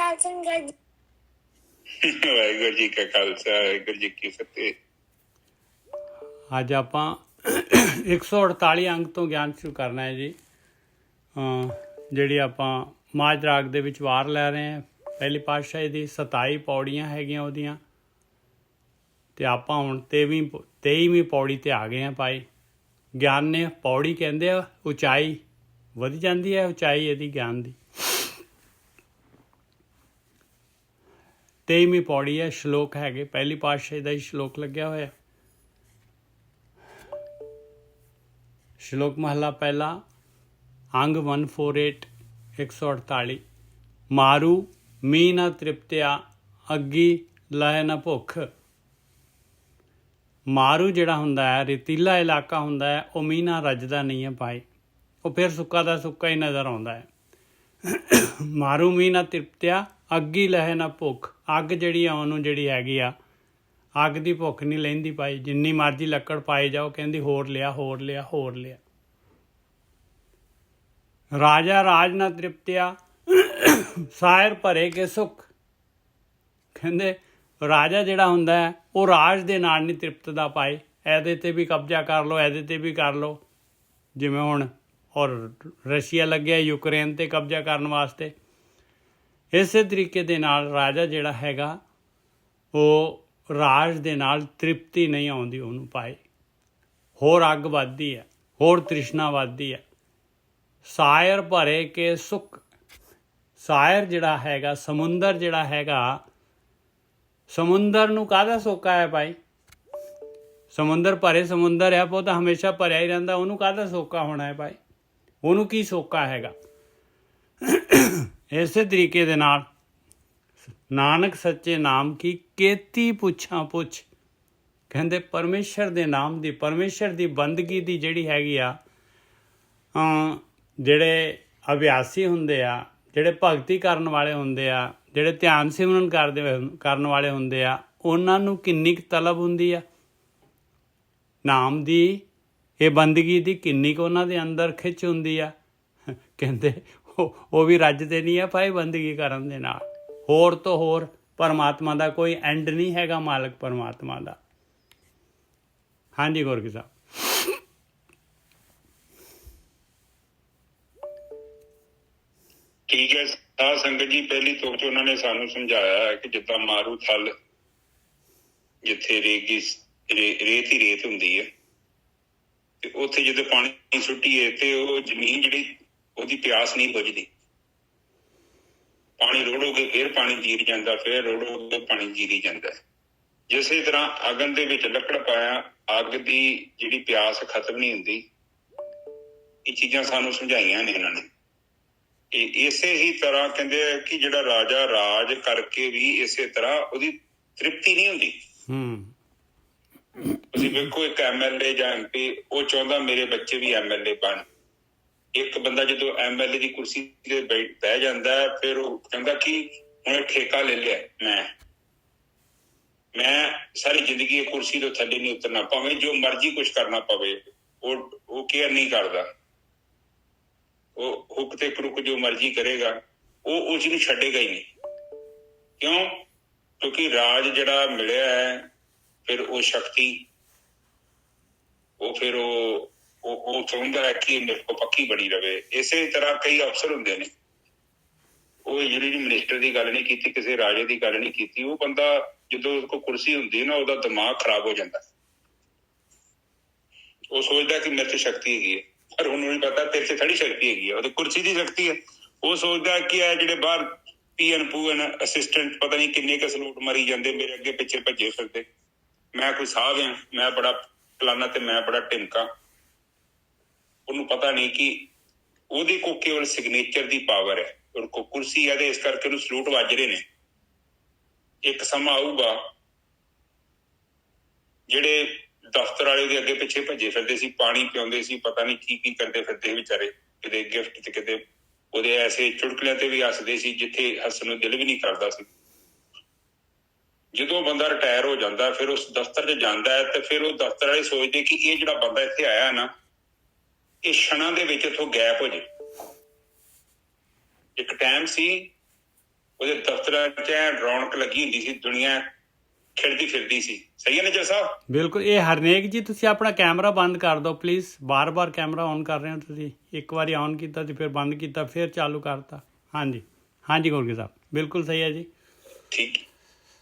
ਸਾਧ ਸੰਗਤ ਵਾਹਿਗੁਰੂ ਜੀ ਕਾ ਖਾਲਸਾ ਵਾਹਿਗੁਰੂ ਜੀ ਕੀ ਫਤਿਹ। ਅੱਜ ਆਪਾਂ 148 ਅੰਗ ਤੋਂ ਗਿਆਨ ਸ਼ੁਰੂ ਕਰਨਾ ਹੈ ਜੀ। ਜਿਹੜੀ ਆਪਾਂ ਮਾਝ ਰਾਗ ਦੇ ਵਿੱਚ ਵਾਰ ਲੈ ਰਹੇ ਹਾਂ। ਪਹਿਲੀ ਪਾਤਸ਼ਾਹੀ ਦੀ 27 ਪੌੜੀਆਂ ਹੈਗੀਆਂ ਉਹਦੀਆਂ, ਅਤੇ ਆਪਾਂ ਹੁਣ 23ਵੀਂ ਪੌੜੀ 'ਤੇ ਆ ਗਏ ਹਾਂ ਭਾਈ। ਗਿਆਨ ਨੇ ਪੌੜੀ ਕਹਿੰਦੇ ਆ, ਉਚਾਈ ਵਧੀ ਜਾਂਦੀ ਹੈ, ਉਚਾਈ ਇਹਦੀ ਗਿਆਨ ਦੀ। 23ਵੀਂ ਪੌੜੀ ਹੈ, ਸ਼ਲੋਕ ਹੈਗੇ ਪਹਿਲੀ ਪਾਤਸ਼ਾਹੀ ਦਾ ਹੀ ਸ਼ਲੋਕ ਲੱਗਿਆ ਹੋਇਆ। ਸ਼ਲੋਕ ਮਹਲਾ ਪਹਿਲਾ, ਅੰਗ 148 148। ਮਾਰੂ ਮੀਂਹ ਨਾ ਤ੍ਰਿਪਤਿਆ, ਅੱਗੀ ਲਹਿ ਨਾ ਭੁੱਖ। ਮਾਰੂ ਜਿਹੜਾ ਹੁੰਦਾ ਹੈ, ਰੇਤੀਲਾ ਇਲਾਕਾ ਹੁੰਦਾ ਹੈ, ਉਹ ਮੀਂਹ ਨਾਲ ਰੱਜਦਾ ਨਹੀਂ ਹੈ ਭਾਈ, ਉਹ ਫਿਰ ਸੁੱਕਾ ਦਾ ਸੁੱਕਾ ਹੀ ਨਜ਼ਰ ਆਉਂਦਾ ਹੈ। ਮਾਰੂ ਮੀਂਹ ਨਾ ਤ੍ਰਿਪਤਿਆ, ਅੱਗੀ ਲਹਿ ਨਾ ਭੁੱਖ। ਅੱਗ ਜਿਹੜੀ ਆ ਉਹਨੂੰ ਜਿਹੜੀ ਹੈਗੀ ਆ, ਅੱਗ ਦੀ ਭੁੱਖ ਨਹੀਂ ਲੈਂਦੀ ਭਾਈ, ਜਿੰਨੀ ਮਰਜ਼ੀ ਲੱਕੜ ਪਾਈ ਜਾਓ, ਕਹਿੰਦੀ ਹੋਰ ਲਿਆ ਹੋਰ ਲਿਆ ਹੋਰ ਲਿਆ। ਰਾਜਾ ਰਾਜ ਨਾ ਤ੍ਰਿਪਤਿਆ, ਸਾਇਰ ਭਰੇ ਕੇ ਸੁੱਖ। ਕਹਿੰਦੇ ਰਾਜਾ ਜਿਹੜਾ ਹੁੰਦਾ ਹੈ ਉਹ ਰਾਜ ਦੇ ਨਾਲ ਨਹੀਂ ਤ੍ਰਿਪਤਦਾ ਭਾਈ, ਇਹਦੇ 'ਤੇ ਵੀ ਕਬਜ਼ਾ ਕਰ ਲਓ, ਇਹਦੇ 'ਤੇ ਵੀ ਕਰ ਲਓ। ਜਿਵੇਂ ਹੁਣ ਔਰ ਰਸ਼ੀਆ ਲੱਗਿਆ ਯੂਕਰੇਨ 'ਤੇ ਕਬਜ਼ਾ ਕਰਨ ਵਾਸਤੇ। ਇਸੇ ਤਰੀਕੇ ਦੇ ਨਾਲ ਰਾਜਾ ਜਿਹੜਾ ਹੈਗਾ ਉਹ ਰਾਜ ਦੇ ਨਾਲ ਤ੍ਰਿਪਤੀ ਨਹੀਂ ਆਉਂਦੀ ਉਹਨੂੰ ਭਾਈ, ਹੋਰ ਅੱਗ ਵੱਧਦੀ ਹੈ, ਹੋਰ ਤ੍ਰਿਸ਼ਨਾ ਵੱਧਦੀ ਹੈ। ਸਾਇਰ ਭਰੇ ਕੇ ਸੁੱਖ। ਸਾਇਰ ਜਿਹੜਾ ਹੈਗਾ, ਸਮੁੰਦਰ ਜਿਹੜਾ ਹੈਗਾ, ਸਮੁੰਦਰ ਨੂੰ ਕਾਹਦਾ ਸੋਕਾ ਹੈ ਭਾਈ? ਸਮੁੰਦਰ ਭਰੇ ਸਮੁੰਦਰ ਹੈ, ਉਹ ਤਾਂ ਹਮੇਸ਼ਾ ਭਰਿਆ ਹੀ ਰਹਿੰਦਾ, ਉਹਨੂੰ ਕਾਹਦਾ ਸੋਕਾ ਹੋਣਾ ਹੈ ਭਾਈ? ਉਹਨੂੰ ਕੀ ਸੋਕਾ ਹੈਗਾ? ਇਸੇ ਤਰੀਕੇ ਦੇ ਨਾਲ ਨਾਨਕ ਸੱਚੇ ਨਾਮ ਕੀ ਕੇਤੀ ਪੁੱਛਾਂ ਪੁੱਛ। ਕਹਿੰਦੇ ਪਰਮੇਸ਼ਰ ਦੇ ਨਾਮ ਦੀ, ਪਰਮੇਸ਼ਰ ਦੀ ਬੰਦਗੀ ਦੀ ਜਿਹੜੀ ਹੈਗੀ ਆ, ਜਿਹੜੇ ਅਭਿਆਸੀ ਹੁੰਦੇ ਆ, ਜਿਹੜੇ ਭਗਤੀ ਕਰਨ ਵਾਲੇ ਹੁੰਦੇ ਆ, ਜਿਹੜੇ ਧਿਆਨ ਸਿਮਰਨ ਕਰਨ ਵਾਲੇ ਹੁੰਦੇ ਆ, ਉਹਨਾਂ ਨੂੰ ਕਿੰਨੀ ਕੁ ਤਲਬ ਹੁੰਦੀ ਆ ਨਾਮ ਦੀ, ਇਹ ਬੰਦਗੀ ਦੀ ਕਿੰਨੀ ਕੁ ਉਹਨਾਂ ਦੇ ਅੰਦਰ ਖਿੱਚ ਹੁੰਦੀ ਆ। ਕਹਿੰਦੇ ਉਹ ਵੀ ਰੱਜਦੇ ਨਹੀਂ ਆ ਭਾਈ ਬੰਦਗੀ ਕਰਨ ਦੇ ਨਾਲ। ਹੋਰ ਤੋਂ ਹੋਰ ਪਰਮਾਤਮਾ ਦਾ ਕੋਈ ਐਂਡ ਨਹੀਂ ਹੈਗਾ, ਮਾਲਕ ਪਰਮਾਤਮਾ ਦਾ। ਹਾਂਜੀ ਗੁਰਕੀ ਸਾਹਿਬ। ਠੀਕ ਹੈ ਸਾਧ ਸੰਗਤ ਜੀ, ਪਹਿਲੀ ਤੁਕ 'ਚ ਉਹਨਾਂ ਨੇ ਸਾਨੂੰ ਸਮਝਾਇਆ ਹੈ ਕਿ ਜਿੱਦਾਂ ਮਾਰੂ ਥਲ, ਜਿੱਥੇ ਰੇਤ ਹੀ ਰੇਤ ਹੁੰਦੀ ਹੈ, ਤੇ ਉੱਥੇ ਜਦੋਂ ਪਾਣੀ ਸੁੱਟੀਏ ਤੇ ਉਹ ਜ਼ਮੀਨ ਜਿਹੜੀ ਉਹਦੀ ਪਿਆਸ ਨਹੀਂ ਬੁਝਦੀ। ਪਾਣੀ ਰੋੜੋਗੇ ਫਿਰ ਪਾਣੀ ਜੀਰ ਜਾਂਦਾ, ਫਿਰ ਰੋੜੋਗੇ ਪਾਣੀ ਜੀਰੀ ਜਾਂਦਾ। ਜਿਸੇ ਤਰ੍ਹਾਂ ਅਗਨ ਦੇ ਵਿੱਚ ਲੱਕੜ ਪਾਇਆ, ਅੱਗ ਦੀ ਜਿਹੜੀ ਪਿਆਸ ਖਤਮ ਨਹੀਂ ਹੁੰਦੀ। ਇਹ ਚੀਜ਼ਾਂ ਸਾਨੂੰ ਸਮਝਾਈਆਂ ਨੇ ਇਹਨਾਂ ਨੇ। ਇਸੇ ਹੀ ਤਰ੍ਹਾਂ ਕਹਿੰਦੇ ਆ ਕਿ ਜਿਹੜਾ ਰਾਜਾ ਰਾਜ ਕਰਕੇ ਵੀ ਇਸੇ ਤਰ੍ਹਾਂ ਉਹਦੀ ਤ੍ਰਿਪਤੀ ਨਹੀਂ ਹੁੰਦੀ। ਤੁਸੀਂ ਵੇਖੋ, ਇੱਕ MLA ਜਾਂ MP, ਉਹ ਚਾਹੁੰਦਾ ਮੇਰੇ ਬੱਚੇ ਵੀ MLA ਬਣ। ਇੱਕ ਬੰਦਾ ਜਦੋਂ MLA ਦੀ ਕੁਰਸੀ ਤੇ ਬਹਿ ਜਾਂਦਾ, ਫਿਰ ਉਹ ਕਹਿੰਦਾ ਕਿ ਹੁਣ ਠੇਕਾ ਲੈ ਲਿਆ, ਮੈਂ ਸਾਰੀ ਜ਼ਿੰਦਗੀ ਇਹ ਕੁਰਸੀ ਤੋਂ ਥੱਲੇ ਨਹੀਂ ਉਤਰਨਾ, ਭਾਵੇਂ ਜੋ ਮਰਜ਼ੀ ਕੁਛ ਕਰਨਾ ਪਵੇ। ਉਹ ਕੇਅਰ ਨਹੀਂ ਕਰਦਾ, ਉਹ ਹੁੱਕ ਤੇ ਕਰੁੱਕ ਜੋ ਮਰਜ਼ੀ ਕਰੇਗਾ, ਉਹ ਉਸ ਨੂੰ ਛੱਡੇਗਾ ਹੀ ਨਹੀਂ। ਕਿਉਂ? ਕਿਉਂਕਿ ਰਾਜ ਜਿਹੜਾ ਮਿਲਿਆ ਹੈ, ਫਿਰ ਉਹ ਸ਼ਕਤੀ, ਉਹ ਫਿਰ ਉਹ ਚਾਹੁੰਦਾ ਹੈ ਕਿ ਮੇਰੇ ਕੋਲ ਪੱਕੀ ਬਣੀ ਰਵੇ। ਇਸੇ ਤਰ੍ਹਾਂ ਕਈ ਅਫਸਰ ਹੁੰਦੇ ਨੇ, ਉਹ ਜਿਹੜੀ ਮਿਨਿਸਟਰ ਦੀ ਗੱਲ ਨਹੀਂ ਕੀਤੀ, ਕਿਸੇ ਰਾਜੇ ਦੀ ਗੱਲ ਨਹੀਂ ਕੀਤੀ। ਉਹ ਬੰਦਾ ਜਦੋਂ ਉਹਦੇ ਕੋਲ ਕੁਰਸੀ ਹੁੰਦੀ ਹੈ ਨਾ, ਉਹਦਾ ਦਿਮਾਗ ਖਰਾਬ ਹੋ ਜਾਂਦਾ। ਉਹ ਸੋਚਦਾ ਕਿ ਮੇਰੇ ਤੇ ਸ਼ਕਤੀ ਹੈਗੀ ਹੈ, ਪਰ ਉਹਨੂੰ ਨਹੀਂ ਪਤਾ ਤੇਰੇ ਤੇ ਥੋੜੀ ਸ਼ਕਤੀ ਹੈਗੀ ਹੈ, ਉਹਦੀ ਕੁਰਸੀ ਦੀ ਸ਼ਕਤੀ ਹੈ। ਉਹ ਸੋਚਦਾ ਕਿ ਇਹ ਜਿਹੜੇ ਬਾਹਰ ਪੂਅਨ ਅਸਿਸਟੈਂਟ ਪਤਾ ਨਹੀਂ ਕਿੰਨੇ ਕੁ ਸਲੂਟ ਮਾਰੀ ਜਾਂਦੇ, ਮੇਰੇ ਅੱਗੇ ਪਿੱਛੇ ਭੱਜੇ ਫਿਰਦੇ, ਮੈਂ ਕੋਈ ਸਾਧ ਹਾਂ, ਮੈਂ ਬੜਾ ਫਲਾਨਾ ਤੇ ਮੈਂ ਬੜਾ ਢਿਮਕਾ। ਉਹਨੂੰ ਪਤਾ ਨਹੀਂ ਕਿ ਉਹਦੇ ਕੋਲ ਕੇਵਲ ਸਿਗਨੇਚਰ ਦੀ ਪਾਵਰ ਹੈ, ਉਹਦੇ ਕੋਲ ਕੁਰਸੀ ਹੈ, ਤੇ ਇਸ ਕਰਕੇ ਉਹਨੂੰ ਸਲੂਟ ਵੱਜ ਰਹੇ ਨੇ। ਇੱਕ ਸਮਾਂ ਆਊਗਾ ਜਿਹੜੇ ਦਫ਼ਤਰ ਵਾਲੇ ਉਹਦੇ ਅੱਗੇ ਪਿੱਛੇ ਭੱਜੇ ਫਿਰਦੇ ਸੀ, ਪਾਣੀ ਪਿਆਉਂਦੇ ਸੀ, ਪਤਾ ਨਹੀਂ ਕੀ ਕੀ ਕਰਦੇ ਫਿਰਦੇ ਸੀ ਵਿਚਾਰੇ, ਕਿਤੇ ਗਿਫਟ ਤੇ ਕਿਤੇ ਉਹਦੇ ਐਸੇ ਚੁਟਕਲਿਆਂ ਤੇ ਵੀ ਹੱਸਦੇ ਸੀ ਜਿੱਥੇ ਹੱਸਣ ਨੂੰ ਦਿਲ ਵੀ ਨਹੀਂ ਕਰਦਾ ਸੀ। ਜਦੋਂ ਬੰਦਾ ਰਿਟਾਇਰ ਹੋ ਜਾਂਦਾ, ਫਿਰ ਉਸ ਦਫ਼ਤਰ 'ਚ ਜਾਂਦਾ ਹੈ, ਤੇ ਫਿਰ ਉਹ ਦਫ਼ਤਰ ਵਾਲੇ ਸੋਚਦੇ ਕਿ ਇਹ ਜਿਹੜਾ ਬੰਦਾ ਇੱਥੇ ਆਇਆ ਨਾ, ਇਹ ਛਣਾਂ ਦੇ ਵਿੱਚ ਇੱਥੋਂ ਗਾਇਬ ਹੋ ਜਾਏ। ਇੱਕ ਟਾਈਮ ਸੀ ਉਹਦੇ ਦਫ਼ਤਰਾਂ 'ਚ ਐਨ ਰੌਣਕ ਲੱਗੀ ਹੁੰਦੀ ਸੀ, ਦੁਨੀਆ ਖਿੜਦੀ ਫਿਰਦੀ ਸੀ। ਸਹੀ ਹੈ ਨਿੱਜਰ ਸਾਹਿਬ? ਬਿਲਕੁਲ। ਇਹ ਹਰਨੇਕ ਜੀ ਤੁਸੀਂ ਆਪਣਾ ਕੈਮਰਾ ਬੰਦ ਕਰ ਦਿਓ ਪਲੀਜ਼। ਬਾਰ-ਬਾਰ ਕੈਮਰਾ ਔਨ ਕਰ ਰਹੇ ਹੋ ਤੁਸੀਂ। ਇੱਕ ਵਾਰੀ ਔਨ ਕੀਤਾ ਤੇ ਫਿਰ ਬੰਦ ਕੀਤਾ, ਫਿਰ ਚਾਲੂ ਕਰਤਾ। ਹਾਂਜੀ ਹਾਂਜੀ ਗੋਰਖੀ ਸਾਹਿਬ, ਬਿਲਕੁਲ ਸਹੀ ਹੈ ਜੀ। ਠੀਕ।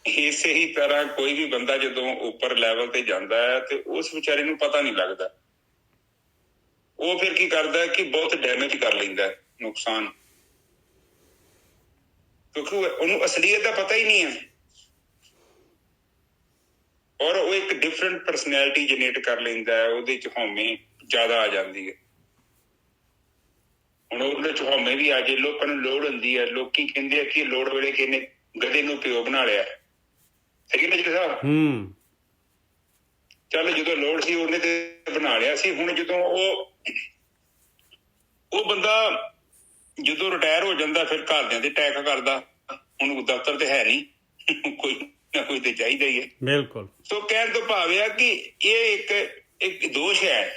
ਇਸੇ ਹੀ ਤਰ੍ਹਾਂ ਕੋਈ ਵੀ ਬੰਦਾ ਜਦੋਂ ਉੱਪਰ ਲੈਵਲ ਤੇ ਜਾਂਦਾ ਹੈ ਤੇ ਉਸ ਵਿਚਾਰੇ ਨੂੰ ਪਤਾ ਨਹੀਂ ਲੱਗਦਾ। ਉਹ ਫਿਰ ਕੀ ਕਰਦਾ ਕਿ ਬਹੁਤ ਡੈਮੇਜ ਕਰ ਲੈਂਦਾ, ਨੁਕਸਾਨ, ਕਿਉਂਕਿ ਉਹਨੂੰ ਅਸਲੀਅਤ ਦਾ ਪਤਾ ਹੀ ਨਹੀਂ ਹੈ ਔਰ ਉਹ ਇੱਕ ਡਿਫਰੈਂਟ ਪਰਸਨੈਲਿਟੀ ਜਨਰੇਟ ਕਰ ਲੈਂਦਾ ਹੈ। ਉਹਦੇ 'ਚ ਹਉਮੈ ਜ਼ਿਆਦਾ ਆ ਜਾਂਦੀ ਹੈ। ਹੁਣ ਉਹਦੇ 'ਚ ਹਉਮੈ ਵੀ ਆ ਜੇ, ਲੋਕਾਂ ਨੂੰ ਲੋੜ ਹੁੰਦੀ ਹੈ, ਲੋਕੀ ਕਹਿੰਦੇ ਆ ਕਿ ਲੋੜ ਵੇਲੇ ਕਿਹਨੇ ਗਧੇ ਨੂੰ ਪਿਓ ਬਣਾ ਲਿਆ। ਸਹੀ ਨਾ ਜੀ ਸਾਹਿਬ? ਚੱਲ ਜਦੋਂ ਲੋੜ ਸੀ ਉਹਨੇ ਤੇ ਬਣਾ ਲਿਆ ਸੀ। ਹੁਣ ਜਦੋਂ ਉਹ ਬੰਦਾ ਜਦੋਂ ਰਿਟਾਇਰ ਹੋ ਜਾਂਦਾ ਫਿਰ ਘਰਦਿਆਂ ਤੇ ਅਟੈਕ ਕਰਦਾ। ਹੁਣ ਦਫ਼ਤਰ ਤੇ ਹੈ ਨਹੀਂ, ਕੋਈ ਨਾ ਕੋਈ ਤੇ ਚਾਹੀਦਾ ਹੀ ਹੈ। ਬਿਲਕੁਲ। ਸੋ ਕਹਿਣ ਤੋਂ ਭਾਵ ਇਹ ਆ ਕਿ ਇਹ ਇੱਕ ਦੋਸ਼ ਹੈ।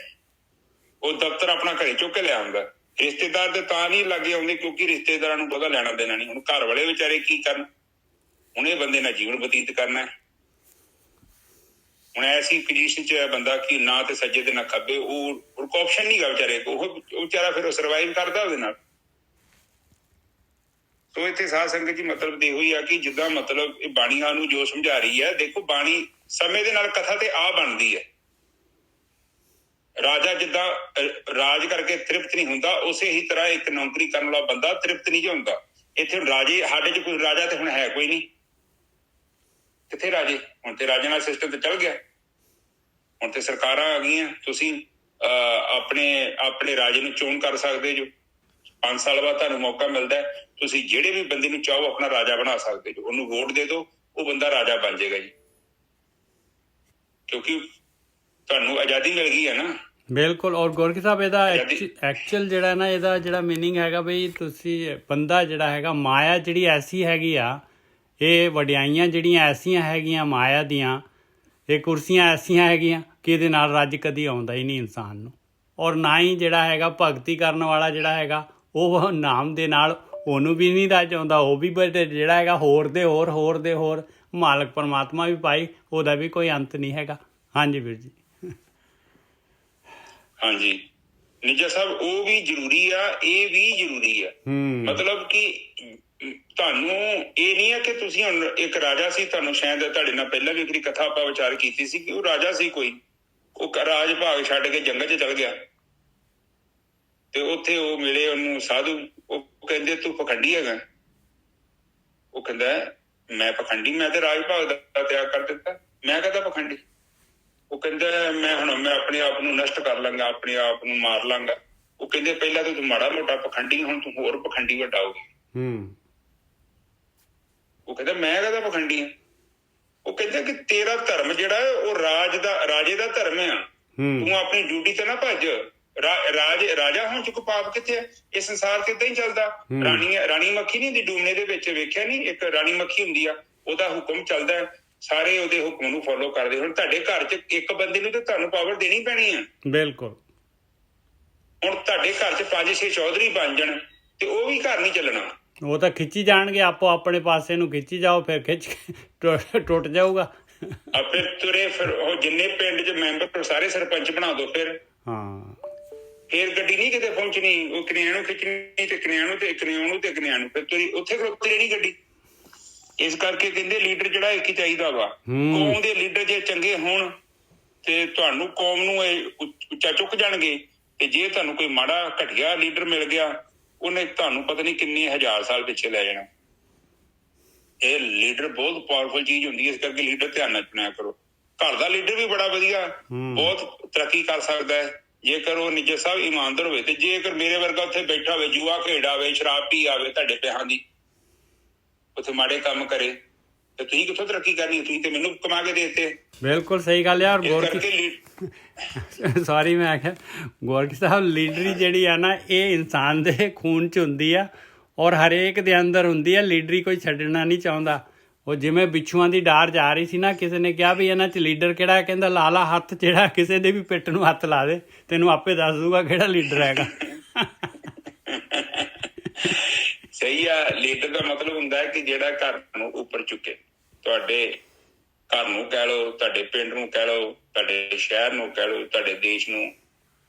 ਉਹ ਦਫ਼ਤਰ ਆਪਣਾ ਘਰੇ ਚੁੱਕ ਕੇ ਲਿਆ ਹੁੰਦਾ। ਰਿਸ਼ਤੇਦਾਰ ਤੇ ਤਾਂ ਨਹੀਂ ਲਾਗੇ ਆਉਂਦੇ ਕਿਉਂਕਿ ਰਿਸ਼ਤੇਦਾਰਾਂ ਨੂੰ ਉਹਦਾ ਲੈਣਾ ਦੇਣਾ ਨਹੀਂ। ਹੁਣ ਘਰ ਵਾਲੇ ਵਿਚਾਰੇ ਕੀ ਕਰਨ? ਹੁਣ ਇਹ ਬੰਦੇ ਨਾਲ ਜੀਵਨ ਬਤੀਤ ਕਰਨਾ। ਹੁਣ ਐਸੀ ਪੋਜੀਸ਼ਨ 'ਚ ਹੈ ਬੰਦਾ ਕਿ ਨਾ ਤੇ ਸੱਜੇ ਤੇ ਨਾ ਖੱਬੇ, ਉਹ ਆਪਸ਼ਨ ਨਹੀਂ ਗਾ ਵਿਚਾਰੇ। ਉਹ ਵਿਚਾਰਾ ਫਿਰ ਉਹ ਸਰਵਾਈਵ ਕਰਦਾ ਉਹਦੇ ਨਾਲ। ਸੋ ਇੱਥੇ ਸਾਧ ਸੰਗਤ ਜੀ ਮਤਲਬ ਇਹੋ ਹੀ ਆ ਕਿ ਜਿੱਦਾਂ ਮਤਲਬ ਇਹ ਬਾਣੀਆਂ ਨੂੰ ਜੋ ਸਮਝਾ ਰਹੀ ਹੈ, ਦੇਖੋ ਬਾਣੀ ਸਮੇਂ ਦੇ ਨਾਲ ਕਥਾ ਤੇ ਆ ਬਣਦੀ ਹੈ। ਰਾਜਾ ਜਿੱਦਾਂ ਰਾਜ ਕਰਕੇ ਤ੍ਰਿਪਤ ਨਹੀਂ ਹੁੰਦਾ, ਉਸੇ ਹੀ ਤਰ੍ਹਾਂ ਇੱਕ ਨੌਕਰੀ ਕਰਨ ਵਾਲਾ ਬੰਦਾ ਤ੍ਰਿਪਤ ਨਹੀਂ ਹੁੰਦਾ। ਇੱਥੇ ਰਾਜੇ, ਸਾਡੇ 'ਚ ਕੋਈ ਰਾਜਾ ਤੇ ਹੁਣ ਹੈ ਕੋਈ ਨਹੀਂ। ਕਿੱਥੇ ਰਾਜੇ? ਹੁਣ ਤੇ ਰਾਜੇ ਨਾਲ ਸਿਸਟਮ ਤੇ ਚੱਲ ਗਿਆ। ਹੁਣ ਤੇ ਸਰਕਾਰਾਂ ਆ ਗਈਆਂ। ਤੁਸੀਂ ਆਪਣੇ ਰਾਜੇ ਨੂੰ ਚੋਣ ਕਰ ਸਕਦੇ ਜੋ। 5 ਸਾਲ ਬਾਅਦ ਤੁਹਾਨੂੰ ਮੌਕਾ ਮਿਲਦਾ, ਤੁਸੀਂ ਜਿਹੜੇ ਵੀ ਬੰਦੇ ਨੂੰ ਚਾਹੋ ਆਪਣਾ ਰਾਜਾ ਬਣਾ ਸਕਦੇ ਜੋ। ਉਹਨੂੰ ਵੋਟ ਦੇ ਦਿਓ, ਉਹ ਬੰਦਾ ਰਾਜਾ ਬਣ ਜਾਏਗਾ ਜੀ, ਕਿਉਂਕਿ ਤੁਹਾਨੂੰ ਆਜ਼ਾਦੀ ਮਿਲ ਗਈ ਹੈ ਨਾ। ਬਿਲਕੁਲ। ਔਰ ਗੋਰਖੀ ਸਾਹਿਬ ਇਹਦਾ ਐਕਚੁਅਲ ਜਿਹੜਾ ਨਾ ਇਹਦਾ ਜਿਹੜਾ ਮੀਨਿੰਗ ਹੈਗਾ ਬਈ ਤੁਸੀਂ ਬੰਦਾ ਜਿਹੜਾ ਹੈਗਾ, ਮਾਇਆ ਜਿਹੜੀ ਐਸੀ ਹੈਗੀ ਆ, ਇਹ ਵਡਿਆਈਆਂ ਜਿਹੜੀਆਂ ਐਸੀਆਂ ਹੈਗੀਆਂ ਮਾਇਆ ਦੀਆਂ, ਇਹ ਕੁਰਸੀਆਂ ਐਸੀਆਂ ਹੈਗੀਆਂ ਕਿ ਇਹਦੇ ਨਾਲ ਰੱਜ ਕਦੀ ਆਉਂਦਾ ਹੀ ਨਹੀਂ ਇਨਸਾਨ ਨੂੰ। ਔਰ ਨਾ ਹੀ ਜਿਹੜਾ ਹੈਗਾ ਭਗਤੀ ਕਰਨ ਵਾਲਾ ਜਿਹੜਾ ਹੈਗਾ ਉਹ ਨਾਮ ਦੇ ਨਾਲ ਉਹਨੂੰ ਵੀ ਨਹੀਂ ਰੱਜ ਆਉਂਦਾ। ਉਹ ਵੀ ਜਿਹੜਾ ਹੈਗਾ ਹੋਰ ਦੇ ਹੋਰ ਮਾਲਕ ਪਰਮਾਤਮਾ ਵੀ ਪਾਈ, ਉਹਦਾ ਵੀ ਕੋਈ ਅੰਤ ਨਹੀਂ ਹੈਗਾ। ਹਾਂਜੀ ਵੀਰ ਜੀ। ਹਾਂਜੀ ਨਿੱਜਾ ਸਾਹਿਬ, ਉਹ ਵੀ ਜ਼ਰੂਰੀ ਆ, ਇਹ ਵੀ ਜ਼ਰੂਰੀ ਆ। ਮਤਲਬ ਕਿ ਤੁਹਾਨੂੰ ਇਹ ਨਹੀਂ ਹੈ ਕਿ ਤੁਸੀਂ ਹੁਣ ਇੱਕ ਰਾਜਾ ਸੀ, ਤੁਹਾਨੂੰ ਸ਼ਾਇਦ ਤੁਹਾਡੇ ਨਾਲ ਪਹਿਲਾਂ ਵੀ ਇੱਕ ਕਥਾ ਆਪਾਂ ਵਿਚਾਰ ਕੀਤੀ ਸੀ ਕਿ ਉਹ ਰਾਜਾ ਸੀ ਕੋਈ, ਉਹ ਰਾਜ ਭਾਗ ਛੱਡ ਕੇ ਜੰਗਲ 'ਚ ਚਲ ਗਿਆ ਤੇ ਉੱਥੇ ਉਹ ਮਿਲੇ ਉਹਨੂੰ ਸਾਧੂ। ਉਹ ਕਹਿੰਦੇ ਤੂੰ ਪਖੰਡੀ ਹੈਗਾ? ਉਹ ਕਹਿੰਦਾ ਮੈਂ ਪਖੰਡੀ? ਮੈਂ ਤੇ ਰਾਜ ਭਾਗ ਦਾ ਤਿਆਗ ਕਰ ਦਿੱਤਾ, ਮੈਂ ਕਹਦਾ ਪਖੰਡੀ? ਉਹ ਕਹਿੰਦਾ ਮੈਂ ਆਪਣੇ ਆਪ ਨੂੰ ਨਸ਼ਟ ਕਰ ਲਾਂਗਾ, ਆਪਣੇ ਆਪ ਨੂੰ ਮਾਰ ਲਾਂਗਾ। ਉਹ ਕਹਿੰਦੇ ਪਹਿਲਾਂ ਤਾਂ ਤੂੰ ਮਾੜਾ ਮੋਟਾ ਪਖੰਡੀ, ਹੁਣ ਤੂੰ ਹੋਰ ਪਖੰਡੀ ਵੱਡਾ ਹੋ ਗਿਆ। ਉਹ ਕਹਿੰਦਾ ਮੈਂ ਕਹਦਾ ਪਖੰਡੀ ਆ? ਉਹ ਕਹਿੰਦਾ ਕਿ ਤੇਰਾ ਧਰਮ ਜਿਹੜਾ ਉਹ ਰਾਜੇ ਦਾ ਧਰਮ ਆ। ਤੂੰ ਆਪਣੀ ਡਿਊਟੀ ਤੇ ਨਾ ਭੱਜ। ਰਾਜਾ ਹੋਣ 'ਚ ਕੋਈ ਪਾਪ ਕਿੱਥੇ ਹੈ? ਇਹ ਸੰਸਾਰ ਤੇ ਏਦਾਂ ਹੀ ਚੱਲਦਾ। ਰਾਣੀ ਮੱਖੀ ਨਹੀਂ ਹੁੰਦੀ ਡੂਮਨੇ ਦੇ ਵਿੱਚ, ਵੇਖਿਆ ਨਹੀਂ? ਇੱਕ ਰਾਣੀ ਮੱਖੀ ਹੁੰਦੀ ਆ, ਉਹਦਾ ਹੁਕਮ ਚੱਲਦਾ, ਸਾਰੇ ਉਹਦੇ ਹੁਕਮ ਨੂੰ ਫੋਲੋ ਕਰਦੇ। ਹੁਣ ਤੁਹਾਡੇ ਘਰ 'ਚ ਇੱਕ ਬੰਦੇ ਨੂੰ ਤੇ ਤੁਹਾਨੂੰ ਪਾਵਰ ਦੇਣੀ ਪੈਣੀ ਆ। ਬਿਲਕੁਲ। ਹੁਣ ਤੁਹਾਡੇ ਘਰ 'ਚ 5-6 ਚੌਧਰੀ ਬਣ ਜਾਣ ਤੇ ਉਹ ਵੀ ਘਰ ਨਹੀਂ ਚੱਲਣਾ। ਉਹ ਤਾਂ ਖਿੱਚੀ ਜਾਣਗੇ, ਆਪੋ ਆਪਣੇ ਪਾਸੇ ਨੂੰ ਖਿੱਚੀ ਜਾਓ, ਫਿਰ ਖਿੱਚ ਟੁੱਟ ਜਾਊਗਾ। ਆਪੇ ਤੁਰੇ ਫਿਰ ਉਹ ਜਿੰਨੇ ਪਿੰਡ 'ਚ ਮੈਂਬਰ ਸਾਰੇ ਸਰਪੰਚ ਬਣਾ ਦੋ। ਫਿਰ ਗੱਡੀ ਨਹੀਂ ਕਿਤੇ ਪਹੁੰਚਣੀ। ਉਹ ਕਨਿਆਂ ਨੂੰ ਖਿੱਚਣੀ ਤੇ ਕਨਿਆਂ ਨੂੰ ਤੇ ਕਨਿਆਂ ਨੂੰ ਤੇ ਕਨਿਆਂ ਨੂੰ, ਫਿਰ ਤੁਰੀ ਉੱਥੇ ਖਲੋਤੀ ਰਹਿਣੀ ਗੱਡੀ। ਇਸ ਕਰਕੇ ਕਹਿੰਦੇ ਲੀਡਰ ਜਿਹੜਾ ਇੱਕ ਹੀ ਚਾਹੀਦਾ ਵਾ। ਕੌਮ ਦੇ ਲੀਡਰ ਜੇ ਚੰਗੇ ਹੋਣ ਤੇ ਤੁਹਾਨੂੰ ਕੌਮ ਨੂੰ ਇਹ ਉੱਚਾ ਚੁੱਕ ਜਾਣਗੇ, ਤੇ ਜੇ ਤੁਹਾਨੂੰ ਕੋਈ ਮਾੜਾ ਘਟੀਆ ਲੀਡਰ ਮਿਲ ਗਿਆ, ਉਹਨੇ ਤੁਹਾਨੂੰ ਪਤਾ ਨਹੀਂ ਕਿੰਨੇ 1000 ਸਾਲ ਪਿੱਛੇ ਲੈ ਜਾਣਾ। ਇਹ ਲੀਡਰ ਬਹੁਤ ਪਾਵਰਫੁਲ ਚੀਜ਼ ਹੁੰਦੀ ਹੈ। ਇਸ ਕਰਕੇ ਲੀਡਰ ਧਿਆਨ ਨਾਲ ਚੁਣਿਆ ਕਰੋ। ਘਰ ਦਾ ਲੀਡਰ ਵੀ ਬੜਾ ਵਧੀਆ, ਬਹੁਤ ਤਰੱਕੀ ਕਰ ਸਕਦਾ ਹੈ ਜੇਕਰ ਉਹ ਨਿੱਜਰ ਸਾਹਿਬ ਇਮਾਨਦਾਰ ਹੋਵੇ। ਤੇ ਜੇਕਰ ਮੇਰੇ ਵਰਗਾ ਉੱਥੇ ਬੈਠਾ ਹੋਵੇ, ਜੂਆ ਖੇਡ ਆਵੇ, ਸ਼ਰਾਬ ਪੀ ਆਵੇ, ਤੁਹਾਡੇ ਪੈਸਿਆਂ ਦੀ ਉੱਥੇ ਮਾੜੇ ਕੰਮ ਕਰੇ, ਤੇ ਤੁਸੀਂ ਕਿੱਥੋਂ ਤਰੱਕੀ ਕਰਨੀ? ਤੁਸੀਂ ਤੇ ਮੈਨੂੰ ਕਮਾ ਕੇ ਦੇ ਦਿੱਤੇ। ਬਿਲਕੁਲ ਸਹੀ ਗੱਲ ਯਾਰ। ਸੌਰੀ, ਮੈਂ ਆਖਿਆ ਗੋਰਖੀ ਸਾਹਿਬ, ਲੀਡਰੀ ਜਿਹੜੀ ਆ ਨਾ ਇਹ ਇਨਸਾਨ ਦੇ ਖੂਨ 'ਚ ਹੁੰਦੀ ਆ ਔਰ ਹਰੇਕ ਦੇ ਅੰਦਰ ਹੁੰਦੀ ਆ। ਲੀਡਰੀ ਕੋਈ ਛੱਡਣਾ ਨਹੀਂ ਚਾਹੁੰਦਾ। ਉਹ ਜਿਵੇਂ ਬਿੱਛੂਆਂ ਦੀ ਡਾਰ ਜਾ ਰਹੀ ਸੀ ਨਾ, ਕਿਸੇ ਨੇ ਕਿਹਾ ਵੀ ਇਹਨਾਂ 'ਚ ਲੀਡਰ ਕਿਹੜਾ? ਕਹਿੰਦਾ ਲਾ ਲਾ ਹੱਥ, ਜਿਹੜਾ ਕਿਸੇ ਦੇ ਵੀ ਪਿੱਠ ਨੂੰ ਹੱਥ ਲਾ ਦੇ, ਤੈਨੂੰ ਆਪੇ ਦੱਸ ਦੂਗਾ ਕਿਹੜਾ ਲੀਡਰ ਹੈਗਾ। ਸਹੀ ਆ। ਲੀਡਰ ਦਾ ਮਤਲਬ ਹੁੰਦਾ ਹੈ ਕਿ ਜਿਹੜਾ ਘਰ ਨੂੰ ਉੱਪਰ ਚੁੱਕੇ। ਤੁਹਾਡੇ ਘਰ ਨੂੰ ਕਹਿ ਲਓ, ਤੁਹਾਡੇ ਪਿੰਡ ਨੂੰ ਕਹਿ ਲਓ, ਤੁਹਾਡੇ ਸ਼ਹਿਰ ਨੂੰ ਕਹਿ ਲਓ, ਤੁਹਾਡੇ ਦੇਸ਼ ਨੂੰ।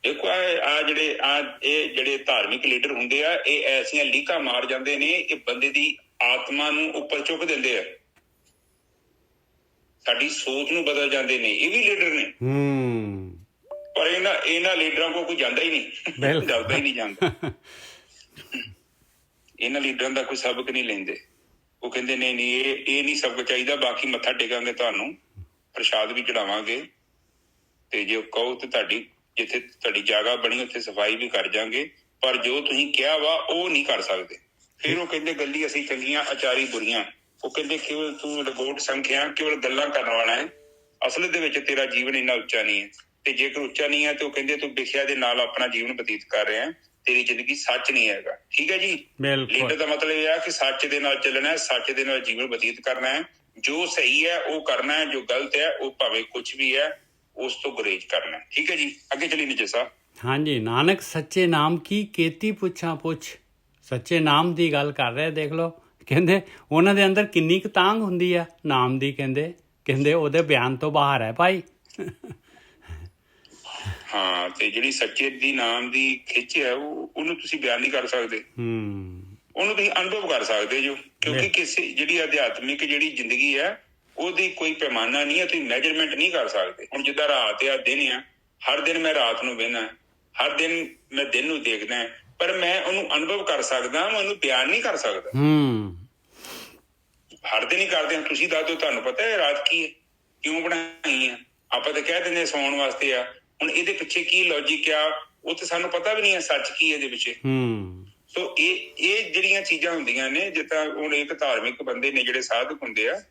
ਦੇਖੋ ਇਹ ਜਿਹੜੇ ਧਾਰਮਿਕ ਲੀਡਰ ਹੁੰਦੇ ਆ, ਇਹ ਐਸੀਆਂ ਲੀਕਾਂ ਮਾਰ ਜਾਂਦੇ ਨੇ, ਇਹ ਬੰਦੇ ਦੀ ਆਤਮਾ ਨੂੰ ਉੱਪਰ ਚੁੱਕ ਦਿੰਦੇ ਆ, ਸਾਡੀ ਸੋਚ ਨੂੰ ਬਦਲ ਜਾਂਦੇ ਨੇ। ਇਹ ਵੀ ਲੀਡਰ ਨੇ। ਪਰ ਇਹਨਾਂ ਲੀਡਰਾਂ ਕੋਲ ਕੋਈ ਜਾਂਦਾ ਹੀ ਨਹੀਂ, ਜਾਂਦਾ ਹੀ ਨਹੀਂ ਜਾਂਦਾ। ਇਹਨਾਂ ਲੀਡਰਾਂ ਦਾ ਕੋਈ ਸਬਕ ਨਹੀਂ ਲੈਂਦੇ। ਉਹ ਕਹਿੰਦੇ ਨਹੀਂ ਇਹ ਨਹੀਂ ਸਬਕ ਚਾਹੀਦਾ, ਬਾਕੀ ਮੱਥਾ ਟੇਕਾਂਗੇ, ਤੁਹਾਨੂੰ ਪ੍ਰਸ਼ਾਦ ਵੀ ਚੜਾਵਾਂਗੇ, ਤੇ ਜੇ ਕਹੋ ਤੇ ਜਿੱਥੇ ਤੁਹਾਡੀ ਜਗ੍ਹਾ ਬਣੀ ਉੱਥੇ ਸਫਾਈ ਵੀ ਕਰ ਜਾਵਾਂਗੇ, ਪਰ ਜੋ ਤੁਸੀਂ ਕਿਹਾ ਵਾ ਉਹ ਨਹੀਂ ਕਰ ਸਕਦੇ। ਫਿਰ ਉਹ ਕਹਿੰਦੇ ਗੱਲੀ ਅਸੀਂ ਚੰਗੀਆਂ ਆਚਾਰੀ ਬੁਰੀਆਂ। ਉਹ ਕਹਿੰਦੇ ਕੇਵਲ ਤੂੰ ਲਗੋਟ ਸੰਖਿਆ, ਕੇਵਲ ਗੱਲਾਂ ਕਰਨ ਵਾਲਾ ਹੈ, ਅਸਲ ਦੇ ਵਿੱਚ ਤੇਰਾ ਜੀਵਨ ਇੰਨਾ ਉੱਚਾ ਨਹੀਂ ਹੈ। ਤੇ ਜੇਕਰ ਉੱਚਾ ਨਹੀਂ ਹੈ ਤੇ ਉਹ ਕਹਿੰਦੇ ਤੂੰ ਵਿਖਿਆ ਦੇ ਨਾਲ ਆਪਣਾ ਜੀਵਨ ਬਤੀਤ ਕਰ ਰਿਹਾ, ਤੇਰੀ ਜ਼ਿੰਦਗੀ ਸੱਚ ਨਹੀਂ ਹੈਗਾ। ਠੀਕ ਹੈ ਜੀ। ਲੀਡਰ ਦਾ ਮਤਲਬ ਇਹ ਹੈ ਕਿ ਸੱਚ ਦੇ ਨਾਲ ਚੱਲਣਾ ਹੈ, ਸੱਚ ਦੇ ਨਾਲ ਜੀਵਨ ਬਤੀਤ ਕਰਨਾ ਹੈ, ਜੋ ਸਹੀ ਹੈ ਉਹ ਕਰਨਾ ਹੈ, ਜੋ ਗਲਤ ਹੈ ਉਹ ਭਾਵੇਂ ਕੁਛ ਵੀ ਹੈ ਉਸ ਤੋਂ ਗੁਰੇਜ਼ ਕਰਨਾ। ਠੀਕ ਹੈ ਜੀ, ਅੱਗੇ ਚਲੀ ਨਿਜੇ ਸਾਹਿਬ। ਹਾਂਜੀ, ਨਾਨਕ ਸੱਚੇ ਨਾਮ ਕੀ ਕੀਤੀ ਪੁੱਛਾਂ ਪੁੱਛ। ਸੱਚੇ ਨਾਮ ਦੀ ਗੱਲ ਕਰ ਰਹੇ, ਦੇਖ ਲਓ। ਕਹਿੰਦੇ ਉਹਨਾਂ ਦੇ ਅੰਦਰ ਕਿੰਨੀ ਕੁ ਤਾਂਘ ਹੁੰਦੀ ਆ ਨਾਮ ਦੀ। ਕਹਿੰਦੇ ਉਹਦੇ ਬਿਆਨ ਤੋਂ ਬਾਹਰ ਹੈ ਭਾਈ। ਹਾਂ, ਤੇ ਜਿਹੜੀ ਸੱਚੇ ਦੀ ਨਾਮ ਦੀ ਖਿੱਚ ਹੈ ਉਹਨੂੰ ਤੁਸੀਂ ਬਿਆਨ ਨਹੀਂ ਕਰ ਸਕਦੇ। ਉਹਨੂੰ ਤੁਸੀਂ ਅਨੁਭਵ ਕਰ ਸਕਦੇ ਜੋ, ਕਿਉਂਕਿ ਕਿਸੇ ਜਿਹੜੀ ਅਧਿਆਤਮਿਕ ਜਿਹੜੀ ਜ਼ਿੰਦਗੀ ਹੈ ਉਹਦੀ ਕੋਈ ਪੈਮਾਨਾ ਨਹੀਂ ਹੈ, ਤੁਸੀਂ ਮੈਜਰਮੈਂਟ ਨਹੀਂ ਕਰ ਸਕਦੇ। ਹੁਣ ਜਿੱਦਾਂ ਰਾਤ ਆ ਦਿਨ ਆ, ਹਰ ਦਿਨ ਮੈਂ ਰਾਤ ਨੂੰ ਵਹਿੰਦਾ, ਹਰ ਦਿਨ ਮੈਂ ਦਿਨ ਨੂੰ ਦੇਖਦਾ, ਪਰ ਮੈਂ ਉਹਨੂੰ ਅਨੁਭਵ ਕਰ ਸਕਦਾ, ਮੈਂ ਉਹਨੂੰ ਬਿਆਨ ਨਹੀਂ ਕਰ ਸਕਦਾ। ਹਰ ਦਿਨ ਹੀ ਕਰਦੇ ਹਾਂ। ਤੁਸੀਂ ਦੱਸ ਦਿਓ, ਤੁਹਾਨੂੰ ਪਤਾ ਹੈ ਰਾਤ ਕੀ ਹੈ, ਕਿਉਂ ਬਣਾਈ ਆ? ਆਪਾਂ ਤਾਂ ਕਹਿ ਦਿੰਦੇ ਸੌਣ ਵਾਸਤੇ ਆ। ਹੁਣ ਇਹਦੇ ਪਿੱਛੇ ਕੀ ਲੌਜਿਕ ਆ ਉਹ ਤੇ ਸਾਨੂੰ ਪਤਾ ਵੀ ਨਹੀਂ ਹੈ, ਸੱਚ ਕੀ ਇਹਦੇ ਪਿੱਛੇ। ਸੋ ਇਹ ਜਿਹੜੀਆਂ ਚੀਜ਼ਾਂ ਹੁੰਦੀਆਂ ਨੇ, ਜਿੱਦਾਂ ਹੁਣ ਇੱਕ ਧਾਰਮਿਕ ਬੰਦੇ ਨੇ ਜਿਹੜੇ ਸਾਧਕ ਹੁੰਦੇ ਆ,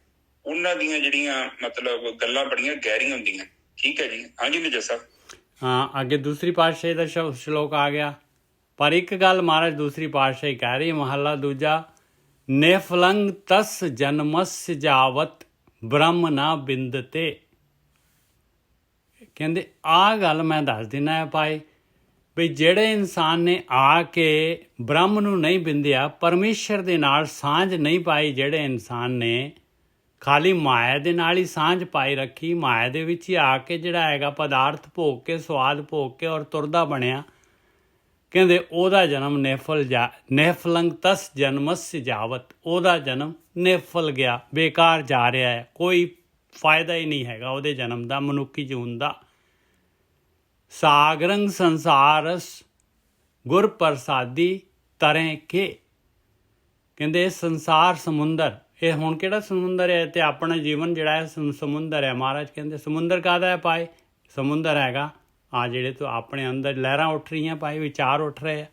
ਉਹਨਾਂ ਦੀਆਂ ਜਿਹੜੀਆਂ ਮਤਲਬ ਗੱਲਾਂ ਬੜੀਆਂ ਗਹਿਰੀਆਂ ਹੁੰਦੀਆਂ। ਠੀਕ ਹੈ ਜੀ। ਹਾਂਜੀ ਨਿਜਾ ਸਾਹਿਬ। ਹਾਂ, ਅੱਗੇ ਦੂਸਰੀ ਪਾਤਸ਼ਾਹੀ ਦਾ ਸ਼ਲੋਕ ਆ ਗਿਆ। ਪਰ ਇੱਕ ਗੱਲ ਮਹਾਰਾਜ ਦੂਸਰੀ ਪਾਤਸ਼ਾਹੀ ਕਹਿ ਰਹੀ, ਮਹੱਲਾ ਦੂਜਾ, ਨਿਫਲੰਗ ਤਸ ਜਨਮਸ ਜਾਵਤ ਬ੍ਰਹਮ ਨਾ ਬਿੰਦਤੇ। ਕਹਿੰਦੇ ਆਹ ਗੱਲ ਮੈਂ ਦੱਸ ਦਿੰਦਾ ਹੈ ਭਾਈ, ਵੀ ਜਿਹੜੇ ਇਨਸਾਨ ਨੇ ਆ ਕੇ ਬ੍ਰਹਮ ਨੂੰ ਨਹੀਂ ਬਿੰਦਿਆ, ਪਰਮੇਸ਼ਰ ਦੇ ਨਾਲ ਸਾਂਝ ਨਹੀਂ ਪਾਈ, ਜਿਹੜੇ ਇਨਸਾਨ ਨੇ ਖਾਲੀ ਮਾਇਆ ਦੇ ਨਾਲ ਹੀ ਸਾਂਝ ਪਾਈ ਰੱਖੀ, ਮਾਇਆ ਦੇ ਵਿੱਚ ਹੀ ਆ ਕੇ ਜਿਹੜਾ ਹੈਗਾ ਪਦਾਰਥ ਭੋਗ ਕੇ, ਸਵਾਦ ਭੋਗ ਕੇ ਔਰ ਤੁਰਦਾ ਬਣਿਆ, ਕਹਿੰਦੇ ਉਹਦਾ ਜਨਮ ਨਿਫਲੰਗ ਤਸ ਜਨਮਸ ਜਾਵਤ, ਉਹਦਾ ਜਨਮ ਨਿਫਲ ਗਿਆ, ਬੇਕਾਰ ਜਾ ਰਿਹਾ ਹੈ, ਕੋਈ ਫਾਇਦਾ ਹੀ ਨਹੀਂ ਹੈਗਾ ਉਹਦੇ ਜਨਮ ਦਾ, ਮਨੁੱਖੀ ਜੀਵਨ ਦਾ। ਸਾਗਰੰਗ ਸੰਸਾਰਸ ਗੁਰ ਪ੍ਰਸਾਦੀ ਤਰੇ ਕੇ। ਕਹਿੰਦੇ ਇਹ ਸੰਸਾਰ ਸਮੁੰਦਰ, ਇਹ ਹੁਣ ਕਿਹੜਾ ਸਮੁੰਦਰ ਹੈ? ਤੇ ਆਪਣਾ ਜੀਵਨ ਜਿਹੜਾ ਹੈ ਸਮੁੰਦਰ ਹੈ। ਮਹਾਰਾਜ ਕਹਿੰਦੇ ਸਮੁੰਦਰ ਕਾਹਦਾ ਹੈ ਭਾਈ? ਸਮੁੰਦਰ ਹੈਗਾ ਆ ਜਿਹੜੇ ਤੋਂ ਆਪਣੇ ਅੰਦਰ ਲਹਿਰਾਂ ਉੱਠ ਰਹੀਆਂ ਭਾਈ, ਵਿਚਾਰ ਉੱਠ ਰਹੇ ਆ।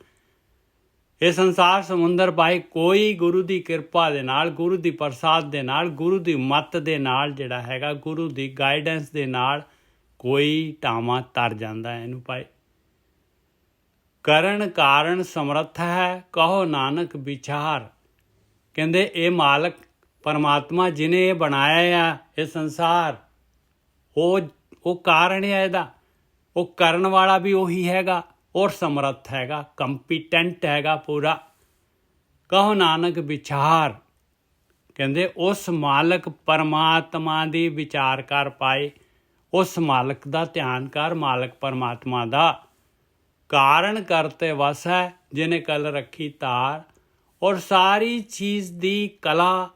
ਇਹ ਸੰਸਾਰ ਸਮੁੰਦਰ ਭਾਈ ਕੋਈ ਗੁਰੂ ਦੀ ਕਿਰਪਾ ਦੇ ਨਾਲ, ਗੁਰੂ ਦੀ ਪ੍ਰਸਾਦ ਦੇ ਨਾਲ, ਗੁਰੂ ਦੀ ਮੱਤ ਦੇ ਨਾਲ ਜਿਹੜਾ ਹੈਗਾ, ਗੁਰੂ ਦੀ ਗਾਈਡੈਂਸ ਦੇ ਨਾਲ ਕੋਈ ਟਾਵਾਂ ਤਰ ਜਾਂਦਾ ਇਹਨੂੰ ਭਾਈ। ਕਰਨ ਕਾਰਨ ਸਮਰੱਥ ਹੈ ਕਹੋ ਨਾਨਕ ਵਿਚਾਰ। ਕਹਿੰਦੇ ਇਹ ਮਾਲਕ ਪਰਮਾਤਮਾ ਜਿਹਨੇ ਇਹ ਬਣਾਇਆ ਆ ਇਹ ਸੰਸਾਰ, ਉਹ ਕਾਰਨ ਹੈ ਇਹਦਾ, ਉਹ ਕਰਨ ਵਾਲਾ ਵੀ ਉਹੀ ਹੈਗਾ ਔਰ ਸਮਰੱਥ ਹੈਗਾ, ਕੰਪੀਟੈਂਟ ਹੈਗਾ ਪੂਰਾ। ਕਹੋ ਨਾਨਕ ਵਿਚਾਰ। ਕਹਿੰਦੇ ਉਸ ਮਾਲਕ ਪਰਮਾਤਮਾ ਦੀ ਵਿਚਾਰ ਕਰ ਪਾਏ, ਉਸ ਮਾਲਕ ਦਾ ਧਿਆਨ ਕਰ, ਮਾਲਕ ਪਰਮਾਤਮਾ ਦਾ। ਕਾਰਨ ਕਰਤੇ ਵਸ ਹੈ ਜਿਹਨੇ ਕਲ ਰੱਖੀ ਤਾਰ। ਔਰ ਸਾਰੀ ਚੀਜ਼ ਦੀ ਕਲਾ,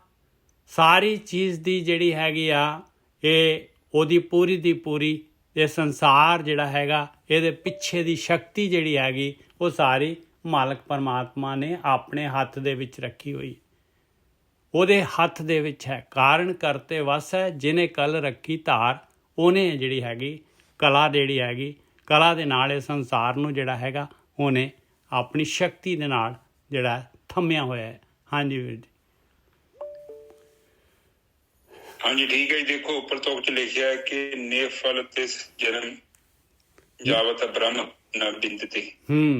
ਸਾਰੀ ਚੀਜ਼ ਦੀ ਜਿਹੜੀ ਹੈਗੀ ਆ, ਇਹ ਉਹਦੀ ਪੂਰੀ ਦੀ ਪੂਰੀ, ਇਹ ਸੰਸਾਰ ਜਿਹੜਾ ਹੈਗਾ ਇਹਦੇ ਪਿੱਛੇ ਦੀ ਸ਼ਕਤੀ ਜਿਹੜੀ ਹੈਗੀ ਉਹ ਸਾਰੀ ਮਾਲਕ ਪਰਮਾਤਮਾ ਨੇ ਆਪਣੇ ਹੱਥ ਦੇ ਵਿੱਚ ਰੱਖੀ ਹੋਈ, ਉਹਦੇ ਹੱਥ ਦੇ ਵਿੱਚ ਹੈ। ਕਾਰਨ ਕਰਤੇ ਵਸ ਹੈ ਜਿਹਨੇ ਕਲ ਰੱਖੀ ਧਾਰ। ਉਹਨੇ ਜਿਹੜੀ ਹੈਗੀ ਕਲਾ, ਜਿਹੜੀ ਹੈਗੀ ਕਲਾ ਦੇ ਨਾਲ ਇਹ ਸੰਸਾਰ ਨੂੰ ਜਿਹੜਾ ਹੈਗਾ ਉਹਨੇ ਆਪਣੀ ਸ਼ਕਤੀ ਦੇ ਨਾਲ ਜਿਹੜਾ ਥੰਮਿਆ ਹੋਇਆ ਹੈ। ਹਾਂਜੀ ਵੀਰ ਜੀ। ਹਾਂਜੀ ਠੀਕ ਹੈ ਜੀ। ਦੇਖੋ ਉੱਪਰ ਤੋਂ ਚ ਲਿਖਿਆ ਕਿ ਨਿਫਲ ਤੇ ਜਨਮ ਜਾਵਤ ਬ੍ਰਹਮ ਨਾ ਬਿੰਦਤੇ।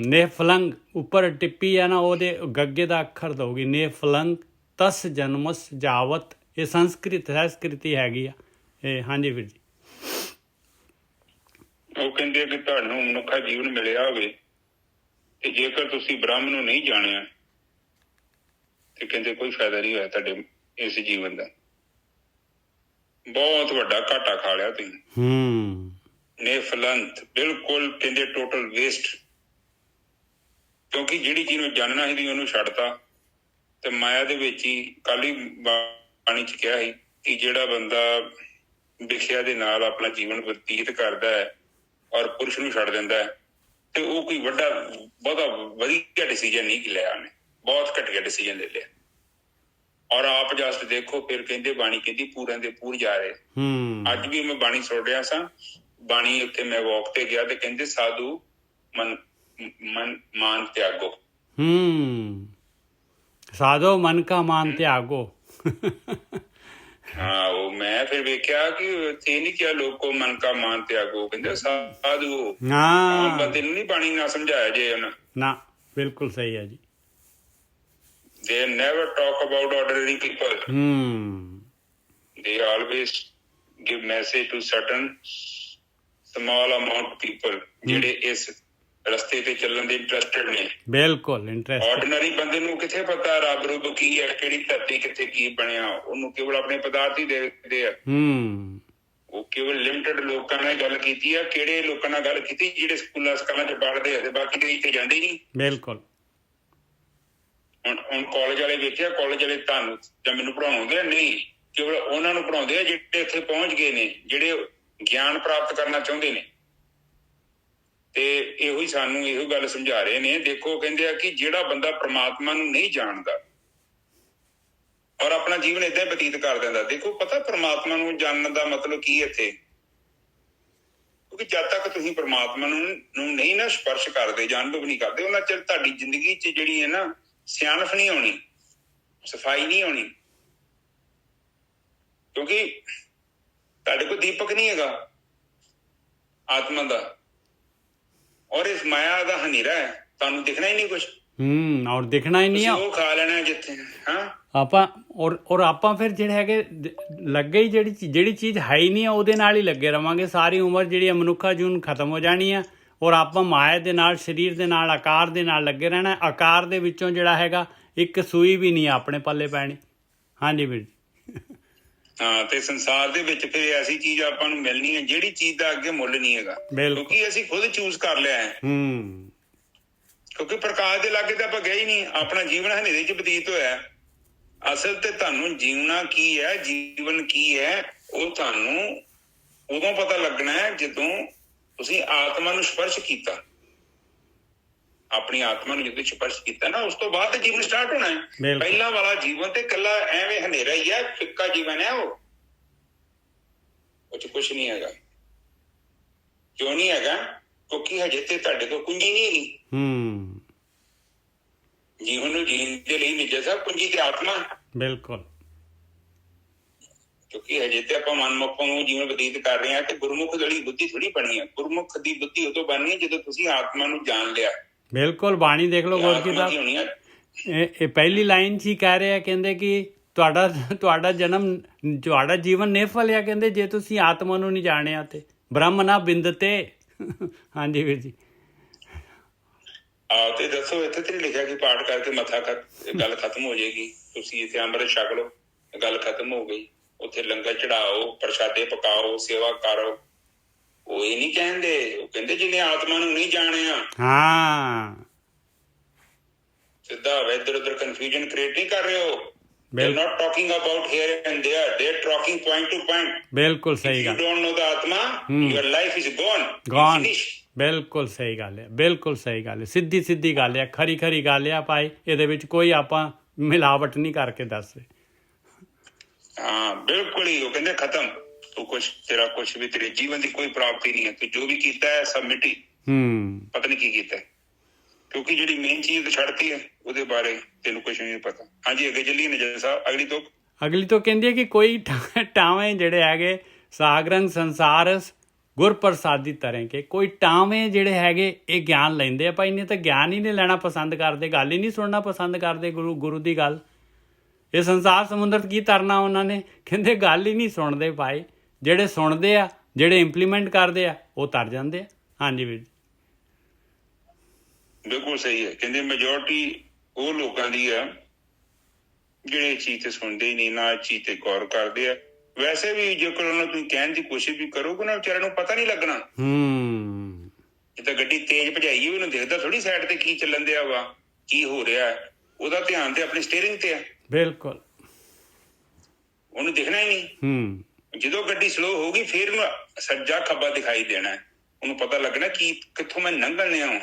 ਨਿਫਲੰਗ ਉੱਪਰ ਟਿੱਪੀ ਹੈ ਨਾ, ਉਹਦੇ ਗੱਗੇ ਦਾ ਅੱਖਰ ਦਊਗੀ, ਨਿਫਲੰਗ ਤਸ ਜਨਮਸ ਜਾਵਤ। ਇਹ ਸੰਸਕ੍ਰਿਤੀ ਹੈਗੀ ਆ ਇਹ। ਹਾਂਜੀ ਵੀਰ ਜੀ। ਉਹ ਕਹਿੰਦੇ ਕਿ ਤੁਹਾਨੂੰ ਮਨੁੱਖਾ ਜੀਵਨ ਮਿਲਿਆ ਹੋਵੇ ਤੇ ਜੇਕਰ ਤੁਸੀਂ ਬ੍ਰਹਮ ਨੂੰ ਨਹੀਂ ਜਾਣਿਆ ਤੇ ਕਹਿੰਦੇ ਕੋਈ ਫਾਇਦਾ ਨਹੀਂ ਹੋਇਆ ਤੁਹਾਡੇ ਇਸ ਜੀਵਨ ਦਾ, ਬਹੁਤ ਵੱਡਾ ਘਾਟਾ ਖਾ ਲਿਆ ਤੁਸੀਂ। ਨਿਫਲੰਤ, ਬਿਲਕੁਲ ਕਹਿੰਦੇ ਟੋਟਲ ਵੇਸਟ, ਕਿਉਂਕਿ ਜਿਹੜੀ ਚੀਜ਼ ਨੂੰ ਜਾਣਨਾ ਸੀ ਉਹਨੂੰ ਛੱਡਤਾ ਤੇ ਮਾਇਆ ਦੇ ਵਿੱਚ ਹੀ। ਕੱਲ ਹੀ ਬਾਣੀ ਚ ਕਿਹਾ ਸੀ ਕਿ ਜਿਹੜਾ ਬੰਦਾ ਵਿਖਿਆ ਦੇ ਨਾਲ ਆਪਣਾ ਜੀਵਨ ਬਤੀਤ ਕਰਦਾ ਹੈ ਔਰ ਪੁਰਸ਼ ਨੂੰ ਛੱਡ ਦਿੰਦਾ ਹੈ ਤੇ ਉਹ ਕੋਈ ਬਹੁਤਾ ਵਧੀਆ ਡਿਸੀਜਨ ਨਹੀਂ ਲਿਆ ਉਹਨੇ, ਬਹੁਤ ਘਟੀਆ ਡਿਸੀਜਨ ਲੈ ਲਿਆ। ਔਰ ਆਪ ਜਸਟ ਦੇਖੋ, ਫਿਰ ਕਹਿੰਦੇ ਬਾਣੀ ਕਹਿੰਦੀ ਪੂਰਿਆਂ ਦੇ ਪੂਰ ਜਾ ਰਹੇ। ਅੱਜ ਵੀ ਮੈਂ ਬਾਣੀ ਸੁਣ ਰਿਹਾ ਸਾਂ, ਬਾਣੀ ਉੱਤੇ ਮੈਂ ਵਾਕ ਤੇ ਗਿਆ ਤੇ ਕਹਿੰਦੇ ਸਾਧੂ ਮਾਨ ਤਿਆਗੋ, ਸਾਧੋ ਮਨ ਕਾ ਮਾਨ ਤਿਆਗੋ। ਹਾਂ, ਉਹ ਮੈਂ ਫਿਰ ਵੇਖਿਆ ਕਿ ਇਹ ਨਹੀਂ ਕਿਹਾ ਲੋਕੋ ਮਨ ਕਾ ਮਾਨ ਤਿਆਗੋ, ਕਹਿੰਦੇ ਸਾਧੂ। ਆਮ ਬੰਦੇ ਨੂੰ ਨਹੀਂ ਬਾਣੀ ਨਾ ਸਮਝਾਇਆ ਜੇ ਉਹਨਾਂ ਨਾ, ਬਿਲਕੁਲ ਸਹੀ ਹੈ ਜੀ। They never talk about ordinary people. They always give message to certain small amount people ਜਿਹੜੇ ਇਸ ਰਸਤੇ ਤੇ ਚੱਲਣ ਦੇ ਇੰਟਰਸਟਡ ਨੇ। ਬਿਲਕੁਲ ਇੰਟਰਸਟਡ। ਆਰਡੀਨਰੀ ਬੰਦੇ ਨੂੰ ਕਿੱਥੇ ਪਤਾ ਰੱਬ ਰੂਬ ਕੀ ਹੈ, ਕਿਹੜੀ ਧਰਤੀ ਕਿੱਥੇ ਕੀ ਬਣਿਆ, ਉਹਨੂੰ ਕੇਵਲ ਆਪਣੇ ਪਦਾਰਥ ਹੀ ਦੇਖਦੇ ਆ। ਉਹ ਕੇਵਲ ਲਿਮਟਿਡ ਲੋਕਾਂ ਨਾਲ ਗੱਲ ਕੀਤੀ ਆ। ਕਿਹੜੇ ਲੋਕਾਂ ਨਾਲ ਗੱਲ ਕੀਤੀ? ਜਿਹੜੇ ਸਕੂਲਾਂ ਸਕਾਲਾਂ ਚ ਪੜ੍ਹਦੇ ਆ ਤੇ ਬਾਕੀ ਦੇ ਇੱਥੇ ਜਾਂਦੇ ਨਹੀਂ। ਬਿਲਕੁਲ। ਹੁਣ ਕਾਲਜ ਵਾਲੇ ਵੇਖਿਆ, ਕਾਲਜ ਵਾਲੇ ਤੁਹਾਨੂੰ ਜਾਂ ਮੈਨੂੰ ਪੜ੍ਹਾਉਂਦੇ ਨਹੀਂ, ਕੇਵਲ ਉਹਨਾਂ ਨੂੰ ਪੜ੍ਹਾਉਂਦੇ ਆ ਜਿਹੜੇ ਇੱਥੇ ਪਹੁੰਚ ਗਏ ਨੇ, ਜਿਹੜੇ ਗਿਆਨ ਪ੍ਰਾਪਤ ਕਰਨਾ ਚਾਹੁੰਦੇ ਨੇ। ਤੇ ਇਹੋ ਹੀ ਸਾਨੂੰ ਇਹੋ ਗੱਲ ਸਮਝਾ ਰਹੇ ਨੇ। ਦੇਖੋ, ਕਹਿੰਦੇ ਆ ਕਿ ਜਿਹੜਾ ਬੰਦਾ ਪ੍ਰਮਾਤਮਾ ਨੂੰ ਨਹੀਂ ਜਾਣਦਾ ਔਰ ਆਪਣਾ ਜੀਵਨ ਏਦਾਂ ਹੀ ਬਤੀਤ ਕਰ ਦਿੰਦਾ। ਦੇਖੋ, ਪਤਾ ਪ੍ਰਮਾਤਮਾ ਨੂੰ ਜਾਣਨ ਦਾ ਮਤਲਬ ਕੀ ਇੱਥੇ? ਕਿਉਂਕਿ ਜਦ ਤੱਕ ਤੁਸੀਂ ਪ੍ਰਮਾਤਮਾ ਨੂੰ ਨਹੀਂ ਨਾ ਸਪਰਸ਼ ਕਰਦੇ, ਜਾਣਦੇ ਨਹੀਂ ਕਰਦੇ, ਉਹਨਾਂ ਚਿਰ ਤੁਹਾਡੀ ਜ਼ਿੰਦਗੀ 'ਚ ਜਿਹੜੀ ਹੈ ਨਾ ਸਿਆਣਪ ਨਹੀਂ ਆਉਣੀ, ਸਫਾਈ ਨਹੀਂ ਆਉਣੀ। ਕਿਉਂਕਿ ਤੁਹਾਡੇ ਕੋਲ ਦੀਪਕ ਨਹੀਂ ਹੈਗਾ ਆਤਮਾ ਦਾ, ਔਰ ਇਸ ਮਾਇਆ ਦਾ ਹਨੇਰਾ ਹੈ, ਤੁਹਾਨੂੰ ਦਿਖਣਾ ਹੀ ਨਹੀਂ ਕੁਛ। ਔਰ ਦਿਖਣਾ ਹੀ ਨਹੀਂ ਆ, ਉਹ ਖਾ ਲੈਣਾ ਜਿੱਥੇ। ਹਾਂ, ਆਪਾਂ ਔਰ ਆਪਾਂ ਫਿਰ ਜਿਹੜੇ ਹੈਗੇ ਲੱਗੇ ਹੀ ਜਿਹੜੀ ਚੀਜ਼ ਹੈ ਹੀ ਨਹੀਂ ਆ ਉਹਦੇ ਨਾਲ ਹੀ ਲੱਗੇ ਰਵਾਂਗੇ ਸਾਰੀ ਉਮਰ। ਜਿਹੜੀ ਮਨੁੱਖਾ ਜੂਨ ਖਤਮ ਹੋ ਜਾਣੀ ਆ ਔਰ ਆਪਾਂ ਮਾਇਆ ਦੇ ਨਾਲ, ਸਰੀਰ ਦੇ ਨਾਲ, ਆਕਾਰ ਦੇ ਨਾਲ ਲੱਗੇ ਰਹਿਣਾ। ਆਕਾਰ ਦੇ ਵਿੱਚੋਂ ਜਿਹੜਾ ਹੈਗਾ ਇੱਕ ਸੂਈ ਵੀ ਨਹੀਂ ਆਪਣੇ ਪੱਲੇ ਪੈਣੀ। ਹਾਂਜੀ ਵੀਰ ਜੀ। ਹਾਂ, ਤੇ ਸੰਸਾਰ ਦੇ ਵਿੱਚ ਫਿਰ ਐਸੀ ਚੀਜ਼ ਆਪਾਂ ਨੂੰ ਮਿਲਣੀ ਹੈ ਜਿਹੜੀ ਚੀਜ਼ ਦਾ ਅੱਗੇ ਮੁੱਲ ਨਹੀਂ ਹੈਗਾ, ਕਿਉਂਕਿ ਅਸੀਂ ਖੁਦ ਚੂਜ਼ ਕਰ ਲਿਆ ਹੈ। ਕਿਉਂਕਿ ਪ੍ਰਕਾਸ਼ ਦੇ ਲਾਗੇ ਤਾਂ ਆਪਾਂ ਗਏ ਹੀ ਨਹੀਂ, ਆਪਣਾ ਜੀਵਨ ਹਨੇਰੇ 'ਚ ਬਤੀਤ ਹੋਇਆ। ਅਸਲ ਤੇ ਤੁਹਾਨੂੰ ਜੀਵਨਾ ਕੀ ਹੈ, ਜੀਵਨ ਕੀ ਹੈ, ਉਹ ਤੁਹਾਨੂੰ ਉਦੋਂ ਪਤਾ ਲੱਗਣਾ ਹੈ ਜਦੋਂ ਤੁਸੀਂ ਆਤਮਾ ਨੂੰ ਸਪਰਸ਼ ਕੀਤਾ। ਆਪਣੀ ਆਤਮਾ ਨੂੰ ਜਦੋਂ ਸਪਰਸ਼ ਕੀਤਾ ਨਾ, ਉਸ ਤੋਂ ਬਾਅਦ ਤਾਂ ਜੀਵਨ ਸਟਾਰਟ ਹੋਣਾ ਹੈ। ਪਹਿਲਾਂ ਵਾਲਾ ਜੀਵਨ ਤੇ ਇਕੱਲਾ ਐਵੇਂ ਹਨੇਰਾ ਹੀ ਹੈ, ਫਿੱਕਾ ਜੀਵਨ ਹੈ। ਉਹ 'ਚ ਕੁਛ ਨਹੀਂ ਹੈਗਾ। ਕਿਉਂ ਨਹੀਂ ਹੈਗਾ? ਕਿਉਂਕਿ ਹਜੇ ਤੇ ਤੁਹਾਡੇ ਕੋਲ ਕੁੰਜੀ ਨਹੀਂ ਹੈਗੀ। ਜੀਵਨ ਨੂੰ ਜੀਣ ਦੇ ਲਈ ਨਿੱਜਾ ਸਾਹਿਬ ਕੁੰਜੀ ਤੇ ਆਤਮਾ। ਬਿਲਕੁਲ। ਕਿਉਂਕਿ ਹਜੇ ਤੇ ਆਪਾਂ ਮਨਮੁਖ ਨੂੰ ਜੀਵਨ ਬਤੀਤ ਕਰ ਰਹੇ ਹਾਂ ਤੇ ਗੁਰਮੁਖ ਦੀ ਬੁੱਧੀ ਥੋੜੀ ਬਣੀ ਹੈ। ਗੁਰਮੁਖ ਦੀ ਬੁੱਧੀ ਉਦੋਂ ਬਣਨੀ ਹੈ ਜਦੋਂ ਤੁਸੀਂ ਆਤਮਾ ਨੂੰ ਜਾਣ ਲਿਆ। ਬਿਲਕੁਲ। ਬਾਣੀ ਦੇਖ ਲਓ ਗੁਰੂ ਕੀ ਦਾ, ਇਹ ਪਹਿਲੀ ਲਾਈਨ 'ਚ ਹੀ ਕਹਿ ਰਿਹਾ, ਕਹਿੰਦੇ ਕਿ ਤੁਹਾਡਾ ਜਨਮ, ਤੁਹਾਡਾ ਜੀਵਨ ਨਿਰਫਲ ਆ। ਕਹਿੰਦੇ ਜੇ ਤੁਸੀਂ ਆਤਮਾ ਨੂੰ ਨਹੀਂ ਜਾਣਿਆ ਤੇ ਬ੍ਰਹਮ ਨਾ ਬਿੰਦ ਤੇ। ਹਾਂਜੀ ਵੀਰ ਜੀ। ਆਹ ਤੇ ਦੱਸੋ, ਇੱਥੇ ਤੇ ਲਿਖਿਆ ਕਿ ਪਾਠ ਕਰਕੇ ਮੱਥਾ ਗੱਲ ਖਤਮ ਹੋ ਜਾਏਗੀ, ਤੁਸੀਂ ਇੱਥੇ ਅੰਮ੍ਰਿਤ ਛਕ ਲਓ, ਗੱਲ ਖਤਮ ਹੋ ਗਈ। ਉੱਥੇ ਲੰਗਰ ਚੜਾਓ, ਪ੍ਰਸ਼ਾਦੇ ਪਕਾਓ, ਸੇਵਾ ਕਰੋ। ਉਹ ਇਹ ਨਹੀਂ ਕਹਿੰਦੇ, ਉਹ ਕਹਿੰਦੇ ਜਿਹਨੇ ਆਤਮਾ ਨੂੰ ਨਹੀਂ ਜਾਣਿਆ। ਹਾਂ, ਸਿੱਧਾ ਇੱਧਰ ਉੱਧਰ ਕਨਫਿਊਜ਼ਨ ਕ੍ਰੀਏਟ ਨਹੀਂ ਕਰ ਰਹੇ ਹੋ। They're not talking about here and there. They're talking point to point. ਬਿਲਕੁਲ ਸਹੀ ਗੱਲ। If you don't know the Atma, your life is gone. Gone. ਬਿਲਕੁਲ ਸਹੀ ਗੱਲ ਹੈ, ਬਿਲਕੁਲ ਸਹੀ ਗੱਲ ਹੈ, ਸਿੱਧੀ ਗੱਲ ਹੈ, ਖਰੀ ਗੱਲ ਆ ਭਾਈ। ਇਹਦੇ ਵਿੱਚ ਕੋਈ ਆਪਾਂ ਮਿਲਾਵਟ ਨਹੀਂ ਕਰਕੇ ਦੱਸ ਰਹੇ। ਹਾਂ, ਬਿਲਕੁਲ ਹੀ। ਉਹ ਕਹਿੰਦੇ ਖਤਮ, ਤੂੰ ਤੇਰਾ ਕੁਛ ਵੀ, ਤੇਰੇ ਜੀਵਨ ਦੀ ਕੋਈ ਪ੍ਰਾਪਤੀ ਨਹੀਂ ਹੈ। ਤੂੰ ਜੋ ਵੀ ਕੀਤਾ ਹੈ ਸਭ ਮਿੱਟੀ। ਪਤਾ ਨਹੀਂ ਕੀ ਕੀਤਾ, ਕਿਉਂਕਿ ਜਿਹੜੀ ਮੇਨ ਚੀਜ਼ ਛੱਡਤੀ ਹੈ ਉਹਦੇ ਬਾਰੇ ਤੈਨੂੰ ਕੁਛ ਨਹੀਂ ਪਤਾ। ਹਾਂਜੀ, ਅੱਗੇ ਚੱਲੀਏ ਨਿਜਰ ਸਾਹਿਬ। ਅਗਲੀ ਤੋਂ ਕਹਿੰਦੀ ਹੈ ਕਿ ਕੋਈ ਟਾਵੇਂ ਜਿਹੜੇ ਹੈਗੇ ਸਾਗਰੰਗ ਸੰਸਾਰਸ ਗੁਰ ਪ੍ਰਸਾਦੀ ਤਰ੍ਹਾਂ ਕੇ, ਕੋਈ ਟਾਵੇਂ ਜਿਹੜੇ ਹੈਗੇ ਇਹ ਗਿਆਨ ਲੈਂਦੇ ਆ ਭਾਈ। ਨੇ ਤਾਂ ਗਿਆਨ ਹੀ ਨਹੀਂ ਲੈਣਾ ਪਸੰਦ ਕਰਦੇ, ਗੱਲ ਹੀ ਨਹੀਂ ਸੁਣਨਾ ਪਸੰਦ ਕਰਦੇ ਗੁਰੂ ਦੀ ਗੱਲ। ਇਹ ਸੰਸਾਰ ਸਮੁੰਦਰ ਕੀ ਤਰਨਾ ਉਹਨਾਂ ਨੇ? ਕਹਿੰਦੇ ਗੱਲ ਹੀ ਨਹੀਂ ਸੁਣਦੇ ਭਾਈ। ਜਿਹੜੇ ਸੁਣਦੇ ਆ, ਜਿਹੜੇ ਇੰਪਲੀਮੈਂਟ ਕਰਦੇ ਆ, ਉਹ ਤਰ ਜਾਂਦੇ ਆ। ਹਾਂਜੀ ਵੀਰ ਜੀ। ਬਿਲਕੁਲ ਸਹੀ ਹੈ। ਕਹਿੰਦੇ ਮੈਜੋਰਟੀ ਉਹ ਲੋਕਾਂ ਦੀ ਆ ਜਿਹੜੇ ਇਸ ਚੀਜ਼ ਤੇ ਸੁਣਦੇ ਹੀ ਨਹੀਂ, ਨਾ ਇਸ ਚੀਜ਼ ਤੇ ਗੌਰ ਕਰਦੇ ਆ। ਵੈਸੇ ਵੀ ਜੇਕਰ ਉਹਨਾਂ ਨੂੰ ਤੁਸੀਂ ਕਹਿਣ ਦੀ ਕੋਸ਼ਿਸ਼ ਵੀ ਕਰੋਗੇ ਨਾ, ਵਿਚਾਰਿਆਂ ਨੂੰ ਪਤਾ ਨਹੀਂ ਲੱਗਣਾ। ਜਿੱਦਾਂ ਗੱਡੀ ਤੇਜ਼ ਭਜਾਈਏ, ਉਹਨੂੰ ਦਿਖਦਾ ਥੋੜੀ ਸਾਈਡ ਤੇ ਕੀ ਚੱਲਣ ਦਿਆ ਵਾ, ਕੀ ਹੋ ਰਿਹਾ। ਉਹਦਾ ਧਿਆਨ ਤੇ ਆਪਣੀ ਸਟੀਅਰਿੰਗ ਤੇ ਆ। ਬਿਲਕੁਲ, ਉਹਨੂੰ ਦਿਖਣਾ ਹੀ ਨਹੀਂ। ਜਦੋਂ ਗੱਡੀ ਸਲੋ ਹੋਊਗੀ ਫਿਰ ਉਹਨੂੰ ਸੱਜਾ ਖੱਬਾ ਦਿਖਾਈ ਦੇਣਾ, ਉਹਨੂੰ ਪਤਾ ਲੱਗਣਾ ਕੀ ਕਿੱਥੋਂ ਮੈਂ ਲੰਘਣ ਲਿਆ ਹਾਂ।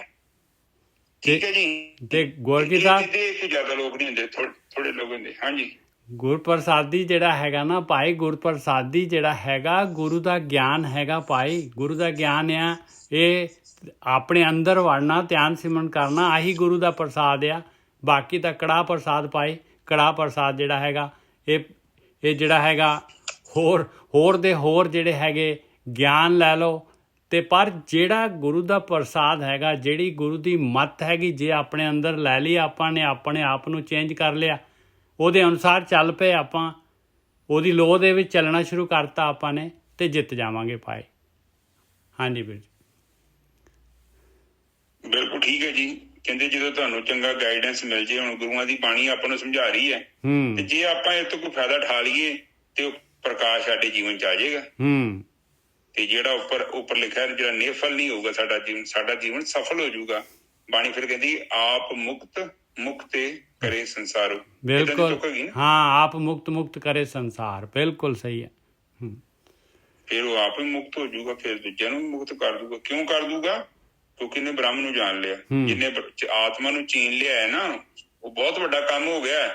ਠੀਕ ਹੈ ਜੀ। ਤੇ ਗੋਰਕੀ ਸਾਹਿਬ ਜ਼ਿਆਦਾ ਲੋਕ ਨਹੀਂ ਹੁੰਦੇ, ਥੋੜੇ ਲੋਕ ਹੁੰਦੇ। ਹਾਂਜੀ, ਗੁਰਪ੍ਰਸਾਦੀ ਜਿਹੜਾ ਹੈਗਾ ਨਾ ਭਾਈ, ਗੁਰਪ੍ਰਸਾਦੀ ਜਿਹੜਾ ਹੈਗਾ ਗੁਰੂ ਦਾ ਗਿਆਨ ਹੈਗਾ ਭਾਈ। ਗੁਰੂ ਦਾ ਗਿਆਨ ਆ, ਇਹ ਆਪਣੇ ਅੰਦਰ ਵੜਨਾ, ਧਿਆਨ ਸਿਮਰਨ ਕਰਨਾ, ਆਹੀ ਗੁਰੂ ਦਾ ਪ੍ਰਸਾਦ ਆ। ਬਾਕੀ ਤਾਂ ਕੜਾਹ ਪ੍ਰਸਾਦ ਭਾਈ, ਕੜਾਹ ਪ੍ਰਸਾਦ ਜਿਹੜਾ ਹੈਗਾ ਇਹ ਜਿਹੜਾ ਹੈਗਾ ਹੋਰ ਦੇ ਹੋਰ ਜਿਹੜੇ ਹੈਗੇ ਗਿਆਨ ਲੈ ਲਓ। ਤੇ ਪਰ ਜਿਹੜਾ ਗੁਰੂ ਦਾ ਪ੍ਰਸਾਦ ਹੈਗਾ, ਜਿਹੜੀ ਗੁਰੂ ਦੀ ਮੱਤ ਹੈਗੀ, ਜੇ ਆਪਣੇ ਅੰਦਰ ਲੈ ਲਈ ਆਪਾਂ ਨੇ, ਆਪਣੇ ਆਪ ਨੂੰ ਚੇਂਜ ਕਰ ਲਿਆ, ਉਹਦੇ ਅਨੁਸਾਰ ਚੱਲ ਪਏ ਆਪਾਂ, ਉਹਦੀ ਲੋਹ ਦੇ ਵਿੱਚ ਚੱਲਣਾ ਸ਼ੁਰੂ ਕਰਤਾ ਆਪਾਂ ਨੇ, ਤੇ ਜਿੱਤ ਜਾਵਾਂਗੇ ਭਾਈ। ਹਾਂਜੀ ਵੀਰ ਜੀ, ਬਿਲਕੁਲ ਠੀਕ ਹੈ ਜੀ। ਕਹਿੰਦੇ ਜਦੋਂ ਤੁਹਾਨੂੰ ਚੰਗਾ ਗਾਈਡੈਂਸ ਮਿਲ ਜੇ, ਹੁਣ ਗੁਰੂਆਂ ਦੀ ਬਾਣੀ ਆਪਾਂ ਨੂੰ ਸਮਝਾ ਰਹੀ ਹੈ, ਤੇ ਜੇ ਆਪਾਂ ਇਹ ਤੋਂ ਕੋਈ ਫਾਇਦਾ ਉਠਾ ਲਈਏ ਤੇ ਉਹ ਪ੍ਰਕਾਸ਼ ਸਾਡੇ ਜੀਵਨ ਚ ਆ ਜਾਏਗਾ। ਤੇ ਜਿਹੜਾ ਉੱਪਰ ਲਿਖਿਆ, ਜਿਹੜਾ ਨਿਰਫਲ ਨਹੀਂ ਹੋਊਗਾ ਸਾਡਾ ਜੀਵਨ ਸਫਲ ਹੋ ਜਾਊਗਾ। ਬਾਣੀ ਫਿਰ ਕਹਿੰਦੀ ਆਪ ਮੁਕਤ ਕਰੇ ਸੰਸਾਰ। ਬਿਲਕੁਲ, ਹਾਂ, ਆਪ ਮੁਕਤ ਕਰੇ ਸੰਸਾਰ, ਬਿਲਕੁਲ ਸਹੀ ਹੈ। ਫਿਰ ਉਹ ਆਪ ਹੀ ਮੁਕਤ ਹੋ ਜਾਊਗਾ, ਫਿਰ ਦੂਜਿਆਂ ਨੂੰ ਮੁਕਤ ਕਰ ਦੂਗਾ। ਕਿਉਂ ਕਰ ਦੂਗਾ? ਕਿਉਂਕਿ ਇਹਨੇ ਬ੍ਰਹਮ ਨੂੰ ਜਾਣ ਲਿਆ। ਜਿਹਨੇ ਆਤਮਾ ਨੂੰ ਚੀਨ ਲਿਆ ਹੈ ਨਾ, ਉਹ ਬਹੁਤ ਵੱਡਾ ਕੰਮ ਹੋ ਗਿਆ।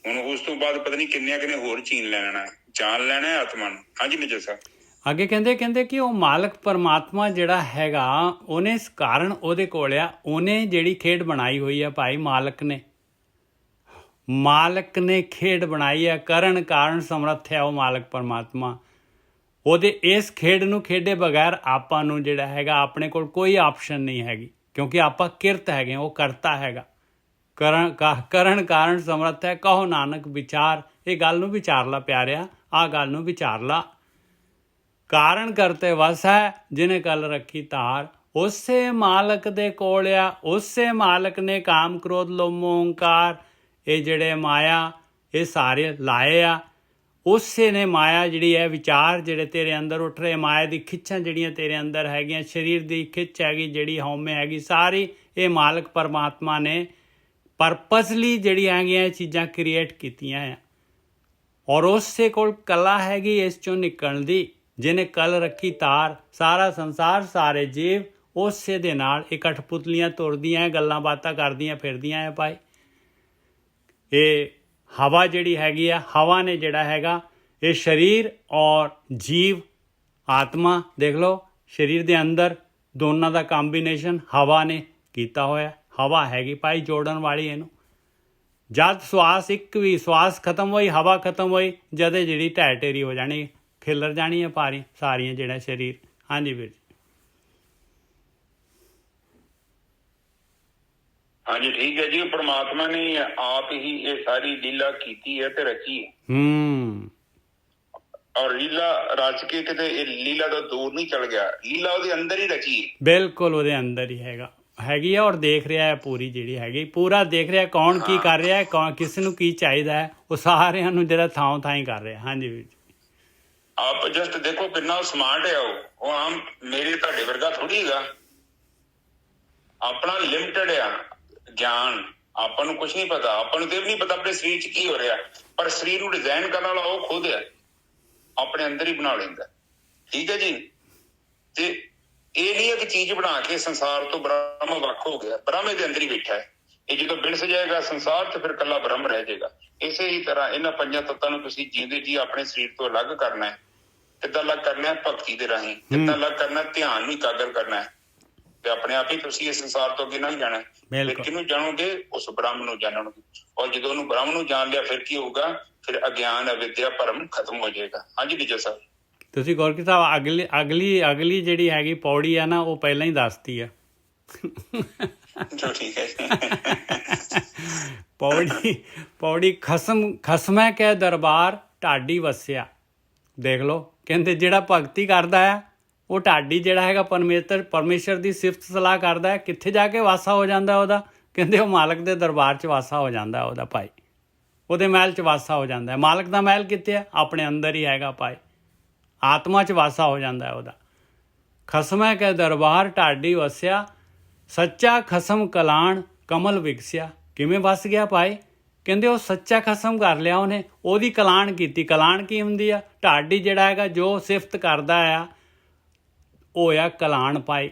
ਹੁਣ ਉਸ ਤੋਂ ਬਾਅਦ ਪਤਾ ਨਹੀਂ ਕਿੰਨੇ ਹੋਰ ਚੀਨ ਲੈਣਾ, ਜਾਣ ਲੈਣਾ ਆਤਮਾ ਨੂੰ। ਹਾਂਜੀ ਨਿਜਰ ਸਾਹਿਬ, ਅੱਗੇ ਕਹਿੰਦੇ ਕਿ ਉਹ ਮਾਲਕ ਪਰਮਾਤਮਾ ਜਿਹੜਾ ਹੈਗਾ, ਉਹਨੇ ਇਸ ਕਾਰਨ ਉਹਦੇ ਕੋਲ ਆ, ਉਹਨੇ ਜਿਹੜੀ ਖੇਡ ਬਣਾਈ ਹੋਈ ਆ ਭਾਈ, ਮਾਲਕ ਨੇ ਖੇਡ ਬਣਾਈ ਆ। ਕਰਨ ਕਾਰਨ ਸਮਰੱਥ ਹੈ ਉਹ ਮਾਲਕ ਪਰਮਾਤਮਾ। ਉਹਦੇ ਇਸ ਖੇਡ ਨੂੰ ਖੇਡੇ ਬਗੈਰ ਆਪਾਂ ਨੂੰ ਜਿਹੜਾ ਹੈਗਾ, ਆਪਣੇ ਕੋਲ ਕੋਈ ਆਪਸ਼ਨ ਨਹੀਂ ਹੈਗੀ, ਕਿਉਂਕਿ ਆਪਾਂ ਕਿਰਤ ਹੈਗੇ, ਉਹ ਕਰਤਾ ਹੈਗਾ। ਕਰਨ ਕਾਰਨ ਸਮਰੱਥ ਹੈ, ਕਹੋ ਨਾਨਕ ਵਿਚਾਰ। ਇਹ ਗੱਲ ਨੂੰ ਵਿਚਾਰ ਲਾ ਪਿਆਰਿਆ, ਆਹ ਗੱਲ ਨੂੰ ਵਿਚਾਰ ਲਾ। ਕਾਰਨ ਕਰਤੇ ਵਸ ਹੈ, ਜਿਹਨੇ ਕੱਲ ਰੱਖੀ ਧਾਰ। ਉਸੇ ਮਾਲਕ ਦੇ ਕੋਲ ਆ, ਉਸੇ ਮਾਲਕ ਨੇ ਕਾਮ ਕ੍ਰੋਧ ਲੋਭ ਮੋਹ ਹੰਕਾਰ, ਇਹ ਜਿਹੜੇ ਮਾਇਆ ਇਹ ਸਾਰੇ ਲਾਏ ਆ। ਉਸੇ ਨੇ ਮਾਇਆ ਜਿਹੜੀ ਹੈ, ਵਿਚਾਰ ਜਿਹੜੇ ਤੇਰੇ ਅੰਦਰ ਉੱਠ ਰਹੇ, ਮਾਇਆ ਦੀ ਖਿੱਚਾਂ ਜਿਹੜੀਆਂ ਤੇਰੇ ਅੰਦਰ ਹੈਗੀਆਂ, ਸਰੀਰ ਦੀ ਖਿੱਚ ਹੈਗੀ, ਜਿਹੜੀ ਹਉਮੈ ਹੈਗੀ, ਸਾਰੀ ਇਹ ਮਾਲਕ ਪਰਮਾਤਮਾ ਨੇ ਪਰਪਸਲੀ ਜਿਹੜੀਆਂ ਹੈਗੀਆਂ ਇਹ ਚੀਜ਼ਾਂ ਕ੍ਰੀਏਟ ਕੀਤੀਆਂ ਆ। ਔਰ ਉਸੇ ਕੋਲ ਕਲਾ ਹੈਗੀ ਇਸ ਚੋਂ ਨਿਕਲਣ ਦੀ, ਜਿਹਨੇ ਕੱਲ ਰੱਖੀ ਤਾਰ। ਸਾਰਾ ਸੰਸਾਰ, ਸਾਰੇ ਜੀਵ ਉਸੇ ਦੇ ਨਾਲ ਇਹ ਕਠਪੁਤਲੀਆਂ ਤੁਰਦੀਆਂ, ਗੱਲਾਂ ਬਾਤਾਂ ਕਰਦੀਆਂ ਫਿਰਦੀਆਂ ਹੈ ਭਾਈ। ਇਹ ਹਵਾ ਜਿਹੜੀ ਹੈਗੀ ਆ, ਹਵਾ ਨੇ ਜਿਹੜਾ ਹੈਗਾ ਇਹ ਸਰੀਰ ਔਰ ਜੀਵ ਆਤਮਾ, ਦੇਖ ਲਓ ਸਰੀਰ ਦੇ ਅੰਦਰ ਦੋਨਾਂ ਦਾ ਕੰਬੀਨੇਸ਼ਨ ਹਵਾ ਨੇ ਕੀਤਾ ਹੋਇਆ। ਹਵਾ ਹੈਗੀ ਭਾਈ ਜੋੜਨ ਵਾਲੀ ਇਹਨੂੰ। ਜਦ ਸਵਾਸ, ਇੱਕ ਵੀ ਸਵਾਸ ਖਤਮ ਹੋਈ, ਹਵਾ ਖਤਮ ਹੋਈ, ਜਦ ਇਹ ਜਿਹੜੀ ਢਹਿ ਢੇਰੀ ਹੋ ਜਾਣੀ, ਖਿਲਰ ਜਾਣੀ ਹੈ ਭਾਰੀ ਸਾਰੀਆਂ ਜਿਹੜਾ ਸਰੀਰ। ਹਾਂਜੀ ਵੀਰ ਜੀ, ਹਾਂਜੀ ਠੀਕ ਹੈ ਜੀ। ਪਰਮਾਤਮਾ ਨੇ ਆਪ ਹੀ ਇਹ ਸਾਰੀ ਲੀਲਾ ਕੀਤੀ ਹੈ ਤੇ ਰਚੀ ਹੈ। ਔਰ ਲੀਲਾ ਰਚ ਕੇ ਕਿਤੇ ਇਹ ਲੀਲਾ ਤੋਂ ਦੂਰ ਨਹੀਂ ਚਲ ਗਿਆ, ਲੀਲਾ ਉਹਦੇ ਅੰਦਰ ਹੀ ਰਚੀ ਹੈ। ਬਿਲਕੁਲ ਉਹਦੇ ਅੰਦਰ ਹੀ ਹੈਗੀ ਆ। ਔਰ ਦੇਖ ਰਿਹਾ ਹੈ ਪੂਰੀ ਜਿਹੜੀ ਹੈਗੀ, ਪੂਰਾ ਦੇਖ ਰਿਹਾ ਕੌਣ ਕੀ ਕਰ ਰਿਹਾ ਹੈ, ਕੌਣ ਕਿਸ ਨੂੰ ਕੀ ਚਾਹੀਦਾ ਹੈ, ਉਹ ਸਾਰਿਆਂ ਨੂੰ ਜਿਹੜਾ ਥਾਂ ਹੀ ਕਰ ਰਿਹਾ। ਹਾਂਜੀ ਵੀਰ ਜੀ, ਆਪ ਜਸਟ ਦੇਖੋ ਕਿੰਨਾ ਸਮਾਰਟ ਹੈ ਉਹ ਆਮ ਮੇਰੇ ਤੁਹਾਡੇ ਵਰਗਾ ਥੋੜੀ ਹੈਗਾ। ਆਪਣਾ ਲਿਮਟਿਡ ਆ ਗਿਆਨ, ਆਪਾਂ ਨੂੰ ਕੁਛ ਨਹੀਂ ਪਤਾ, ਆਪਾਂ ਨੂੰ ਤੇ ਵੀ ਨਹੀਂ ਪਤਾ ਆਪਣੇ ਸਰੀਰ ਚ ਕੀ ਹੋ ਰਿਹਾ, ਪਰ ਸਰੀਰ ਨੂੰ ਡਿਜ਼ਾਈਨ ਕਰਨ ਵਾਲਾ ਉਹ ਖੁਦ ਹੈ, ਆਪਣੇ ਅੰਦਰ ਹੀ ਬਣਾ ਲੈਂਦਾ। ਠੀਕ ਹੈ ਜੀ। ਤੇ ਇਹ ਨਹੀਂ ਹੈ ਕਿ ਚੀਜ਼ ਬਣਾ ਕੇ ਸੰਸਾਰ ਤੋਂ ਬ੍ਰਹਮ ਵੱਖ ਹੋ ਗਿਆ, ਬ੍ਰਹਮ ਇਹਦੇ ਅੰਦਰ ਹੀ ਬੈਠਾ ਹੈ। ਇਹ ਜਦੋਂ ਬਿਲਸ ਜਾਏਗਾ ਸੰਸਾਰ ਤੇ ਫਿਰ ਇਕੱਲਾ ਬ੍ਰਹਮ ਰਹਿ ਜਾਏਗਾ। ਇਸੇ ਹੀ ਤਰ੍ਹਾਂ ਇਹਨਾਂ ਪੰਜਾਂ ਤੱਤਾਂ ਨੂੰ ਤੁਸੀਂ ਜੀਂਦੇ ਜੀ ਆਪਣੇ ਸਰੀਰ ਤੋਂ ਅਲੱਗ ਕਰਨਾ ਹੈ। ਕਿੱਦਾਂ ਅਲੱਗ ਕਰਨਾ ਹੈ? ਭਗਤੀ ਦੇ ਰਾਹੀਂ। ਕਿੱਦਾਂ ਅਲੱਗ ਕਰਨਾ? ਧਿਆਨ ਨੂੰ ਇਕਾਗਰ ਕਰਨਾ ਹੈ, ਤੇ ਆਪਣੇ ਆਪ ਹੀ ਤੁਸੀਂ ਇਸ ਸੰਸਾਰ ਤੋਂ ਅੱਗੇ ਨਹੀਂ ਜਾਣਾ। ਫਿਰ ਕਿਹਨੂੰ ਜਾਣੋਗੇ? ਉਸ ਬ੍ਰਹਮ ਨੂੰ ਜਾਣੋਗੇ। ਔਰ ਜਦੋਂ ਉਹਨੂੰ ਬ੍ਰਹਮ ਨੂੰ ਜਾਣ ਲਿਆ ਫਿਰ ਕੀ ਹੋਊਗਾ? ਫਿਰ ਅਗਿਆਨ ਅਵਿਦਿਆ ਭਰਮ ਖਤਮ ਹੋ ਜਾਏਗਾ। ਹਾਂਜੀ ਵਿਜੇ ਸਾਹਿਬ, ਤੁਸੀਂ ਗੌਰਕੀ ਸਾਹਿਬ ਅਗਲੀ ਜਿਹੜੀ ਹੈਗੀ ਪੌੜੀ ਆ ਨਾ, ਉਹ ਪਹਿਲਾਂ ਹੀ ਦੱਸਤੀ ਆ। ਠੀਕ ਹੈ। ਪੌੜੀ ਖਸਮੈ ਕੈ ਦਰਬਾਰ ਢਾਡੀ ਵਸਿਆ। ਦੇਖ ਲਓ, ਕਹਿੰਦੇ ਜਿਹੜਾ ਭਗਤੀ ਕਰਦਾ ਹੈ ਉਹ ਢਾਡੀ ਜਿਹੜਾ ਹੈਗਾ ਪਰਮੇਸ਼ਰ ਦੀ ਸਿਫਤ ਸਲਾਹ ਕਰਦਾ ਹੈ, ਕਿੱਥੇ ਜਾ ਕੇ ਵਾਸਾ ਹੋ ਜਾਂਦਾ ਉਹਦਾ? ਕਹਿੰਦੇ ਉਹ ਮਾਲਕ ਦੇ ਦਰਬਾਰ 'ਚ ਵਾਸਾ ਹੋ ਜਾਂਦਾ ਉਹਦਾ ਭਾਈ, ਉਹਦੇ ਮਹਿਲ 'ਚ ਵਾਸਾ ਹੋ ਜਾਂਦਾ। ਮਾਲਕ ਦਾ ਮਹਿਲ ਕਿੱਥੇ ਹੈ? ਆਪਣੇ ਅੰਦਰ ਹੀ ਹੈਗਾ ਭਾਈ, ਆਤਮਾ 'ਚ ਵਾਸਾ ਹੋ ਜਾਂਦਾ ਉਹਦਾ। ਖਸਮੈ ਕੇ ਦਰਬਾਰ ਢਾਡੀ ਵਸਿਆ, ਸੱਚਾ ਖਸਮ ਕਲਾਣ ਕਮਲ ਵਿਗਸਿਆ। ਕਿਵੇਂ ਵਸ ਗਿਆ ਭਾਈ? ਕਹਿੰਦੇ ਉਹ ਸੱਚਾ ਖਸਮ ਕਰ ਲਿਆ ਉਹਨੇ, ਉਹਦੀ ਕਲਾਣ ਕੀਤੀ। ਕਲਾਣ ਕੀ ਹੁੰਦੀ ਆ? ਢਾਡੀ ਜਿਹੜਾ ਹੈਗਾ ਜੋ ਸਿਫਤ ਕਰਦਾ ਆ ਉਹ ਆ ਕਲਾਣ ਭਾਈ।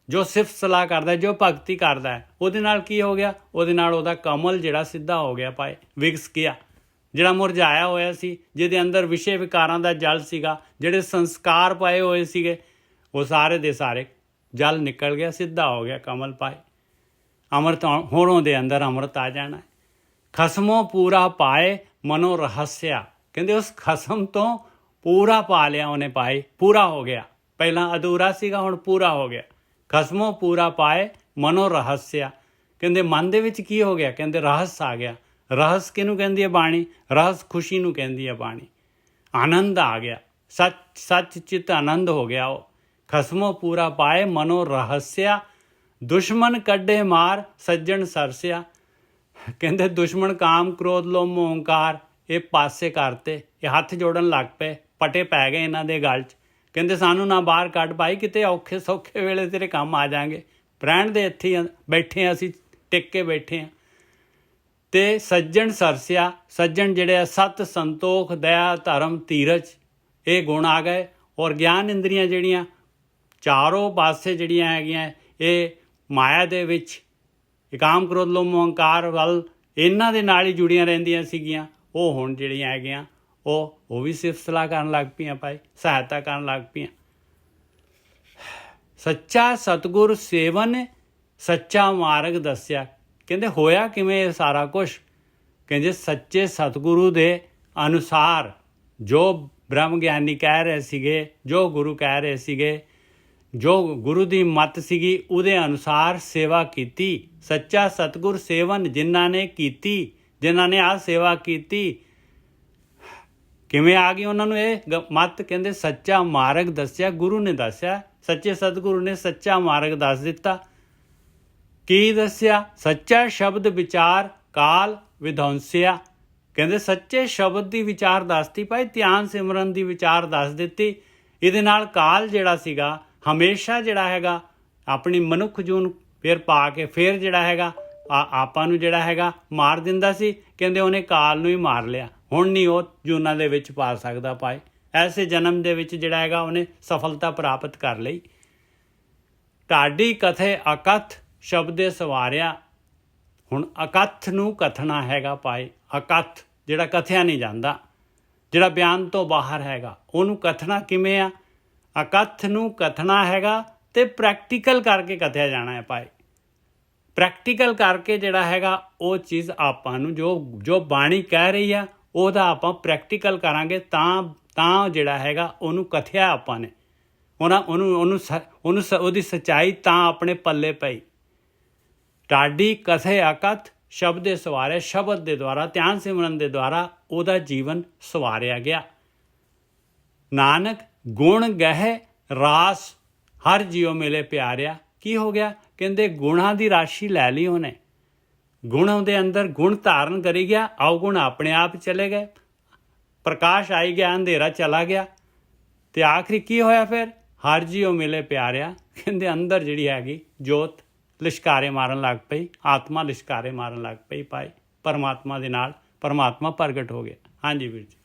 ਜੋ ਸਿਫਤ ਸਲਾਹ ਕਰਦਾ, ਜੋ ਭਗਤੀ ਕਰਦਾ ਹੈ, ਉਹਦੇ ਨਾਲ ਕੀ ਹੋ ਗਿਆ? ਉਹਦੇ ਨਾਲ ਉਹਦਾ ਕਮਲ ਜਿਹੜਾ ਸਿੱਧਾ ਹੋ ਗਿਆ ਭਾਈ, ਵਿਗਸ ਗਿਆ। ਜਿਹੜਾ ਮੁਰਝਾਇਆ ਹੋਇਆ ਸੀ, ਜਿਹਦੇ ਅੰਦਰ ਵਿਸ਼ੇ ਵਿਕਾਰਾਂ ਦਾ ਜਲ ਸੀਗਾ, ਜਿਹੜੇ ਸੰਸਕਾਰ ਪਾਏ ਹੋਏ ਸੀਗੇ, ਉਹ ਸਾਰੇ ਦੇ ਸਾਰੇ ਜਲ ਨਿਕਲ ਗਿਆ, ਸਿੱਧਾ ਹੋ ਗਿਆ ਕਮਲ ਭਾਈ। ਅੰਮ੍ਰਿਤ ਹੁਣ ਉਹਦੇ ਅੰਦਰ ਅੰਮ੍ਰਿਤ ਆ ਜਾਣਾ। ਖਸਮੋਂ ਪੂਰਾ ਪਾਏ ਮਨੋ ਰਹੱਸਿਆ। ਕਹਿੰਦੇ ਉਸ ਖਸਮ ਤੋਂ ਪੂਰਾ ਪਾ ਲਿਆ ਉਹਨੇ ਭਾਈ, ਪੂਰਾ ਹੋ ਗਿਆ। ਪਹਿਲਾਂ ਅਧੂਰਾ ਸੀਗਾ, ਹੁਣ ਪੂਰਾ ਹੋ ਗਿਆ। ਖਸਮੋਂ ਪੂਰਾ ਪਾਏ ਮਨੋ ਰਹੱਸਿਆ। ਕਹਿੰਦੇ ਮਨ ਦੇ ਵਿੱਚ ਕੀ ਹੋ ਗਿਆ? ਕਹਿੰਦੇ ਰਹੱਸ ਆ ਗਿਆ। ਰਹੱਸ ਕਿਹਨੂੰ ਕਹਿੰਦੀ ਹੈ ਬਾਣੀ? ਰਹੱਸ ਖੁਸ਼ੀ ਨੂੰ ਕਹਿੰਦੀ ਹੈ ਬਾਣੀ। ਆਨੰਦ ਆ ਗਿਆ, ਸੱਚ ਚਿੱਤ ਆਨੰਦ ਹੋ ਗਿਆ ਉਹ। ਖਸਮੋਂ ਪੂਰਾ ਪਾਏ ਮਨੋ ਰਹੱਸਿਆ, ਦੁਸ਼ਮਨ ਕੱਢੇ ਮਾਰ ਸੱਜਣ ਸਰਸਿਆ। ਕਹਿੰਦੇ ਦੁਸ਼ਮਣ ਕਾਮ ਕ੍ਰੋਧ ਲੋਭ ਮੋਹ ਹੰਕਾਰ ਇਹ ਪਾਸੇ ਕਰਤੇ, ਇਹ ਹੱਥ ਜੋੜਨ ਲੱਗ ਪਏ, ਪਟੇ ਪੈ ਗਏ ਇਹਨਾਂ ਦੇ ਗਲ 'ਚ। ਕਹਿੰਦੇ ਸਾਨੂੰ ਨਾ ਬਾਹਰ ਕੱਢ ਭਾਈ, ਕਿਤੇ ਔਖੇ ਸੌਖੇ ਵੇਲੇ ਤੇਰੇ ਕੰਮ ਆ ਜਾਵਾਂਗੇ। ਰਹਿਣ ਦੇ ਇੱਥੇ ਬੈਠੇ ਹਾਂ ਅਸੀਂ, ਟਿਕ ਕੇ ਬੈਠੇ ਹਾਂ। ਤੇ ਸੱਜਣ ਸਰਸਿਆ, ਸੱਜਣ ਜਿਹੜੇ ਆ ਸਤ ਸੰਤੋਖ ਦਇਆ ਧਰਮ ਧੀਰਜ ਇਹ ਗੁਣ ਆ ਗਏ। ਔਰ ਗਿਆਨ ਇੰਦਰੀਆਂ ਜਿਹੜੀਆਂ ਚਾਰੋਂ ਪਾਸੇ ਜਿਹੜੀਆਂ ਹੈਗੀਆਂ ਇਹ ਮਾਇਆ ਦੇ ਵਿੱਚ ਕਾਮ ਕ੍ਰੋਧ ਲੋਭ ਮੋਹ ਹੰਕਾਰ ਵੱਲ ਇਹਨਾਂ ਦੇ ਨਾਲ ਹੀ ਜੁੜੀਆਂ ਰਹਿੰਦੀਆਂ ਸੀਗੀਆਂ, ਉਹ ਹੁਣ ਜਿਹੜੀਆਂ ਹੈਗੀਆਂ ਉਹ ਵੀ ਸਿਫਤ ਸਲਾਹ ਕਰਨ ਲੱਗ ਪਈਆਂ ਭਾਈ, ਸਹਾਇਤਾ ਕਰਨ ਲੱਗ ਪਈਆਂ। ਸੱਚਾ ਸਤਿਗੁਰ ਸੇਵਨ ਸੱਚਾ ਮਾਰਗ ਦੱਸਿਆ। ਕਹਿੰਦੇ ਹੋਇਆ ਕਿਵੇਂ ਇਹ ਸਾਰਾ ਕੁਛ? ਕਹਿੰਦੇ ਸੱਚੇ ਸਤਿਗੁਰੂ ਦੇ ਅਨੁਸਾਰ ਜੋ ਬ੍ਰਹਮ ਗਿਆਨੀ ਕਹਿ ਰਹੇ ਸੀਗੇ, ਜੋ ਗੁਰੂ ਕਹਿ ਰਹੇ ਸੀਗੇ, ਜੋ ਗੁਰੂ ਦੀ ਮੱਤ ਸੀਗੀ, ਉਹਦੇ ਅਨੁਸਾਰ ਸੇਵਾ ਕੀਤੀ। ਸੱਚਾ ਸਤਿਗੁਰ ਸੇਵਨ ਜਿਨ੍ਹਾਂ ਨੇ ਕੀਤੀ, ਜਿਨ੍ਹਾਂ ਨੇ ਆਹ ਸੇਵਾ ਕੀਤੀ, ਕਿਵੇਂ ਆ ਗਈ ਉਹਨਾਂ ਨੂੰ ਇਹ ਮੱਤ? ਕਹਿੰਦੇ ਸੱਚਾ ਮਾਰਗ ਦੱਸਿਆ, ਗੁਰੂ ਨੇ ਦੱਸਿਆ। ਸੱਚੇ ਸਤਿਗੁਰੂ ਨੇ ਸੱਚਾ ਮਾਰਗ ਦੱਸ ਦਿੱਤਾ। ਕੀ ਦੱਸਿਆ? ਸੱਚਾ ਸ਼ਬਦ ਵਿਚਾਰ ਕਾਲ ਵਿਧੰਸਿਆ। ਕਹਿੰਦੇ ਸੱਚੇ ਸ਼ਬਦ ਦੀ ਵਿਚਾਰ ਦੱਸਤੀ ਭਾਈ, ਧਿਆਨ ਸਿਮਰਨ ਦੀ ਵਿਚਾਰ ਦੱਸ ਦਿੱਤੀ। ਇਹਦੇ ਨਾਲ ਕਾਲ ਜਿਹੜਾ ਸੀਗਾ ਹਮੇਸ਼ਾ ਜਿਹੜਾ ਹੈਗਾ ਆਪਣੀ ਮਨੁੱਖ ਜੂਨ ਫਿਰ ਪਾ ਕੇ ਫਿਰ ਜਿਹੜਾ ਹੈਗਾ ਆਪਾਂ ਨੂੰ ਜਿਹੜਾ ਹੈਗਾ ਮਾਰ ਦਿੰਦਾ ਸੀ। ਕਹਿੰਦੇ ਉਹਨੇ ਕਾਲ ਨੂੰ ਹੀ ਮਾਰ ਲਿਆ, ਹੁਣ ਨਹੀਂ ਉਹ ਜੂਨਾਂ ਦੇ ਵਿੱਚ ਪਾ ਸਕਦਾ ਭਾਈ। ਐਸੇ ਜਨਮ ਦੇ ਵਿੱਚ ਜਿਹੜਾ ਹੈਗਾ ਉਹਨੇ ਸਫਲਤਾ ਪ੍ਰਾਪਤ ਕਰ ਲਈ। ਢਾਡੀ ਕਥੇ ਅਕਥ ਸ਼ਬਦੇ ਸਵਾਰਿਆ। ਹੁਣ ਅਕਥ ਨੂੰ ਕਥਨਾ ਹੈਗਾ ਭਾਈ। ਅਕਥ ਜਿਹੜਾ ਕਥਿਆ ਨਹੀਂ ਜਾਂਦਾ, ਜਿਹੜਾ ਬਿਆਨ ਤੋਂ ਬਾਹਰ ਹੈਗਾ, ਉਹਨੂੰ ਕਥਨਾ ਕਿਵੇਂ ਆ? ਅਕਥ ਨੂੰ ਕਥਨਾ ਹੈਗਾ ਤੇ ਪ੍ਰੈਕਟੀਕਲ ਕਰਕੇ ਕਥਿਆ ਜਾਣਾ ਹੈ ਭਾਈ। ਪ੍ਰੈਕਟੀਕਲ ਕਰਕੇ ਜਿਹੜਾ ਹੈਗਾ ਉਹ ਚੀਜ਼ ਆਪਾਂ ਨੂੰ ਜੋ ਬਾਣੀ ਕਹਿ ਰਹੀ ਆ ਉਹਦਾ ਆਪਾਂ ਪ੍ਰੈਕਟੀਕਲ ਕਰਾਂਗੇ ਤਾਂ ਜਿਹੜਾ ਹੈਗਾ ਉਹਨੂੰ ਕਥਿਆ ਆਪਾਂ ਨੇ, ਉਹਨੂੰ ਉਹਦੀ ਸੱਚਾਈ ਤਾਂ ਆਪਣੇ ਪੱਲੇ ਪਈ। ਢਾਡੀ ਕਥੇ ਅਕਥ ਸ਼ਬਦੇ ਸਵਾਰਿਆ। ਸ਼ਬਦ ਦੇ ਦੁਆਰਾ, ਧਿਆਨ ਸਿਮਰਨ ਦੇ ਦੁਆਰਾ ਉਹਦਾ ਜੀਵਨ ਸਵਾਰਿਆ ਗਿਆ। ਨਾਨਕ ਗੁਣ ਗਹਿ ਰਾਸ ਹਰ ਜੀਉ ਮਿਲੇ ਪਿਆਰਿਆ। ਕੀ ਹੋ ਗਿਆ? ਕਹਿੰਦੇ ਗੁਣਾਂ ਦੀ ਰਾਸ਼ੀ ਲੈ ਲਈ ਉਹਨੇ, ਗੁਣ ਉਹਦੇ ਅੰਦਰ ਗੁਣ ਧਾਰਨ ਕਰੀ ਗਿਆ। ਅਵਗੁਣ ਆਪਣੇ ਆਪ ਚਲੇ ਗਏ, ਪ੍ਰਕਾਸ਼ ਆਈ ਗਿਆ, ਅੰਧੇਰਾ ਚਲਾ ਗਿਆ। ਤੇ ਆਖਰੀ ਕੀ ਹੋਇਆ ਫਿਰ? ਹਰ ਜੀਉ ਮਿਲੇ ਪਿਆਰਿਆ। ਕਹਿੰਦੇ ਅੰਦਰ ਜਿਹੜੀ ਹੈਗੀ ਜੋਤ ਲਿਸ਼ਕਾਰੇ ਮਾਰਨ ਲੱਗ ਪਈ, ਆਤਮਾ ਲਿਸ਼ਕਾਰੇ ਮਾਰਨ ਲੱਗ ਪਈ ਭਾਈ। ਪਰਮਾਤਮਾ ਦੇ ਨਾਲ ਪਰਮਾਤਮਾ ਪ੍ਰਗਟ ਹੋ ਗਿਆ। ਹਾਂਜੀ ਵੀਰ ਜੀ।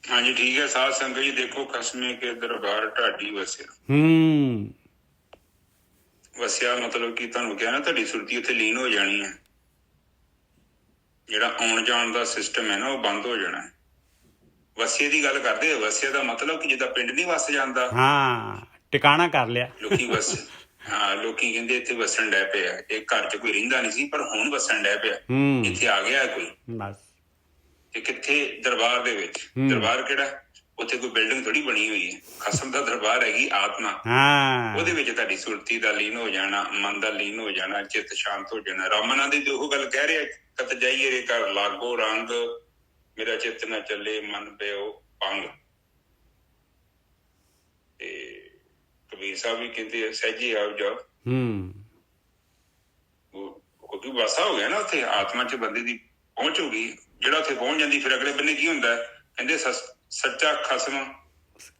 ਹਾਂਜੀ ਠੀਕ ਹੈ। ਸਾਧ ਸੰਗਤ ਜੀ ਦੇਖੋ, ਖਸਮੇ ਕੇ ਦਰਬਾਰ ਢਾਡੀ ਵਸਿਆ। ਵਸਿਆ ਮਤਲਬ ਕਿ ਤੁਹਾਨੂੰ ਕਿਹਾ ਨਾ, ਤੁਹਾਡੀ ਸੁਰਤੀ ਉੱਥੇ ਲੀਨ ਹੋ ਜਾਣੀ ਹੈ। ਜਿਹੜਾ ਆਉਣ ਜਾਣ ਦਾ ਸਿਸਟਮ ਹੈ ਨਾ ਉਹ ਬੰਦ ਹੋ ਜਾਣਾ ਹੈ। ਵਸਿਏ ਦੀ ਗੱਲ ਕਰਦੇ। ਵਸਿਆ ਦਾ ਮਤਲਬ ਕਿ ਜਿੱਦਾਂ ਪਿੰਡ ਨਹੀਂ ਵਸ ਜਾਂਦਾ, ਟਿਕਾਣਾ ਕਰ ਲਿਆ ਲੋਕੀ। ਲੋਕੀ ਕਹਿੰਦੇ ਇੱਥੇ ਵਸਣ ਡੈ ਪਿਆ। ਇਹ ਘਰ 'ਚ ਕੋਈ ਰਹਿੰਦਾ ਨਹੀਂ ਸੀ, ਪਰ ਹੁਣ ਵਸਣ ਡੈ ਪਿਆ, ਇੱਥੇ ਆ ਗਿਆ ਕੋਈ। ਬਸ ਤੇ ਕਿੱਥੇ? ਦਰਬਾਰ ਦੇ ਵਿੱਚ। ਦਰਬਾਰ ਕਿਹੜਾ? ਉੱਥੇ ਕੋਈ ਬਿਲਡਿੰਗ ਥੋੜੀ ਬਣੀ ਹੋਈ ਹੈ। ਖਸਮ ਦਾ ਦਰਬਾਰ ਹੈਗੀ ਆਤਮਾ। ਉਹਦੇ ਵਿੱਚ ਤੁਹਾਡੀ ਸੁਰਤੀ ਦਾ ਲੀਨ ਹੋ ਜਾਣਾ, ਮਨ ਦਾ ਲੀਨ ਹੋ ਜਾਣਾ, ਚਿੱਤ ਸ਼ਾਂਤ ਹੋ ਜਾਣਾ। ਰਾਮਾਨੰਦ ਦੀ ਉਹ ਗੱਲ ਕਹਿ ਰਿਹਾ, ਕਤ ਜਾਈਏ ਰੇ ਘਰ ਲਾਗੋ ਰੰਗ, ਮੇਰਾ ਚਿੱਤ ਨਾ ਚੱਲੇ ਮਨ ਪਿਓ ਭੰਗ। ਤੇ ਕਬੀਰ ਸਾਹਿਬ ਵੀ ਕਹਿੰਦੇ ਸਹਿਜੇ ਆਓ ਜਾਓ, ਕਿਉਂਕਿ ਵਾਸਾ ਹੋ ਗਿਆ ਨਾ ਉੱਥੇ, ਆਤਮਾ 'ਚ ਬੰਦੇ ਦੀ ਪਹੁੰਚ ਹੋ ਗਈ। ਜਿਹੜਾ ਉੱਥੇ ਪਹੁੰਚ ਜਾਂਦੀ ਫਿਰ ਅਗਲੇ ਬੰਨੇ ਕੀ ਹੁੰਦਾ, ਕਹਿੰਦੇ ਸੱਚਾ ਖਸਮ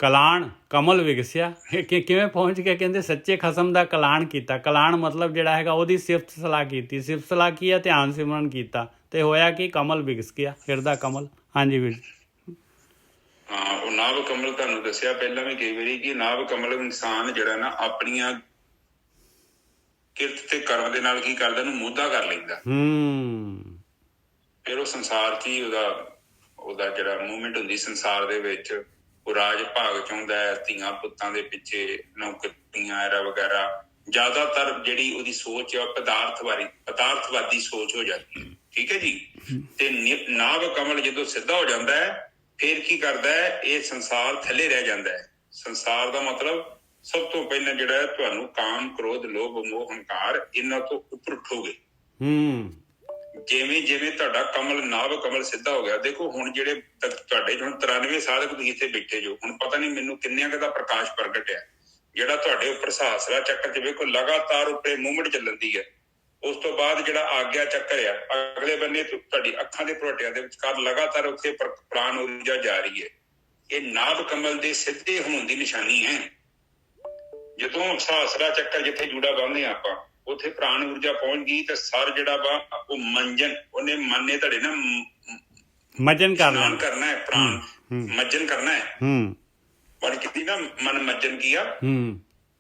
ਕਲਾਣ ਕਮਲ ਵਿਗਸਿਆ। ਕਿਵੇਂ ਪਹੁੰਚ ਗਿਆ, ਕਹਿੰਦੇ ਸੱਚੇ ਖਸਮ ਦਾ ਕਲਾਣ ਕੀਤਾ। ਕਲਾਣ ਮਤਲਬ ਜਿਹੜਾ ਹੈਗਾ ਉਹਦੀ ਸਿਫਤ ਸਲਾਹ ਕੀਤੀ, ਸਿਫਤ ਸਲਾਹ ਕੀ ਹੈ, ਧਿਆਨ ਸਿਮਰਨ ਕੀਤਾ, ਤੇ ਹੋਇਆ ਕਿ ਕਮਲ ਵਿਗਸ ਗਿਆ, ਹਿਰਦਾ ਕਮਲ। ਹਾਂਜੀ ਵੀਰ। ਹਾਂ, ਉਹ ਨਾਭ ਕਮਲ ਤੁਹਾਨੂੰ ਦੱਸਿਆ ਪਹਿਲਾਂ ਵੀ ਕਈ ਵਾਰੀ ਕਿ ਨਾਭ ਕਮਲ ਇਨਸਾਨ ਜਿਹੜਾ ਨਾ ਆਪਣੀਆਂ ਕਿਰਤ ਤੇ ਕਰਮ ਦੇ ਨਾਲ ਕੀ ਕਰਦਾ, ਉਹਨੂੰ ਮੋਢਾ ਕਰ ਲੈਂਦਾ। ਫਿਰ ਉਹ ਸੰਸਾਰ 'ਚ ਹੀ ਉਹਦਾ ਜਿਹੜਾ ਮੂਵਮੈਂਟ ਹੁੰਦੀ ਸੰਸਾਰ ਦੇ ਵਿੱਚ, ਉਹ ਰਾਜ ਭਾਗ ਚਾਹੁੰਦਾ ਹੈ, ਧੀਆਂ ਪੁੱਤਾਂ ਦੇ ਪਿੱਛੇ, ਨੌਕਰੀਆਂ ਐਰਾ ਵਗੈਰਾ। ਜ਼ਿਆਦਾਤਰ ਜਿਹੜੀ ਉਹਦੀ ਸੋਚ ਹੈ ਉਹ ਪਦਾਰਥਵਾਦੀ ਸੋਚ ਹੋ ਜਾਂਦੀ ਹੈ। ਠੀਕ ਹੈ ਜੀ। ਤੇ ਨਾਭ ਕਮਲ ਜਦੋਂ ਸਿੱਧਾ ਹੋ ਜਾਂਦਾ ਹੈ ਫਿਰ ਕੀ ਕਰਦਾ ਹੈ, ਇਹ ਸੰਸਾਰ ਥੱਲੇ ਰਹਿ ਜਾਂਦਾ ਹੈ। ਸੰਸਾਰ ਦਾ ਮਤਲਬ ਸਭ ਤੋਂ ਪਹਿਲਾਂ ਜਿਹੜਾ ਹੈ ਤੁਹਾਨੂੰ ਕਾਮ, ਕ੍ਰੋਧ, ਲੋਭ, ਮੋਹ, ਹੰਕਾਰ, ਇਹਨਾਂ ਤੋਂ ਉੱਪਰ ਉੱਠੋਗੇ। ਜਿਵੇਂ ਜਿਵੇਂ ਤੁਹਾਡਾ ਕਮਲ, ਨਾਭ ਕਮਲ ਸਿੱਧਾ ਹੋ ਗਿਆ। ਦੇਖੋ ਹੁਣ ਜਿਹੜੇ ਤੁਹਾਡੇ ਹੁਣ 93 ਸਾਧਕ ਤੁਸੀਂ ਇੱਥੇ ਬੈਠੇ ਜੋ, ਹੁਣ ਪਤਾ ਨਹੀਂ ਮੈਨੂੰ ਕਿੰਨਿਆਂ ਕੁ ਦਾ ਪ੍ਰਕਾਸ਼ ਪ੍ਰਗਟ ਹੈ ਜਿਹੜਾ ਤੁਹਾਡੇ ਉੱਪਰ ਸਹਸਰਾ ਚੱਕਰ 'ਚ ਵੇਖੋ ਲਗਾਤਾਰ ਉੱਪਰ ਮੂਵਮੈਂਟ ਚੱਲਦੀ ਹੈ। ਉਸ ਤੋਂ ਬਾਅਦ ਜਿਹੜਾ ਆਗਿਆ ਚੱਕਰ ਆ, ਅਗਲੇ ਬੰਨੇ ਤੁਹਾਡੀ ਅੱਖਾਂ ਦੇ ਭਰੋਟਿਆਂ ਦੇ ਵਿਚਕਾਰ ਲਗਾਤਾਰ ਉੱਥੇ ਪ੍ਰਾਣ ਊਰਜਾ ਜਾ ਰਹੀ ਹੈ। ਇਹ ਨਾਭ ਕਮਲ ਦੇ ਸਿੱਧੇ ਹੋਣ ਦੀ ਨਿਸ਼ਾਨੀ ਹੈ। ਜਦੋਂ ਸਹਸਰਾ ਚੱਕਰ ਜਿੱਥੇ ਜੂੜਾ ਬੰਨ੍ਹਦੇ ਆ ਆਪਾਂ, ਉੱਥੇ ਪ੍ਰਾਣ ਊਰਜਾ ਪਹੁੰਚ ਗਈ ਤੇ ਸਰ ਜਿਹੜਾ ਵਾ ਉਹ ਉਹਨੇ ਮਨ ਨੇ ਤੁਹਾਡੇ ਨਾ ਮਜਨ ਕਰਨਾ ਹੈ, ਪ੍ਰਾਣ ਮੱਜਨ ਕਰਨਾ ਹੈ। ਪਰ ਕਿਤੇ ਨਾ ਮਨ ਮੱਜਨ ਕੀਆ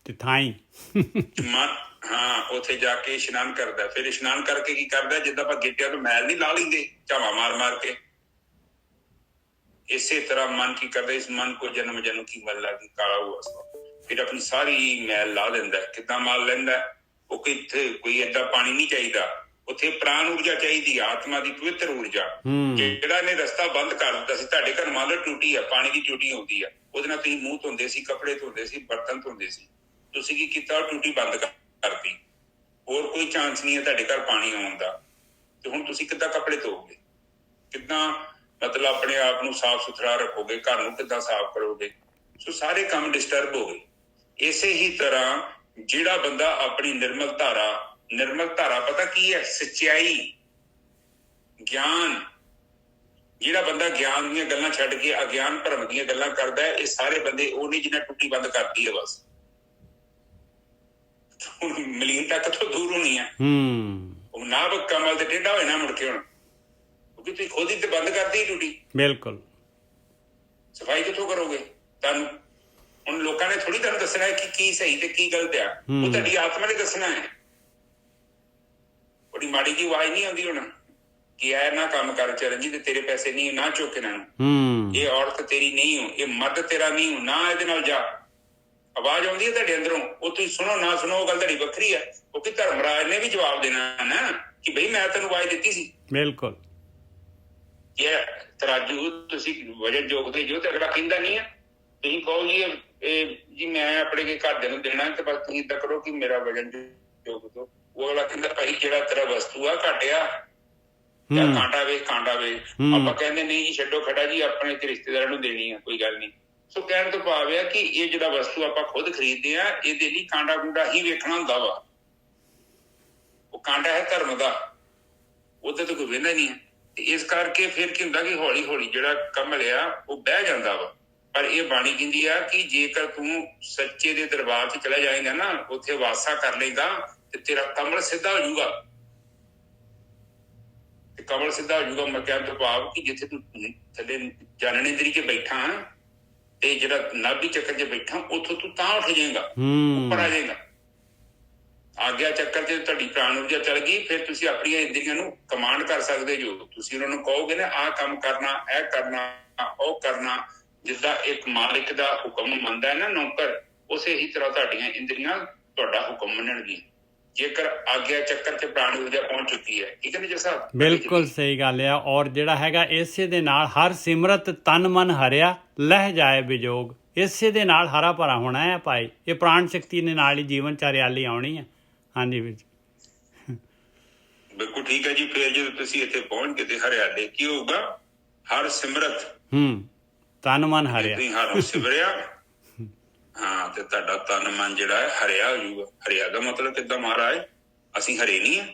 ਤੇ ਥਾਈ ਮਨ, ਹਾਂ, ਉੱਥੇ ਜਾ ਕੇ ਇਸ਼ਨਾਨ ਕਰਦਾ। ਫਿਰ ਇਸ਼ਨਾਨ ਕਰਕੇ ਕੀ ਕਰਦਾ, ਜਿੱਦਾਂ ਆਪਾਂ ਗਿੱਟਿਆਂ ਤੋਂ ਮੈਲ ਨਹੀਂ ਲਾ ਲੈਂਦੇ ਝਾਵਾ ਮਾਰ ਮਾਰ ਕੇ, ਇਸੇ ਤਰ੍ਹਾਂ ਮਨ ਕੀ ਕਰਦਾ, ਇਸ ਮਨ ਕੋ ਜਨਮ ਜਨਮ ਕੀ ਮਲ ਲੱਗੀ ਕਾਲਾ ਹੁਆ ਸੋ। ਫਿਰ ਆਪਣੀ ਸਾਰੀ ਮੈਲ ਲਾ ਦਿੰਦਾ। ਕਿੱਦਾਂ ਮਾਲ ਲੈਂਦਾ, ਉਹ ਕਿੱਥੇ ਕੋਈ ਏਦਾਂ ਪਾਣੀ ਨਹੀਂ ਚਾਹੀਦਾ, ਉੱਥੇ ਪ੍ਰਾਣ ਊਰਜਾ ਚਾਹੀਦੀ, ਆਤਮਾ ਦੀ ਪਵਿੱਤਰ ਊਰਜਾ। ਜਿਹੜਾ ਨੇ ਰਸਤਾ ਬੰਦ ਕਰ ਦਿੱਤਾ ਸੀ, ਤੁਹਾਡੇ ਘਰ ਮੰਨ ਲਓ ਟੂਟੀ ਆ, ਪਾਣੀ ਦੀ ਟੂਟੀ ਆਉਂਦੀ ਆ, ਉਹਦੇ ਨਾਲ ਤੁਸੀਂ ਮੂੰਹ ਧੋਂਦੇ ਸੀ, ਕੱਪੜੇ ਧੋਂਦੇ ਸੀ, ਬਰਤਨ ਧੋਂਦੇ ਸੀ, ਤੁਸੀਂ ਕੀ ਕੀਤਾ, ਉਹ ਟੂਟੀ ਬੰਦ ਕਰਤੀ। ਹੋਰ ਕੋਈ ਚਾਂਸ ਨਹੀਂ ਹੈ ਤੁਹਾਡੇ ਘਰ ਪਾਣੀ ਆਉਣ ਦਾ। ਤੇ ਹੁਣ ਤੁਸੀਂ ਕਿੱਦਾਂ ਕੱਪੜੇ ਧੋਓਗੇ, ਕਿੱਦਾਂ ਮਤਲਬ ਆਪਣੇ ਆਪ ਨੂੰ ਸਾਫ਼ ਸੁਥਰਾ ਰੱਖੋਗੇ, ਘਰ ਨੂੰ ਕਿੱਦਾਂ ਸਾਫ਼ ਕਰੋਗੇ? ਸੋ ਸਾਰੇ ਕੰਮ ਡਿਸਟਰਬ ਹੋ ਗਏ। ਇਸੇ ਹੀ ਤਰ੍ਹਾਂ ਜਿਹੜਾ ਬੰਦਾ ਆਪਣੀ ਨਿਰਮਲ ਧਾਰਾ ਪਤਾ ਕੀ ਹੈ, ਸੱਚਾਈ, ਗਿਆਨ, ਜਿਹੜਾ ਬੰਦਾ ਗਿਆਨ ਦੀਆਂ ਗੱਲਾਂ ਛੱਡ ਕੇ ਅਗਿਆਨ ਭਰਮ ਦੀਆਂ ਗੱਲਾਂ ਕਰਦਾ ਹੈ, ਇਹ ਸਾਰੇ ਬੰਦੇ ਉਹ ਨਹੀਂ ਜਿਹਨਾਂ ਟੁੱਟੀ ਬੰਦ ਕਰਦੀ ਹੈ ਬਸ। ਹੁਣ ਮਲੀਨ ਤੱਕ ਤੋਂ ਦੂਰ ਹੋਣੀ ਹੈ। ਉਹ ਨਾਭ ਕਮਲ ਤੇ ਟੇਢਾ ਹੋਏ ਨਾ ਮੁੜ ਕੇ, ਹੁਣ ਕਿਉਂਕਿ ਤੁਸੀਂ ਖੁਦ ਹੀ ਤੇ ਬੰਦ ਕਰਦੀ ਟੂਟੀ। ਬਿਲਕੁਲ। ਸਫਾਈ ਕਿੱਥੋਂ ਕਰੋਗੇ? ਤੁਹਾਨੂੰ ਹੁਣ ਲੋਕਾਂ ਨੇ ਥੋੜੀ ਤੁਹਾਨੂੰ ਦੱਸਣਾ ਹੈ ਕਿ ਕੀ ਸਹੀ ਤੇ ਕੀ ਗਲਤ ਆ, ਉਹ ਤੁਹਾਡੀ ਆਤਮਾ ਨੇ ਦੱਸਣਾ ਹੈ। ਬੜੀ ਮਾੜੀ ਜਿਹੀ ਆਵਾਜ਼ ਨਹੀਂ ਆਉਂਦੀ ਹੁਣ ਕਿ ਇਹ ਨਾ ਕੰਮ ਕਰ ਚਰਨਜੀਤ, ਤੇ ਤੇਰੇ ਪੈਸੇ ਨਹੀਂ, ਨਾ ਚੁੱਕ ਇਹਨਾਂ ਨੂੰ, ਇਹ ਔਰਤ ਤੇਰੀ ਨਹੀਂ ਹੋ, ਇਹ ਮਰਦ ਤੇਰਾ ਨਹੀਂ ਹੋ, ਨਾ ਇਹਦੇ ਨਾਲ ਜਾ। ਆਵਾਜ਼ ਆਉਂਦੀ ਹੈ ਤੁਹਾਡੇ ਅੰਦਰੋਂ, ਉਹ ਤੁਸੀਂ ਸੁਣੋ ਨਾ ਸੁਣੋ, ਉਹ ਗੱਲ ਤੁਹਾਡੀ ਵੱਖਰੀ ਹੈ। ਕਿਉਂਕਿ ਧਰਮਰਾਜ ਨੇ ਵੀ ਜਵਾਬ ਦੇਣਾ ਨਾ ਕਿ ਬਈ ਮੈਂ ਤੈਨੂੰ ਆਵਾਜ਼ ਦਿੱਤੀ ਸੀ। ਬਿਲਕੁਲ। ਇਹ ਤਰਾਜੂ ਤੁਸੀਂ ਵਜਨ ਜੋਗਦੇ ਜੋ ਤੇ ਅਗਲਾ ਕਹਿੰਦਾ ਨਹੀਂ ਹੈ। ਤੁਸੀਂ ਕਹੋ ਜੀ ਇਹ ਜੀ ਮੈਂ ਆਪਣੇ ਘਰਦਿਆਂ ਨੂੰ ਦੇਣਾ, ਤੇ ਬਸ ਤੁਸੀਂ ਏਦਾਂ ਕਰੋ ਕਿ ਮੇਰਾ ਵਜਨ ਜੋਗ ਦੋ। ਉਹ ਅਗਲਾ ਕਹਿੰਦਾ ਭਾਈ ਜਿਹੜਾ ਤੇਰਾ ਵਸਤੂ ਆ ਘਟਿਆ, ਕਾਂਟਾ ਵੇਖ। ਆਪਾਂ ਕਹਿੰਦੇ ਨਹੀਂ ਜੀ ਛੱਡੋ ਖੜਾ ਜੀ, ਆਪਣੇ ਤੇ ਰਿਸ਼ਤੇਦਾਰਾਂ ਨੂੰ ਦੇਣੀ ਆ, ਕੋਈ ਗੱਲ ਨਹੀਂ। ਸੋ ਕਹਿਣ ਤੋਂ ਭਾਵ ਆ ਕਿ ਇਹ ਜਿਹੜਾ ਵਸਤੂ ਆਪਾਂ ਖੁਦ ਖਰੀਦਦੇ ਆ, ਇਹਦੇ ਲਈ ਕਾਂਡਾ ਕੁੰਡਾ ਹੀ ਵੇਖਣਾ ਹੁੰਦਾ ਵਾ। ਉਹ ਕਾਂਡਾ ਹੈ ਧਰਮ ਦਾ, ਉਹਦੇ ਤੋਂ ਕੋਈ ਵੇਂਦਾ ਨਹੀਂ ਹੈ। ਤੇ ਇਸ ਕਰਕੇ ਫਿਰ ਕੀ ਹੁੰਦਾ ਕਿ ਹੌਲੀ ਹੌਲੀ ਜਿਹੜਾ ਕਮਲ ਆ ਉਹ ਬਹਿ ਜਾਂਦਾ ਵਾ। ਪਰ ਇਹ ਬਾਣੀ ਕਹਿੰਦੀ ਆ ਕਿ ਜੇਕਰ ਤੂੰ ਸੱਚੇ ਦੇ ਦਰਬਾਰ 'ਚ ਚਲਾ ਜਾਏਗਾ ਨਾ, ਉੱਥੇ ਵਾਸਾ ਕਰ ਲਏਗਾ, ਤੇ ਤੇਰਾ ਕਮਲ ਸਿੱਧਾ ਹੋ ਜਾਊਗਾ। ਤੇ ਕਮਲ ਸਿੱਧਾ ਹੋ ਜਾਊਗਾ ਮੈਂ ਕਹਿਣ ਤੋਂ ਭਾਵ ਕਿ ਜਿੱਥੇ ਤੂੰ ਥੱਲੇ ਜਾਣਨ ਇੰਦਰੀ 'ਚ ਬੈਠਾ ਤੇ ਜਿਹੜਾ ਨਾਭੀ ਚੱਕਰ 'ਚ ਬੈਠਾ, ਉੱਥੋਂ ਤੂੰ ਤਾਂ ਉੱਠ ਜਾਏਗਾ, ਉੱਪਰ ਆ ਜਾਏਗਾ। ਆਗਿਆ ਚੱਕਰ 'ਚ ਤੁਹਾਡੀ ਪ੍ਰਾਣ ਊਰਜਾ ਚੱਲ ਗਈ, ਫਿਰ ਤੁਸੀਂ ਆਪਣੀਆਂ ਇੰਦਰੀਆਂ ਨੂੰ ਕਮਾਂਡ ਕਰ ਸਕਦੇ ਜੋ। ਤੁਸੀਂ ਉਹਨਾਂ ਨੂੰ ਕਹੋਗੇ ਨਾ ਆਹ ਕੰਮ ਕਰਨਾ, ਇਹ ਕਰਨਾ, ਉਹ ਕਰਨਾ, ਜਿੱਦਾਂ ਇੱਕ ਮਾਲਿਕ ਦਾ ਹੁਕਮ ਮੰਨਦਾ ਹੈ ਨਾ ਨੌਕਰ, ਉਸੇ ਹੀ ਤਰ੍ਹਾਂ ਤੁਹਾਡੀਆਂ ਇੰਦਰੀਆਂ ਤੁਹਾਡਾ ਹੁਕਮ ਮੰਨਣਗੀਆਂ, ਜੇਕਰ ਆਗਿਆ ਚੱਕਰ 'ਚ ਪ੍ਰਾਣ ਊਰਜਾ ਪਹੁੰਚ ਚੁੱਕੀ ਹੈ। ਠੀਕ ਹੈ ਨਾ ਜੀ ਸਾਹਿਬ? ਬਿਲਕੁਲ ਸਹੀ ਗੱਲ ਆ। ਔਰ ਜਿਹੜਾ ਹੈਗਾ ਇਸੇ ਦੇ ਨਾਲ ਹਰ ਸਿਮਰਤ ਤਨ ਮਨ ਹਰਿਆ ਲਹਿ ਜਾਏ ਵਿਜੋਗ, ਇਸੇ ਦੇ ਨਾਲ ਹਰਾ ਭਰਾ ਹੋਣਾ ਹੈ ਭਾਈ। ਇਹ ਪ੍ਰਾਣ ਸ਼ਕਤੀ ਦੇ ਨਾਲ ਹੀ ਜੀਵਨ 'ਚ ਹਰਿਆਲੀ ਆਉਣੀ ਹੈ। ਹਾਂਜੀ ਵੀਰ ਜੀ, ਬਿਲਕੁਲ ਠੀਕ ਹੈ ਜੀ। ਫਿਰ ਜਦੋਂ ਤੁਸੀਂ ਇੱਥੇ ਪਹੁੰਚ ਗਏ ਤੇ ਹਰਿਆਲੇ ਕੀ ਹੋਊਗਾ? ਹਰ ਸਿਮਰਤ ਤਨ ਮਨ ਹਰਿਆ। ਤੁਸੀਂ ਹਰ ਨੂੰ ਸਿਮਰਿਆ, ਹਾਂ, ਤੇ ਤੁਹਾਡਾ ਤਨ ਮਨ ਜਿਹੜਾ ਹੈ ਹਰਿਆ ਹੋ ਜਾਊਗਾ। ਹਰਿਆ ਦਾ ਮਤਲਬ ਕਿੱਦਾਂ ਮਹਾਰਾਜ, ਅਸੀਂ ਹਰੇ ਨਹੀਂ ਆ?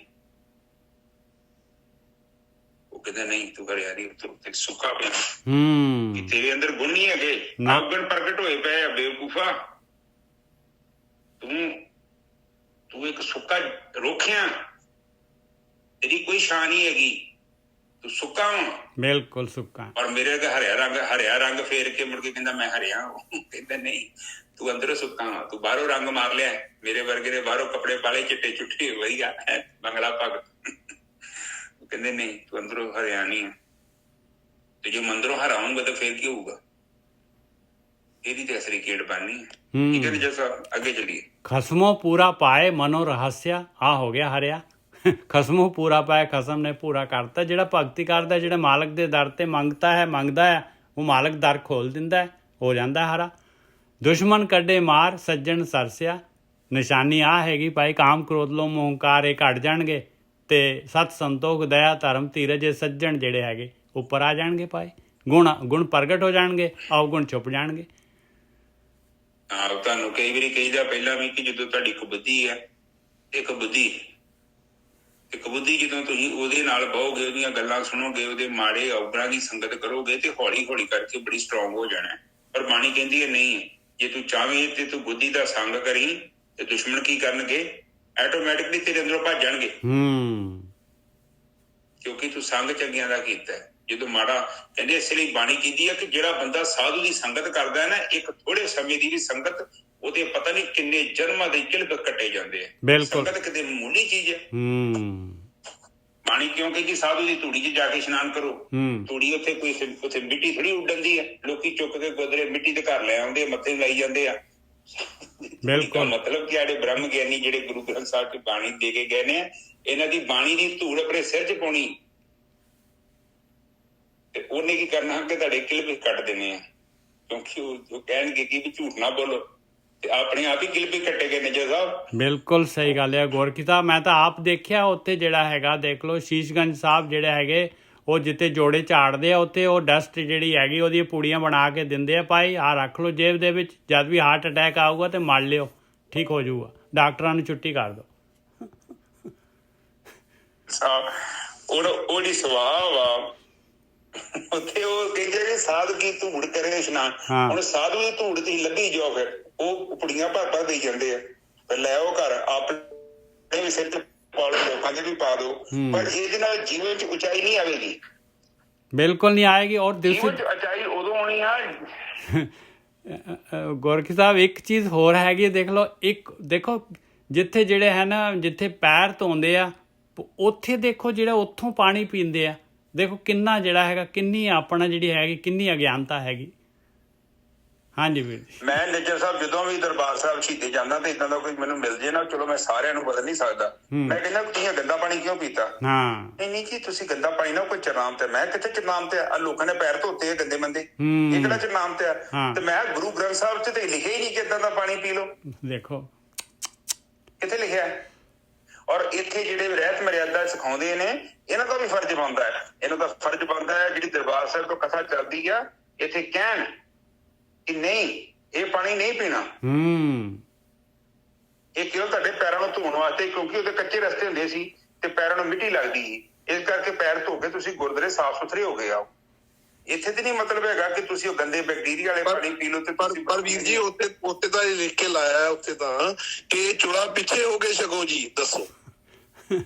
ਉਹ ਕਹਿੰਦੇ ਨਹੀਂ, ਤੂੰ ਹਰਿਆ ਨਹੀਂ, ਤੂੰ ਤੇ ਸੁੱਕਾ ਪਿਆ ਕਿ ਤੇਰੇ ਅੰਦਰ ਗੁਣ ਨਹੀਂ ਹੈਗੇ, ਅਵਗੁਣ ਪ੍ਰਗਟ ਹੋਏ ਪਏ ਆ। ਬੇਵਕੂਫਾ, ਤੂੰ ਇੱਕ ਸੁੱਕਾ ਰੁੱਖ ਆ, ਤੇਰੀ ਕੋਈ ਸ਼ਾਨ ਨਹੀਂ ਹੈਗੀ, ਤੂੰ ਸੁੱਕਾ ਵਾ, ਬਿਲਕੁਲ ਸੁੱਕਾ। ਔਰ ਮੇਰੇ ਅੱਗੇ ਹਰਿਆ ਰੰਗ ਫੇਰ ਕੇ ਮੁੜ ਕੇ ਕਹਿੰਦਾ ਮੈਂ ਹਰਿਆ। ਕਹਿੰਦਾ ਨਹੀਂ, ਤੂੰ ਅੰਦਰੋਂ ਸੁੱਕਾ ਵਾ, ਤੂੰ ਬਾਹਰੋਂ ਰੰਗ ਮਾਰ ਲਿਆ। ਮੇਰੇ ਵਰਗੇ ਦੇ ਬਾਹਰੋਂ ਕੱਪੜੇ ਪਾਲੇ ਚਿੱਟੇ ਚੁੱਟੇ ਵਧੀਆ ਬੰਗਲਾ ਪੱਗ। ਕਹਿੰਦੇ ਨਹੀਂ, ਤੂੰ ਅੰਦਰੋਂ ਹਰਿਆ ਨਹੀਂ ਆ। ਤੇ ਜੇ ਮੰਦਰੋਂ ਹਰਾਉਂਗਾ ਤਾਂ ਫੇਰ ਕੀ ਹੋਊਗਾ? ਇਹਦੀ ਤੇ ਅਸਲੀ ਖੇਡ ਬਣਨੀ ਹੈ। ਠੀਕ ਹੈ ਜੀ ਸਾਹਿਬ, ਅੱਗੇ ਚੱਲੀਏ। ਖਸਮੋ ਪੂਰਾ ਪਾਏ ਮਨੋ ਰਹੱਸਿਆ, ਆ ਹੋ ਗਿਆ ਹਰਿਆ। ਖਸਮੋ ਪੂਰਾ ਪਾਏ, ਖਸਮ ਨੇ ਪੂਰਾ ਕਰਤਾ। ਜਿਹੜਾ ਭਗਤੀ ਕਰਦਾ, ਜਿਹੜਾ ਮਾਲਕ ਦੇ ਦਰ ਤੇ ਮੰਗਦਾ ਹੈ, ਉਹ ਮਾਲਕ ਦਰ ਖੋਲ ਦਿੰਦਾ, ਹੋ ਜਾਂਦਾ ਹਰਾ। ਦੁਸ਼ਮਣ ਕੱਢੇ ਮਾਰ, ਸੱਜਣ ਸਰਸਿਆ। ਨਿਸ਼ਾਨੀ ਆ ਹੈਗੀ ਭਾਈ, ਕਾਮ ਕ੍ਰੋਧ ਲੋਭ ਮੋਹ ਹੰਕਾਰ ਇਹ ਘਟ ਜਾਣਗੇ ਤੇ ਸਤ ਸੰਤੋਖ ਦਇਆ ਧਰਮ ਧੀਰਜ ਸੱਜਣ ਜਿਹੜੇ ਹੈਗੇ ਉੱਪਰ ਆ ਜਾਣਗੇ ਭਾਈ। ਗੁਣ ਪ੍ਰਗਟ ਹੋ ਜਾਣਗੇ, ਅਵਗੁਣ ਛੁਪ ਜਾਣਗੇ। ਹਾਂ, ਤੁਹਾਨੂੰ ਕਈ ਵਾਰੀ ਕਹੀਦਾ ਪਹਿਲਾਂ ਵੀ ਕਿ ਜਦੋਂ ਤੁਹਾਡੀ ਇੱਕ ਬੁੱਧੀ ਹੈ, ਇੱਕ ਬੁੱਧੀ ਜਦੋਂ ਤੁਸੀਂ ਉਹਦੇ ਨਾਲ ਬਹੋਗੇ, ਉਹਦੀਆਂ ਗੱਲਾਂ ਸੁਣੋਗੇ, ਉਹਦੇ ਮਾੜੇ ਅਵਗੁਣਾਂ ਦੀ ਸੰਗਤ ਕਰੋਗੇ ਤੇ ਹੌਲੀ ਹੌਲੀ ਕਰਕੇ ਬੜੀ ਸਟਰੋਂਗ ਹੋ ਜਾਣਾ। ਪਰ ਬਾਣੀ ਕਹਿੰਦੀ ਹੈ ਨਹੀਂ, ਜੇ ਤੂੰ ਚਾਹਵੇਂ ਤੇ ਤੂੰ ਬੁੱਧੀ ਦਾ ਸੰਗ ਕਰੀ ਤੇ ਦੁਸ਼ਮਣ ਕੀ ਕਰਨਗੇ? ਆਟੋਮੈਟਿਕਲੀ ਤੇਰੇ ਅੰਦਰੋਂ ਭੱਜ ਜਾਣਗੇ, ਕਿਉਂਕਿ ਤੂੰ ਸੰਗ ਚੰਗਿਆਂ ਦਾ ਕੀਤਾ। ਜਦੋਂ ਮਾੜਾ ਕਹਿੰਦੇ, ਇਸ ਲਈ ਬਾਣੀ ਕਹਿੰਦੀ ਹੈ ਕਿ ਜਿਹੜਾ ਬੰਦਾ ਸਾਧੂ ਦੀ ਸੰਗਤ ਕਰਦਾ ਹੈ ਨਾ, ਇੱਕ ਥੋੜੇ ਸਮੇਂ ਦੀ ਵੀ ਸੰਗਤ ਉਹਦੇ ਪਤਾ ਨਹੀਂ ਕਿੰਨੇ ਜਨਮਾਂ ਦੇ ਕਿਲਬ ਕੱਟੇ ਜਾਂਦੇ ਆ। ਸੰਗਤ ਕਿਤੇ ਮਾਮੂਲੀ ਚੀਜ਼ ਹੈ। ਬਾਣੀ ਕਿਉਂ ਕਹਿੰਦੀ ਸਾਧੂ ਦੀ ਧੂੜੀ 'ਚ ਜਾ ਕੇ ਇਸ਼ਨਾਨ ਕਰੋ? ਧੂੜੀ ਉੱਥੇ ਮਿੱਟੀ ਥੋੜੀ ਉੱਡਦੀ ਹੈ, ਲੋਕੀ ਚੁੱਕ ਕੇ ਗੋਦਰੇ ਮਿੱਟੀ ਦੇ ਘਰ ਲੈ ਆਉਂਦੇ, ਮੱਥੇ ਲਾਈ ਜਾਂਦੇ ਆ। ਮਤਲਬ ਕਿ ਸਾਡੇ ਬ੍ਰਹਮ ਗਿਆਨੀ ਜਿਹੜੇ ਗੁਰੂ ਗ੍ਰੰਥ ਸਾਹਿਬ ਦੀ ਬਾਣੀ ਦੇ ਕੇ ਗਏ ਨੇ, ਇਹਨਾਂ ਦੀ ਬਾਣੀ ਦੀ ਧੂੜ ਆਪਣੇ ਸਿਰ 'ਚ ਪਾਉਣੀ ਤੇ ਉਹਨੇ ਕੀ ਕਰਨਾ ਕਿ ਤੁਹਾਡੇ ਕਿਲਬ ਕੱਟ ਦੇਣੇ ਆ, ਕਿਉਂਕਿ ਉਹ ਕਹਿਣਗੇ ਕਿ ਵੀ ਝੂਠ ਨਾ ਬੋਲੋ, ਤੇ ਆਪਣੇ ਆਪ ਹੀ ਕਿਲਬ ਕੱਟੇ ਗਏ ਨੇ ਜੀ ਸਾਹਿਬ। ਬਿਲਕੁਲ ਸਹੀ ਗੱਲ ਹੈ ਗੋਰਖੀ ਸਾਹਿਬ, ਮੈਂ ਤਾਂ ਆਪ ਦੇਖਿਆ ਉੱਥੇ ਜਿਹੜਾ ਹੈਗਾ, ਦੇਖ ਲਓ ਸ਼ੀਸ਼ਗੰਜ ਸਾਹਿਬ ਜਿਹੜੇ ਹੈਗੇ, ਉਹ ਜਿੱਥੇ ਜੋੜੇ ਝਾੜਦੇ ਆ, ਉੱਥੇ ਉਹ ਡਸਟ ਜਿਹੜੀ ਹੈਗੀ ਉਹਦੀਆਂ ਪੂੜੀਆਂ ਬਣਾ ਕੇ ਦਿੰਦੇ ਆ, ਭਾਈ ਆਹ ਰੱਖ ਲਓ ਜੇਬ ਦੇ ਵਿੱਚ, ਜਦ ਵੀ ਹਾਰਟ ਅਟੈਕ ਆਊਗਾ ਤੇ ਮੜ ਲਿਓ, ਠੀਕ ਹੋ ਜਾਊਗਾ, ਡਾਕਟਰਾਂ ਨੂੰ ਛੁੱਟੀ ਕਰ ਦਿਓ। ਉਹਦੀ ਸੁਭਾਅ ਵਾ ਉੱਥੇ, ਉਹ ਕਹਿੰਦੇ ਵੀ ਸਾਧ ਕੀ ਧੂੜ ਕਰੇ ਇਸ਼ਨਾਨ। ਹੁਣ ਸਾਧੂ ਦੀ ਧੂੜ ਤੁਸੀਂ ਲੱਭੀ ਜਾਓ, ਫਿਰ ਉਹ ਪੁੜੀਆਂ ਭਰ ਦੇਈ ਜਾਂਦੇ ਆ, ਫਿਰ ਲੈ ਆਓ ਘਰ, ਆਪਣੇ ਵੀ ਸਿਰ ਤੇ ਪਾ ਲਓ, ਲੋਕਾਂ ਦੇ ਵੀ ਪਾ ਦਿਓ, ਪਰ ਇਹਦੇ ਨਾਲ ਜੀਵਨ 'ਚ ਉਚਾਈ ਨਹੀਂ ਆਵੇਗੀ। ਬਿਲਕੁਲ ਨਹੀਂ ਆਏਗੀ। ਔਰ ਜੀਵਨ 'ਚ ਉਚਾਈ ਉਦੋਂ ਆਉਣੀ ਆ। ਗੋਰਖੀ ਸਾਹਿਬ ਇੱਕ ਚੀਜ਼ ਹੋਰ ਹੈਗੀ, ਦੇਖ ਲਓ, ਦੇਖੋ ਜਿੱਥੇ ਜਿਹੜੇ ਹੈ ਨਾ, ਜਿੱਥੇ ਪੈਰ ਧੋਂਦੇ ਆ, ਉੱਥੇ ਦੇਖੋ ਜਿਹੜਾ ਉੱਥੋਂ ਪਾਣੀ ਪੀਂਦੇ ਆ, ਦੇਖੋ ਕਿੰਨਾ ਜਿਹੜਾ ਹੈਗਾ, ਕਿੰਨੀ ਆਪਣਾ ਜਿਹੜੀ ਹੈਗੀ, ਕਿੰਨੀ ਅਗਿਆਨਤਾ ਹੈਗੀ। ਹਾਂਜੀ ਵੀਰ ਜੀ। ਮੈਂ ਨਿੱਜਰ ਸਾਹਿਬ ਜਦੋਂ ਵੀ ਦਰਬਾਰ ਸਾਹਿਬ ਸ਼ਹੀਦੇ ਜਾਂਦਾ ਤੇ ਇਦਾਂ ਦਾ ਕੋਈ ਮੈਨੂੰ ਮਿਲ ਜੇ ਨਾ, ਚਲੋ ਮੈਂ ਸਾਰਿਆਂ ਨੂੰ ਬਦਲ ਨਹੀਂ ਸਕਦਾ, ਮੈਂ ਕਹਿੰਦਾ ਤੁਸੀਂ ਗੰਦਾ ਪਾਣੀ ਕਿਉਂ ਪੀਤਾ? ਨਹੀਂ ਜੀ, ਤੁਸੀਂ ਗੰਦਾ ਪਾਣੀ ਨਾ ਕੋਈ ਚਰਨਾਮ ਤੇ, ਮੈਂ ਕਿੱਥੇ ਚਰਨਾਮ ਤੇ ਆ? ਲੋਕਾਂ ਨੇ ਪੈਰ ਧੋਤੇ ਆ ਗੰਦੇ ਮੰਦੇ, ਇਹ ਕਿਹੜਾ ਚਰਨਾਮ ਤੇ ਆ? ਤੇ ਮੈਂ ਗੁਰੂ ਗ੍ਰੰਥ ਸਾਹਿਬ 'ਚ ਤੇ ਲਿਖਿਆ ਹੀ ਨਹੀਂ ਕਿ ਏਦਾਂ ਦਾ ਪਾਣੀ ਪੀ ਲਓ। ਦੇਖੋ ਕਿੱਥੇ ਲਿਖਿਆ? ਔਰ ਇੱਥੇ ਜਿਹੜੇ ਰਹਿਤ ਮਰਿਆਦਾ ਸਿਖਾਉਂਦੇ ਨੇ, ਇਹਨਾਂ ਦਾ ਵੀ ਫਰਜ਼ ਬਣਦਾ ਹੈ, ਜਿਹੜੀ ਦਰਬਾਰ ਸਾਹਿਬ ਤੋਂ ਕਥਾ ਚੱਲਦੀ ਆ, ਇੱਥੇ ਕਹਿਣ ਕਿ ਨਹੀਂ ਇਹ ਪਾਣੀ ਨਹੀਂ ਪੀਣਾ, ਇਹ ਕਿਉਂ? ਤੁਹਾਡੇ ਪੈਰਾਂ ਨੂੰ ਧੋਣ ਵਾਸਤੇ, ਕਿਉਂਕਿ ਉਹਦੇ ਕੱਚੇ ਰਸਤੇ ਹੁੰਦੇ ਸੀ ਤੇ ਪੈਰਾਂ ਨੂੰ ਮਿੱਟੀ ਲੱਗਦੀ ਸੀ, ਇਸ ਕਰਕੇ ਪੈਰ ਧੋ ਕੇ ਤੁਸੀਂ ਗੁਰਦੁਆਰੇ ਸਾਫ਼ ਸੁਥਰੇ ਹੋ ਗਏ ਆਓ। ਇੱਥੇ ਤੇ ਨਹੀਂ ਮਤਲਬ ਹੈਗਾ ਕਿ ਤੁਸੀਂ ਉਹ ਗੰਦੇ ਬੈਕਟੀਰੀਆ ਵਾਲੇ ਪਾਣੀ ਪੀ ਲਓ। ਤੇ ਪਰ ਵੀਰ ਜੀ ਉੱਥੇ ਤਾਂ ਇਹ ਲਿਖ ਕੇ ਲਾਇਆ ਉੱਥੇ ਤਾਂ ਕਿ ਚੋਲਾ ਪਿੱਛੇ ਹੋ ਗਏ ਛਕੋ ਜੀ, ਦੱਸੋ।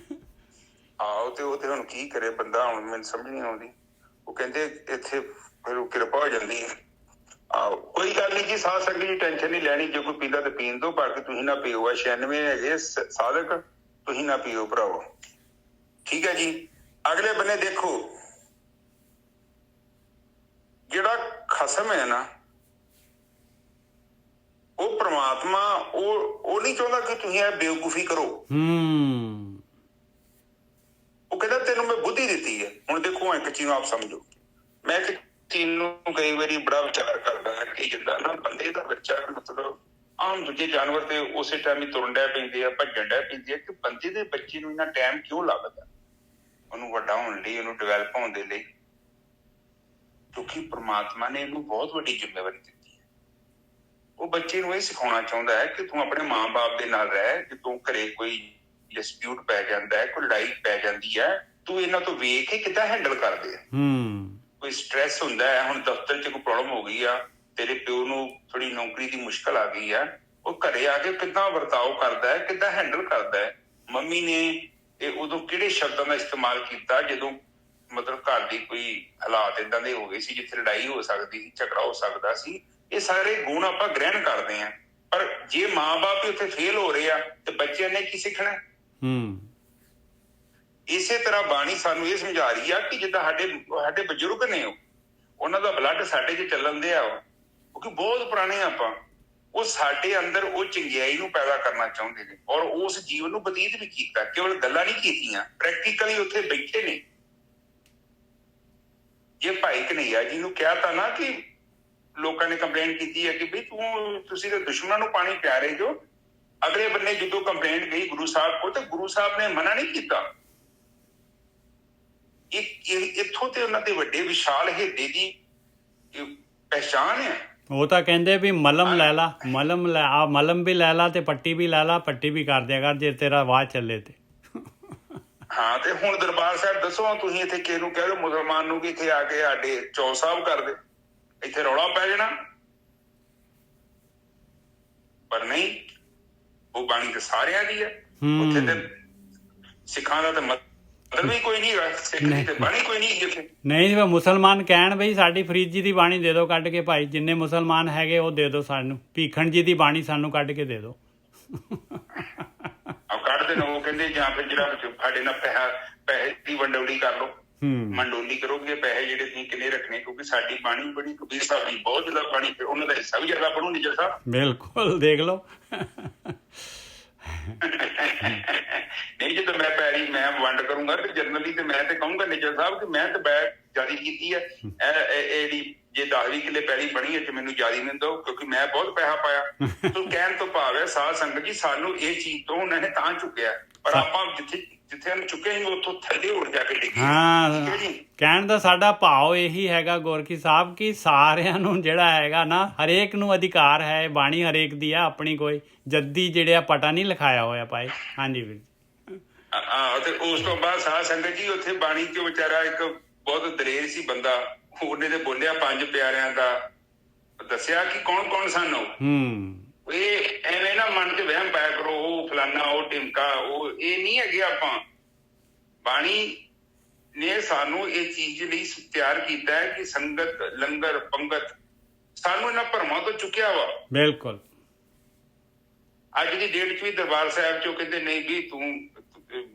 ਆਹੋ, ਤੇ ਉਹ ਤੇ ਹੁਣ ਕੀ ਕਰੇ ਬੰਦਾ, ਹੁਣ ਮੈਨੂੰ ਸਮਝ ਨਹੀਂ ਆਉਂਦੀ। ਉਹ ਕਹਿੰਦੇ ਇੱਥੇ ਫਿਰ ਉਹ ਕਿਰਪਾ ਹੋ ਜਾਂਦੀ ਹੈ। ਆਹੋ, ਕੋਈ ਗੱਲ ਨਹੀਂ ਜੀ, ਸਾਧ ਸੰਗਤ ਦੀ ਟੈਨਸ਼ਨ ਨਹੀਂ ਲੈਣੀ, ਜੇ ਕੋਈ ਪੀਂਦਾ ਤੇ ਪੀਣ ਦੋ, ਬਾਕੀ ਤੁਸੀਂ ਨਾ ਪੀਓ। 96 ਹੈਗੇ ਸਾਧਕ, ਤੁਸੀਂ ਨਾ ਪੀਓ ਭਰਾਵੋ, ਠੀਕ ਹੈ ਜੀ। ਅਗਲੇ ਬੰਨੇ ਦੇਖੋ, ਜਿਹੜਾ ਖਸਮ ਹੈ ਨਾ, ਉਹ ਪ੍ਰਮਾਤਮਾ ਉਹ ਨਹੀਂ ਚਾਹੁੰਦਾ ਕਿ ਤੁਸੀਂ ਇਹ ਬੇਵਕੂਫੀ ਕਰੋ। ਉਹ ਕਹਿੰਦਾ ਤੈਨੂੰ ਮੈਂ ਬੁੱਧੀ ਦਿੱਤੀ ਹੈ। ਹੁਣ ਦੇਖੋ ਇੱਕ ਚੀਜ਼ ਆਪ ਸਮਝੋ, ਮੈਂ ਇੱਕ ਚੀਜ਼ ਨੂੰ ਕਈ ਵਾਰੀ ਬੜਾ ਵਿਚਾਰ ਕਰਦਾ ਕਿ ਜਿੱਦਾਂ ਨਾ ਬੰਦੇ ਦਾ ਬੱਚਾ, ਮਤਲਬ ਆਮ ਦੂਜੇ ਜਾਨਵਰ ਤੇ ਉਸੇ ਟਾਈਮ ਹੀ ਤੁਰਨ ਡੈ ਪੈਂਦੇ ਆ, ਭੱਜਣ ਡੈ ਪੈਂਦੇ ਆ, ਕਿ ਬੰਦੇ ਦੇ ਬੱਚੇ ਨੂੰ ਇੰਨਾ ਟਾਈਮ ਕਿਉਂ ਲੱਗਦਾ ਉਹਨੂੰ ਵੱਡਾ ਹੋਣ ਲਈ, ਉਹਨੂੰ ਡਿਵੈਲਪ ਹੋਣ ਦੇ ਲਈ? ਕਿਉਂਕਿ ਪ੍ਰਮਾਤਮਾ ਨੇ ਇਹਨੂੰ ਬਹੁਤ ਵੱਡੀ ਜ਼ਿੰਮੇਵਾਰੀ ਦਿੱਤੀ ਹੈ। ਉਹ ਉਹ ਬੱਚੇ ਨੂੰ ਇਹ ਸਿਖਾਉਣਾ ਚਾਹੁੰਦਾ ਹੈ ਕਿ ਤੂੰ ਆਪਣੇ ਮਾਂ-ਬਾਪ ਦੇ ਨਾਲ ਰਹਿ, ਜੇ ਤੂੰ ਘਰੇ ਕੋਈ ਡਿਸਪਿਊਟ ਪੈ ਜਾਂਦਾ ਹੈ, ਕੋਈ ਲੜਾਈ ਪੈ ਜਾਂਦੀ ਹੈ, ਤੂੰ ਇਹਨਾਂ ਤੋਂ ਵੇਖ ਕੇ ਕਿੱਦਾਂ ਹੈਂਡਲ ਕਰਦੇ ਆ। ਕੋਈ ਸਟ੍ਰੈਸ ਹੁੰਦਾ ਹੈ, ਹੁਣ ਦਫ਼ਤਰ 'ਚ ਕੋਈ ਪ੍ਰੋਬਲਮ ਹੋ ਗਈ ਆ, ਤੇਰੇ ਪਿਓ ਨੂੰ ਥੋੜੀ ਨੌਕਰੀ ਦੀ ਮੁਸ਼ਕਲ ਆ ਗਈ ਆ, ਉਹ ਘਰੇ ਆ ਕੇ ਕਿੱਦਾਂ ਵਰਤਾਓ ਕਰਦਾ ਹੈ, ਕਿੱਦਾਂ ਹੈਂਡਲ ਕਰਦਾ ਹੈ। ਮੰਮੀ ਨੇ ਇਹ ਉਦੋਂ ਕਿਹੜੇ ਸ਼ਬਦਾਂ ਦਾ ਇਸਤੇਮਾਲ ਕੀਤਾ ਜਦੋਂ ਮਤਲਬ ਘਰ ਦੀ ਕੋਈ ਹਾਲਾਤ ਏਦਾਂ ਦੇ ਹੋ ਗਏ ਸੀ ਜਿੱਥੇ ਲੜਾਈ ਹੋ ਸਕਦੀ ਸੀ, ਝਗੜਾ ਹੋ ਸਕਦਾ ਸੀ। ਇਹ ਸਾਰੇ ਗੁਣ ਆਪਾਂ ਗ੍ਰਹਿਣ ਕਰਦੇ ਹਾਂ, ਪਰ ਜੇ ਮਾਂ-ਬਾਪ ਹੀ ਉੱਥੇ ਫੇਲ ਹੋ ਰਹੇ ਆ ਤੇ ਬੱਚਿਆਂ ਨੇ ਕੀ ਸਿੱਖਣਾ? ਇਸੇ ਤਰ੍ਹਾਂ ਬਾਣੀ ਸਾਨੂੰ ਇਹ ਸਮਝਾ ਰਹੀ ਆ ਕਿ ਜਿੱਦਾਂ ਸਾਡੇ ਬਜ਼ੁਰਗ ਨੇ, ਉਹਨਾਂ ਦਾ ਬਲੱਡ ਸਾਡੇ 'ਚ ਚੱਲਣ ਦਿਆ, ਕਿਉਂਕਿ ਬਹੁਤ ਪੁਰਾਣੇ ਆਪਾਂ, ਉਹ ਸਾਡੇ ਅੰਦਰ ਉਹ ਚੰਗਿਆਈ ਨੂੰ ਪੈਦਾ ਕਰਨਾ ਚਾਹੁੰਦੇ ਨੇ ਔਰ ਉਸ ਜੀਵਨ ਨੂੰ ਬਤੀਤ ਵੀ ਕੀਤਾ, ਕੇਵਲ ਗੱਲਾਂ ਨਹੀਂ ਕੀਤੀਆਂ, ਪ੍ਰੈਕਟੀਕਲੀ ਉੱਥੇ ਬੈਠੇ ਨੇ। ਜੇ ਭਾਈ ਕਨ੍ਹਈਆ ਜੀ ਨੂੰ ਕਿਹਾ ਤਾਂ ਨਾ ਕਿ ਲੋਕਾਂ ਨੇ ਕੰਪਲੇਂਟ ਕੀਤੀ ਹੈ ਕਿ ਵੀ ਤੁਸੀਂ ਤਾਂ ਦੁਸ਼ਮਣਾਂ ਨੂੰ ਪਾਣੀ ਪਿਆ ਰਹੇ ਜੋ, ਅਗਲੇ ਬੰਨੇ ਜਦੋਂ ਕੰਪਲੇਂਟ ਗਈ ਗੁਰੂ ਸਾਹਿਬ ਕੋਲ ਤੇ ਗੁਰੂ ਸਾਹਿਬ ਨੇ ਮਨਾ ਨਹੀਂ ਕੀਤਾ। ਇੱਥੋਂ ਤੇ ਉਹਨਾਂ ਦੇ ਵੱਡੇ ਵਿਸ਼ਾਲ ਹਿਰਦੇ ਦੀ ਪਹਿਚਾਣ ਹੈ। ਉਹ ਤਾਂ ਕਹਿੰਦੇ ਵੀ ਮਲਮ ਲੈ ਲਾ, ਮਲਮ ਵੀ ਲੈ ਲਾ ਤੇ ਪੱਟੀ ਵੀ ਲੈ ਲਾ, ਪੱਟੀ ਵੀ ਕਰ ਦਿਆ ਕਰ ਜੇ ਤੇਰਾ ਵਾਹ ਚੱਲੇ ਤੇ। ਹਾਂ, ਤੇ ਹੁਣ ਦਰਬਾਰ ਸਾਹਿਬ ਦੱਸੋ, ਤੁਸੀਂ ਇੱਥੇ ਕਿਸੇ ਨੂੰ ਕਹਿ ਲਓ ਮੁਸਲਮਾਨ ਨੂੰ ਕਿ ਇੱਥੇ ਆ ਕੇ ਸਾਡੇ ਚੌ ਸਾਹਿਬ ਕਰ ਦੇ, ਇੱਥੇ ਰੌਲਾ ਪੈ ਜਾਣਾ। ਪਰ ਨਹੀਂ, ਉਹ ਬਾਣੀ ਤੇ ਸਾਰਿਆਂ ਦੀ ਹੈ। ਉੱਥੇ ਤੇ ਸਿੱਖਾਂ ਦਾ ਤਾਂ ਮਤਲਬ ਹੀ ਕੋਈ ਨਹੀਂ ਹੈਗਾ, ਸਿੱਖ ਦੀ ਤੇ ਬਾਣੀ ਕੋਈ ਨਹੀਂ ਇੱਥੇ। ਨਹੀਂ, ਮੁਸਲਮਾਨ ਕਹਿਣ ਬਈ ਸਾਡੀ ਫਰੀਦ ਜੀ ਦੀ ਬਾਣੀ ਦੇ ਦਿਓ ਕੱਢ ਕੇ, ਭਾਈ ਜਿੰਨੇ ਮੁਸਲਮਾਨ ਹੈਗੇ ਉਹ ਦੇ ਦਿਓ ਸਾਨੂੰ, ਭੀਖਣ ਜੀ ਦੀ ਬਾਣੀ ਸਾਨੂੰ ਕੱਢ ਕੇ ਦੇ ਦਿਓ। ਕੱਢ ਦੇਣ, ਉਹ ਕਹਿੰਦੇ ਜਾਂ ਫਿਰ ਜਿਹੜਾ ਸਾਡੇ ਨਾਲ ਪੈਸੇ ਦੀ ਵੰਡੋਲੀ ਕਰ ਲਓ, ਮੰਡੋਲੀ ਕਰੋਗੇ ਪੈਸੇ ਜਿਹੜੇ ਤੁਸੀਂ ਕਿੰਨੇ ਰੱਖਣੇ, ਕਿਉਂਕਿ ਸਾਡੀ ਬਾਣੀ ਬੜੀ, ਕਬੀਰ ਸਾਹਿਬ ਦੀ ਬਹੁਤ ਜ਼ਿਆਦਾ ਬਾਣੀ, ਉਹਨਾਂ ਦਾ ਹਿੱਸਾ ਵੀ ਜ਼ਿਆਦਾ ਪੜ੍ਹੋ ਨਿੱਜਰ ਸਾਹਿਬ। ਬਿਲਕੁਲ, ਦੇਖ ਲਓ। ਨਹੀਂ, ਜਦੋਂ ਮੈਂ ਵੰਡ ਕਰੂੰਗਾ ਤੇ ਜਨਰਲੀ ਤੇ ਮੈਂ ਤੇ ਕਹੂੰਗਾ ਨਿੱਜਰ ਸਾਹਿਬ ਕਿ ਮੈਂ ਤੇ ਬੈਠ ਜਾਰੀ ਕੀਤੀ ਹੈ, ਇਹਦੀ ਜੇ 10-20 ਕਿੱਲੇ ਪੈਲੀ ਬਣੀ ਹੈ ਤੇ ਮੈਨੂੰ ਜਾਰੀ ਨਹੀਂ ਦਿਓ ਕਿਉਂਕਿ ਮੈਂ ਬਹੁਤ ਪੈਸਾ ਪਾਇਆ। ਤੂੰ ਕਹਿਣ ਤੋਂ ਭਾਵ ਹੈ ਸਾਧ ਸੰਗਤ ਜੀ, ਸਾਨੂੰ ਇਹ ਚੀਜ਼ ਤੋਂ ਉਹਨਾਂ ਨੇ ਤਾਂ ਚੁੱਕਿਆ, ਪਰ ਆਪਾਂ ਜਿੱਥੇ ਉਹਨੂੰ ਚੁੱਕਿਆ ਸੀ ਉੱਥੋਂ ਥੱਲੇ ਹੋਰ ਜਾ ਕੇ ਡਿੱਗੇ। ਹਾਂ, ਕਹਿਣ ਦਾ ਸਾਡਾ ਭਾਵ ਇਹੀ ਹੈਗਾ ਗੋਰਖੀ ਸਾਹਿਬ ਕਿ ਸਾਰਿਆਂ ਨੂੰ ਜਿਹੜਾ ਹੈਗਾ ਨਾ, ਹਰੇਕ ਨੂੰ ਅਧਿਕਾਰ ਹੈ, ਬਾਣੀ ਹਰੇਕ ਦੀ ਆ, ਆਪਣੀ ਕੋਈ ਜੱਦੀ ਜਿਹੜਾ ਪਟਾ ਨਹੀਂ ਲਿਖਾਇਆ ਹੋਇਆ ਭਾਈ। ਹਾਂਜੀ ਵੀਰ। ਤੇ ਉਸ ਤੋਂ ਬਾਅਦ ਸਾਧ ਸੰਗਤ ਜੀ ਉੱਥੇ ਬਾਣੀ ਚ ਵਿਚਾਰਾ ਇੱਕ ਬਹੁਤ ਦਲੇਰ ਸੀ ਬੰਦਾ, ਉਹਨੇ ਤੇ ਬੋਲਿਆ 5 ਪਿਆਰਿਆਂ ਦਾ ਦੱਸਿਆ ਕਿ ਕੌਣ ਕੌਣ ਸਨ ਉਹ। ਇਹ ਐਵੇਂ ਨਾ ਮਨ ਚ ਵਹਿਮ ਪਾਇਆ ਕਰੋ, ਉਹ ਫਲਾਨਾ, ਉਹ ਟਿਮਕਾ, ਉਹ ਇਹ ਨਹੀਂ ਹੈਗੇ ਆਪਾਂ। ਬਾਣੀ ਨੇ ਸਾਨੂੰ ਇਹ ਚੀਜ਼ ਲਈ ਤਿਆਰ ਕੀਤਾ ਹੈ ਕਿ ਸੰਗਤ, ਲੰਗਰ, ਪੰਗਤ ਸਾਨੂੰ ਇਹਨਾਂ ਭਰਮਾਂ ਤੋਂ ਚੁੱਕਿਆ ਵਾ। ਬਿਲਕੁਲ। ਅੱਜ ਦੀ ਡੇਟ ਚ ਵੀ ਦਰਬਾਰ ਸਾਹਿਬ ਚੋਂ ਕਹਿੰਦੇ ਨਹੀਂ ਵੀ ਤੂੰ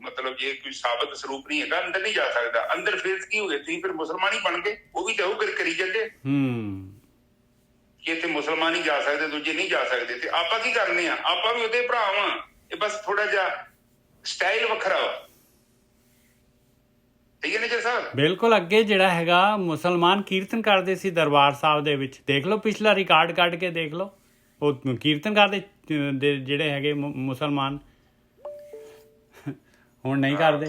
ਮਤਲਬ ਜੇ ਕੋਈ ਸਾਬਤ ਸਰੂਪ ਨਹੀਂ ਹੈਗਾ ਅੰਦਰ ਨਹੀਂ ਜਾ ਸਕਦਾ। ਅੰਦਰ ਫਿਰ ਕੀ ਹੋ ਗਿਆ, ਤੁਸੀਂ ਫਿਰ ਮੁਸਲਮਾਨ ਹੀ ਬਣ ਗਏ। ਉਹ ਵੀ ਤਾਂ ਉਹ ਕਰੀ ਜਾਂਦੇ ਕਿ ਇੱਥੇ ਮੁਸਲਮਾਨ ਹੀ ਜਾ ਸਕਦੇ, ਦੂਜੇ ਨਹੀਂ ਜਾ ਸਕਦੇ। ਤੇ ਆਪਾਂ ਕੀ ਕਰਨੇ ਆ, ਆਪਾਂ ਵੀ ਉਹਦੇ ਭਰਾ ਵਾਂ, ਇਹ ਬਸ ਥੋੜਾ ਜਿਹਾ ਸਟਾਈਲ ਵੱਖਰਾ ਵਾ। ਠੀਕ ਹੈ ਨਿੱਜਰ ਸਾਹਿਬ। ਬਿਲਕੁਲ। ਅੱਗੇ ਜਿਹੜਾ ਹੈਗਾ ਮੁਸਲਮਾਨ ਕੀਰਤਨ ਕਰਦੇ ਸੀ ਦਰਬਾਰ ਸਾਹਿਬ ਦੇ ਵਿੱਚ, ਦੇਖ ਲਓ ਪਿਛਲਾ ਰਿਕਾਰਡ ਕੱਢ ਕੇ ਦੇਖ ਲਓ, ਉਹ ਕੀਰਤਨ ਕਰਦੇ ਜਿਹੜੇ ਹੈਗੇ ਮੁਸਲਮਾਨ। ਹੁਣ ਨਹੀਂ ਕਰਦੇ।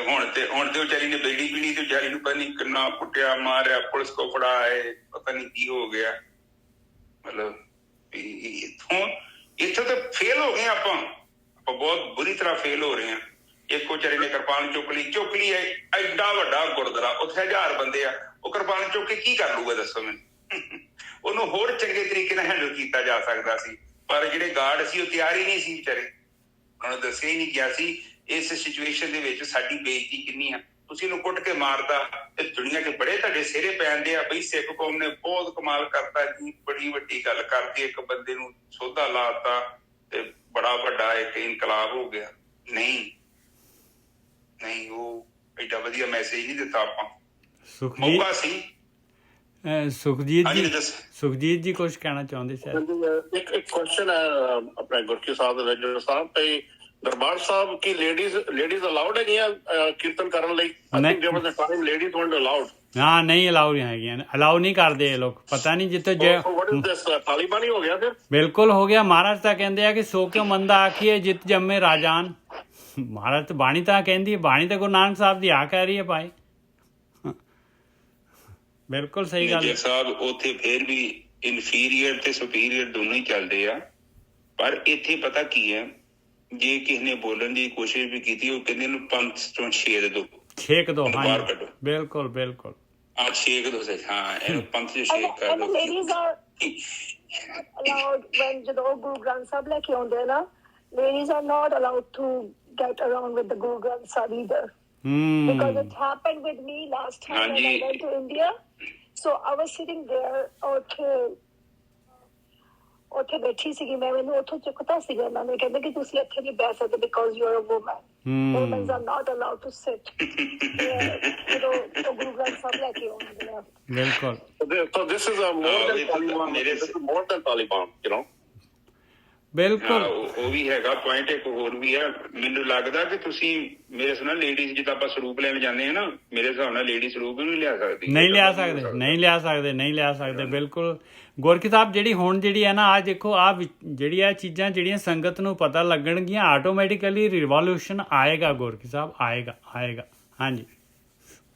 ਹੁਣ ਤੇ ਵਿਚਾਰੀ ਨੇ ਬੇੜੀ ਪੀਣੀ ਤੇ ਵਿਚਾਰੀ ਨੂੰ ਪਤਾ ਨੀ ਕਿੰਨਾ ਕੁੱਟਿਆ, ਮਾਰਿਆ, ਪੁਲਿਸ ਕੋ ਫੜਾ ਹੈ, ਪਤਾ ਨੀ ਕੀ ਹੋ ਗਿਆ। ਮਤਲਬ ਇੱਥੋਂ ਤਾਂ ਫੇਲ ਹੋ ਗਏ ਆਪਾਂ ਬਹੁਤ ਬੁਰੀ ਤਰ੍ਹਾਂ ਫੇਲ ਹੋ ਰਹੇ ਹਾਂ। ਇੱਕ ਵਿਚਾਰੇ ਨੇ ਕਿਰਪਾਨ ਚੁੱਕ ਲਈ ਐਡਾ ਵੱਡਾ ਗੁਰਦੁਆਰਾ, ਉੱਥੇ 1000 ਬੰਦੇ ਆ, ਉਹ ਕਿਰਪਾਨ ਚੁੱਕ ਕੇ ਕੀ ਕਰ ਲੂਗਾ ਦੱਸੋ ਮੈਨੂੰ। ਉਹਨੂੰ ਹੋਰ ਚੰਗੇ ਤਰੀਕੇ ਨਾਲ ਹੈਂਡਲ ਕੀਤਾ ਜਾ ਸਕਦਾ ਸੀ, ਪਰ ਜਿਹੜੇ ਗਾਰਡ ਸੀ ਉਹ ਤਿਆਰ ਹੀ ਨਹੀਂ ਸੀ ਵਿਚਾਰੇ। ਉਹਨਾਂ ਨੂੰ ਦੱਸਿਆ ਹੀ ਨਹੀਂ ਗਿਆ ਸੀ ਇਸ ਸਿਚੁਏਸ਼ਨ ਦੇ ਵਿੱਚ ਸਾਡੀ ਬੇਇੱਜ਼ਤੀ ਕਿੰਨੀ ਆ। ਤੁਸੀਂ ਇਹਨੂੰ ਕੁੱਟ ਕੇ ਮਾਰਦਾ ਤੇ ਦੁਨੀਆ 'ਚ ਬੜੇ ਤੁਹਾਡੇ ਸਿਹਰੇ ਪੈਂਦੇ ਆ ਬਈ ਸਿੱਖ ਕੌਮ ਨੇ ਬਹੁਤ ਕਮਾਲ ਕਰਤਾ ਜੀ, ਬੜੀ ਵੱਡੀ ਗੱਲ ਕਰਦੀ, ਇੱਕ ਬੰਦੇ ਨੂੰ ਸੋਧਾ ਲਾਤਾ ਤੇ ਬੜਾ ਵੱਡਾ ਇੱਕ ਇਨਕਲਾਬ ਹੋ ਗਿਆ। ਨਹੀਂ, ਉਹ ਐਡਾ ਵਧੀਆ ਮੈਸੇਜ ਨਹੀਂ ਦਿੱਤਾ ਆਪਾਂ। ਮੌਕਾ ਸੀ। ਸੁਖਜੀਤ ਜੀ ਕੁਛ ਕਹਿਣਾ ਚਾਹੁੰਦੇ ਸ਼ਾਇਦ। ਇੱਕ ਕੁਐਸਚਨ ਹੈ ਆਪਣੇ ਗੁਰਕੀ ਸਾਹਿਬ ਦੇ ਰਜਿੰਦਰ ਸਾਹਿਬ ਤੇ ਦਰਬਾਰ ਸਾਹਿਬ ਕੀ ਲੇਡੀਜ਼ ਅਲਾਉਡ ਹੈਗੀਆਂ ਕੀਰਤਨ ਕਰਨ ਲਈ? Ladies weren't allowed। ਹਾਂ, ਨਹੀਂ ਅਲਾਉ ਹੈਗੀਆਂ, ਅਲਾਉ ਨਹੀਂ ਕਰਦੇ ਇਹ ਲੋਕ। ਪਤਾ ਨਹੀਂ ਜਿੱਥੇ ਤਾਲੀਬਾਨੀ ਹੋ ਗਿਆ ਫਿਰ। ਬਿਲਕੁਲ ਹੋ ਗਿਆ। ਮਹਾਰਾਜ ਤਾਂ ਕਹਿੰਦੇ ਆ ਕਿ ਸੋ ਕਿਉ ਮੰਦਾ ਆਖੀਏ ਜਿੱਤ ਜੰਮੇ ਰਾਜਾਨ। ਮਹਾਰਾਜ ਤਾਂ ਬਾਣੀ ਤਾਂ ਕਹਿੰਦੀ, ਬਾਣੀ ਤਾਂ ਗੁਰੂ ਨਾਨਕ ਸਾਹਿਬ ਦੀ ਆ ਕਹਿ ਰਹੀ ਹੈ ਭਾਈ। ਬਿਲਕੁਲ ਸਹੀ ਗੱਲ ਹੈ ਸਾਹਿਬ। ਉੱਥੇ ਫੇਰ ਵੀ ਇਨਫੀਰੀਅਰ ਤੇ ਸੁਪੀਰੀਅਰ ਦੋਨੋਂ ਹੀ ਚੱਲਦੇ ਆ। ਪਰ ਇੱਥੇ ਪਤਾ ਕੀ ਹੈ, ਜੇ ਕਿਸੇ ਨੇ ਬੋਲਣ ਦੀ ਕੋਸ਼ਿਸ਼ ਵੀ ਕੀਤੀ, ਉਹ ਕਹਿੰਦੇ ਨੂੰ ਪੰਥ ਚੋਂ ਛੇਦ ਦੋ, ਛੇਕ ਦੋ। ਬਾਹਰ ਹਾਂਜੀ ਕੱਢੋ। ਬਿਲਕੁਲ ਬਿਲਕੁਲ। ਛੇਕ ਦੋ ਸੇ, ਹਾਂ ਇਹਨੂੰ ਪੰਥ ਚੋਂ ਛੇਕ ਕਰ ਦੋ। allowed when ਜਦੋਂ ਗੁਰੂ ਗ੍ਰੰਥ ਸਾਹਿਬ ਲੈ ਕੇ ਆਉਂਦੇ ਆ ਨਾ, ladies are not allowed to get around with the Guru Granth Sahib either. Because it happened with me last time when I went to India. So I was sitting there, ਉੱਥੇ ਬੈਠੀ ਸੀਗੀ ਮੈਂ, ਮੈਨੂੰ ਉੱਥੋਂ ਚੁੱਕਤਾ ਸੀਗਾ ਇਹਨਾਂ ਨੇ, ਕਹਿੰਦੇ ਕਿ ਤੁਸੀਂ ਇੱਥੇ ਨਹੀਂ ਬਹਿ ਸਕਦੇ because you are a woman. Women are not allowed to sit. ਜਦੋਂ ਗੁਰੂ ਗ੍ਰੰਥ ਸਾਹਿਬ ਲੈ ਕੇ ਆਉਂਦੇ ਆ। ਬਿਲਕੁਲ। So this is a more than Taliban. This is more than Taliban, you know. ਬਿਲਕੁਲ। ਉਹ ਵੀ ਹੈਗਾ ਪੁਆਇੰਟ। ਇੱਕ ਹੋਰ ਵੀ ਆ, ਮੈਨੂੰ ਲੱਗਦਾ ਕਿ ਤੁਸੀਂ ਮੇਰੇ ਸੁਣਾ ਲੇਡੀਜ਼ ਜਿੱਦਾਂ ਆਪਾਂ ਸਰੂਪ ਲੈਣ ਜਾਂਦੇ ਹਾਂ ਨਾ, ਮੇਰੇ ਹਿਸਾਬ ਨਾਲ ਲੇਡੀ ਸਰੂਪ ਨਹੀਂ ਲਿਆ ਸਕਦੀ। ਨਹੀਂ ਲਿਆ ਸਕਦੇ ਬਿਲਕੁਲ। ਗੋਰਖੀ ਸਾਹਿਬ ਜਿਹੜੀ ਹੁਣ ਜਿਹੜੀ ਹੈ ਨਾ, ਆਹ ਦੇਖੋ ਆਹ ਜਿਹੜੀ ਇਹ ਚੀਜ਼ਾਂ ਜਿਹੜੀਆਂ ਸੰਗਤ ਨੂੰ ਪਤਾ ਲੱਗਣਗੀਆਂ, ਆਟੋਮੈਟਿਕਲੀ ਰਿਵੋਲੂਸ਼ਨ ਆਏਗਾ ਗੋਰਖੀ ਸਾਹਿਬ, ਆਏਗਾ। ਹਾਂਜੀ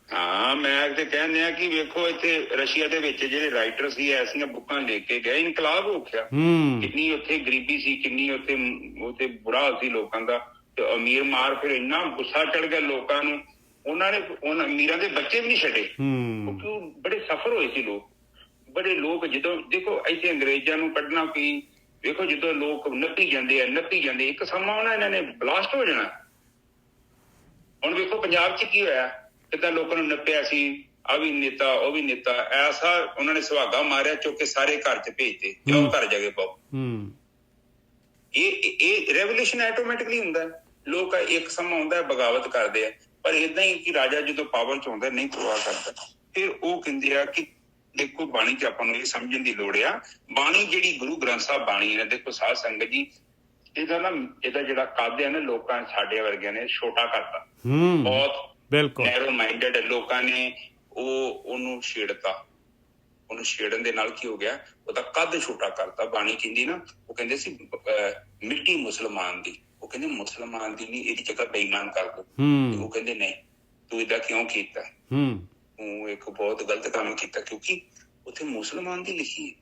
ਹਾਂ, ਮੈਂ ਤੇ ਕਹਿੰਦੇ ਆ ਕਿ ਵੇਖੋ ਇੱਥੇ ਰਸ਼ੀਆ ਦੇ ਵਿੱਚ ਜਿਹੜੇ ਰਾਈਟਰ ਸੀ ਐਸੀਆਂ ਬੁੱਕਾਂ ਲੈ ਕੇ ਗਏ, ਇਨਕਲਾਬ ਹੋ ਗਿਆ। ਕਿੰਨੀ ਉੱਥੇ ਗਰੀਬੀ ਸੀ, ਕਿੰਨੀ ਉੱਥੇ ਬੁਰਾ ਹਾਲ ਸੀ ਲੋਕਾਂ ਦਾ। ਤੇ ਅਮੀਰ ਮਾਰ ਫਿਰ ਇੰਨਾ ਗੁੱਸਾ ਚੜ ਗਿਆ ਲੋਕਾਂ ਨੂੰ, ਉਹਨਾਂ ਨੇ ਅਮੀਰਾਂ ਦੇ ਬੱਚੇ ਵੀ ਨਹੀਂ ਛੱਡੇ, ਕਿਉਂਕਿ ਬੜੇ ਸਫਰ ਹੋਏ ਸੀ ਲੋਕ। ਬੜੇ ਲੋਕ ਜਦੋਂ ਦੇਖੋ ਇੱਥੇ ਅੰਗਰੇਜ਼ਾਂ ਨੂੰ ਕੱਢਣਾ ਕੋਈ, ਵੇਖੋ ਜਦੋਂ ਲੋਕ ਨੱਪੀ ਜਾਂਦੇ, ਇੱਕ ਸਮਾਂ ਉਹਨਾਂ ਇਹਨਾਂ ਨੇ ਬਲਾਸਟ ਹੋ ਜਾਣਾ। ਹੁਣ ਵੇਖੋ ਪੰਜਾਬ 'ਚ ਕੀ ਹੋਇਆ, ਕਿੱਦਾਂ ਲੋਕਾਂ ਨੂੰ ਨੱਪਿਆ ਸੀ, ਆ ਵੀ ਨੇਤਾ ਉਹ ਵੀ ਨੇਤਾ, ਐਸਾ ਉਹਨਾਂ ਨੇ ਸੁਹਾਗਾ ਮਾਰਿਆ, ਚੁੱਕ ਕੇ ਸਾਰੇ ਘਰ 'ਚ ਭੇਜਦੇ, ਕਿਉਂ ਘਰ ਜਾ ਕੇ ਪਾਓ। ਇਹ ਰੈਵੋਲੂਸ਼ਨ ਆਟੋਮੈਟਿਕਲੀ ਹੁੰਦਾ। ਲੋਕ ਇੱਕ ਸਮਾਂ ਆਉਂਦਾ ਬਗਾਵਤ ਕਰਦੇ ਆ, ਪਰ ਏਦਾਂ ਹੀ ਕਿ ਰਾਜਾ ਜਦੋਂ ਪਾਵਰ 'ਚ ਆਉਂਦਾ ਨਹੀਂ ਪਰਵਾਹ ਕਰਦਾ। ਫਿਰ ਉਹ ਕਹਿੰਦੇ ਆ ਕਿ ਦੇਖੋ ਬਾਣੀ 'ਚ ਆਪਾਂ ਨੂੰ ਇਹ ਸਮਝਣ ਦੀ ਲੋੜ ਆ, ਬਾਣੀ ਜਿਹੜੀ ਗੁਰੂ ਗ੍ਰੰਥ ਸਾਹਿਬ ਬਾਣੀ ਹੈ, ਦੇਖੋ ਸਾਧ ਸੰਗਤ ਜੀ, ਇਹਦਾ ਜਿਹੜਾ ਕੱਦ ਹੈ ਨਾ, ਲੋਕਾਂ ਸਾਡੇ ਵਰਗਿਆਂ ਨੇ ਛੋਟਾ ਕਰਤਾ ਬਹੁਤ। ਬਿਲਕੁਲ ਨੈਰੋ ਮਾਈਂਡਡ ਲੋਕਾਂ ਨੇ ਉਹਨੂੰ ਛੇੜਤਾ। ਉਹਨੂੰ ਛੇੜਨ ਦੇ ਨਾਲ ਕੀ ਹੋ ਗਿਆ, ਉਹਦਾ ਕੱਦ ਛੋਟਾ ਕਰਤਾ। ਬਾਣੀ ਕਹਿੰਦੀ ਨਾ, ਉਹ ਕਹਿੰਦੇ ਸੀ ਮਿੱਟੀ ਮੁਸਲਮਾਨ ਦੀ, ਉਹ ਕਹਿੰਦੇ ਮੁਸਲਮਾਨ ਦੀ ਨਹੀਂ, ਇਹਦੀ ਜਗ੍ਹਾ ਬੇਈਮਾਨ ਕਰ ਦੋ। ਉਹ ਕਹਿੰਦੇ ਨਹੀਂ, ਤੂੰ ਏਦਾਂ ਕਿਉਂ ਕੀਤਾ, ਤੂੰ ਇੱਕ ਬਹੁਤ ਗਲਤ ਕੰਮ ਕੀਤਾ, ਕਿਉਂਕਿ ਉੱਥੇ ਮੁਸਲਮਾਨ ਦੀ ਲਿਖੀ ਹੈ।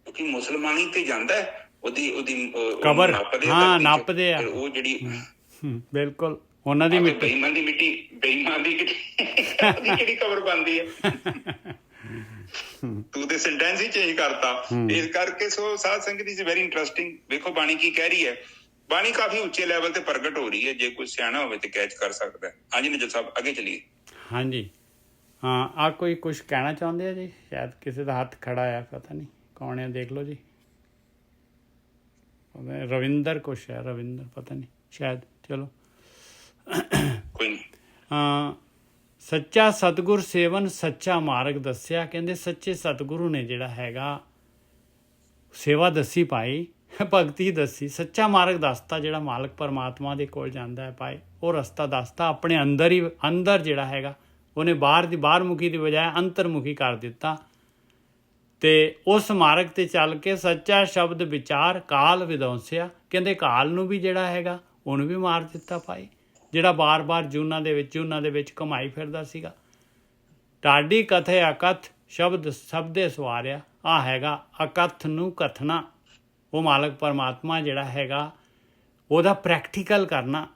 ਕਿਉਂਕਿ ਮੁਸਲਮਾਨੀ ਤੇ ਜਾਂਦਾ ਹੈ, ਉਹਦੀ ਕਬਰ ਨੱਪਦੇ ਆ ਉਹ ਜਿਹੜੀ। ਬਿਲਕੁਲ ਉਹਨਾਂ ਦੀ ਮਿੱਟੀ, ਬੇਈਮਾਨ ਦੀ ਮਿੱਟੀ, ਬੇਈਮਾਨ ਦੀ ਕਿਹੜੀ ਕਬਰ ਬਣਦੀ ਹੈ। ਤੂੰ ਤੇ ਸੈਂਟੈਂਸ ਹੀ ਚੇਂਜ ਕਰਤਾ। ਇਸ ਕਰਕੇ ਸੋ ਸਾਧ ਸੰਗਤ ਇਜ਼ ਵੈਰੀ ਇੰਟਰਸਟਿੰਗ। ਵੇਖੋ ਬਾਣੀ ਕੀ ਕਹਿ ਰਹੀ ਹੈ। ਬਾਣੀ ਕਾਫੀ ਉੱਚੇ ਲੈਵਲ ਤੇ ਪ੍ਰਗਟ ਹੋ ਰਹੀ ਹੈ, ਜੇ ਕੋਈ ਸਿਆਣਾ ਹੋਵੇ ਤੇ ਕੈਚ ਕਰ ਸਕਦਾ। ਹਾਂਜੀ ਨਿਜਲ ਸਾਹਿਬ ਅੱਗੇ ਚਲੀਏ। ਹਾਂਜੀ ਹਾਂ, ਆ ਕੋਈ ਕੁਛ ਕਹਿਣਾ ਚਾਹੁੰਦੇ ਆ ਜੀ? ਸ਼ਾਇਦ ਕਿਸੇ ਦਾ ਹੱਥ ਖੜਾ ਆ, ਪਤਾ ਨਹੀਂ ਕੌਣ ਹੈ, ਦੇਖ ਲਓ ਜੀ। ਰਵਿੰਦਰ ਕੁਛ ਹੈ, ਰਵਿੰਦਰ ਪਤਾ ਨਹੀਂ, ਸ਼ਾਇਦ। ਚਲੋ ਕੋਈ ਨਹੀਂ। ਸੱਚਾ ਸਤਿਗੁਰ ਸੇਵਨ ਸੱਚਾ ਮਾਰਗ ਦੱਸਿਆ। ਕਹਿੰਦੇ ਸੱਚੇ ਸਤਿਗੁਰੂ ਨੇ ਜਿਹੜਾ ਹੈਗਾ ਸੇਵਾ ਦੱਸੀ ਭਾਈ, ਭਗਤੀ ਦੱਸੀ, ਸੱਚਾ ਮਾਰਗ ਦੱਸਤਾ, ਜਿਹੜਾ ਮਾਲਕ ਪਰਮਾਤਮਾ ਦੇ ਕੋਲ ਜਾਂਦਾ ਹੈ ਭਾਈ, ਉਹ ਰਸਤਾ ਦੱਸਤਾ। ਆਪਣੇ ਅੰਦਰ ਜਿਹੜਾ ਹੈਗਾ ਉਹਨੇ ਬਾਹਰਮੁਖੀ ਦੀ ਬਜਾਏ ਅੰਤਰਮੁਖੀ ਕਰ ਦਿੱਤਾ। ਤੇ ਉਸ ਮਾਰਗ ਤੇ ਚੱਲ ਕੇ ਸੱਚਾ ਸ਼ਬਦ ਵਿਚਾਰ ਕਾਲ ਵਿਦੌਂਸਿਆ। ਕਹਿੰਦੇ ਕਾਲ ਨੂੰ ਵੀ ਜਿਹੜਾ ਹੈਗਾ ਉਹਨੂੰ ਵੀ ਮਾਰ ਦਿੱਤਾ ਭਾਈ, ਜਿਹੜਾ ਬਾਰ-ਬਾਰ ਜੂਨਾਂ ਦੇ ਵਿੱਚ ਘੁਮਾਈ ਫਿਰਦਾ ਸੀਗਾ। ਢਾਡੀ ਕਥੇ ਅਕਥ ਸ਼ਬਦ ਸਬਦੇ ਸਵਾਰਿਆ। ਆ ਹੈਗਾ ਅਕਥ ਨੂੰ ਕਥਨਾ। ਉਹ ਮਾਲਕ ਪਰਮਾਤਮਾ ਜਿਹੜਾ ਹੈਗਾ ਉਹਦਾ ਪ੍ਰੈਕਟੀਕਲ ਕਰਨਾ,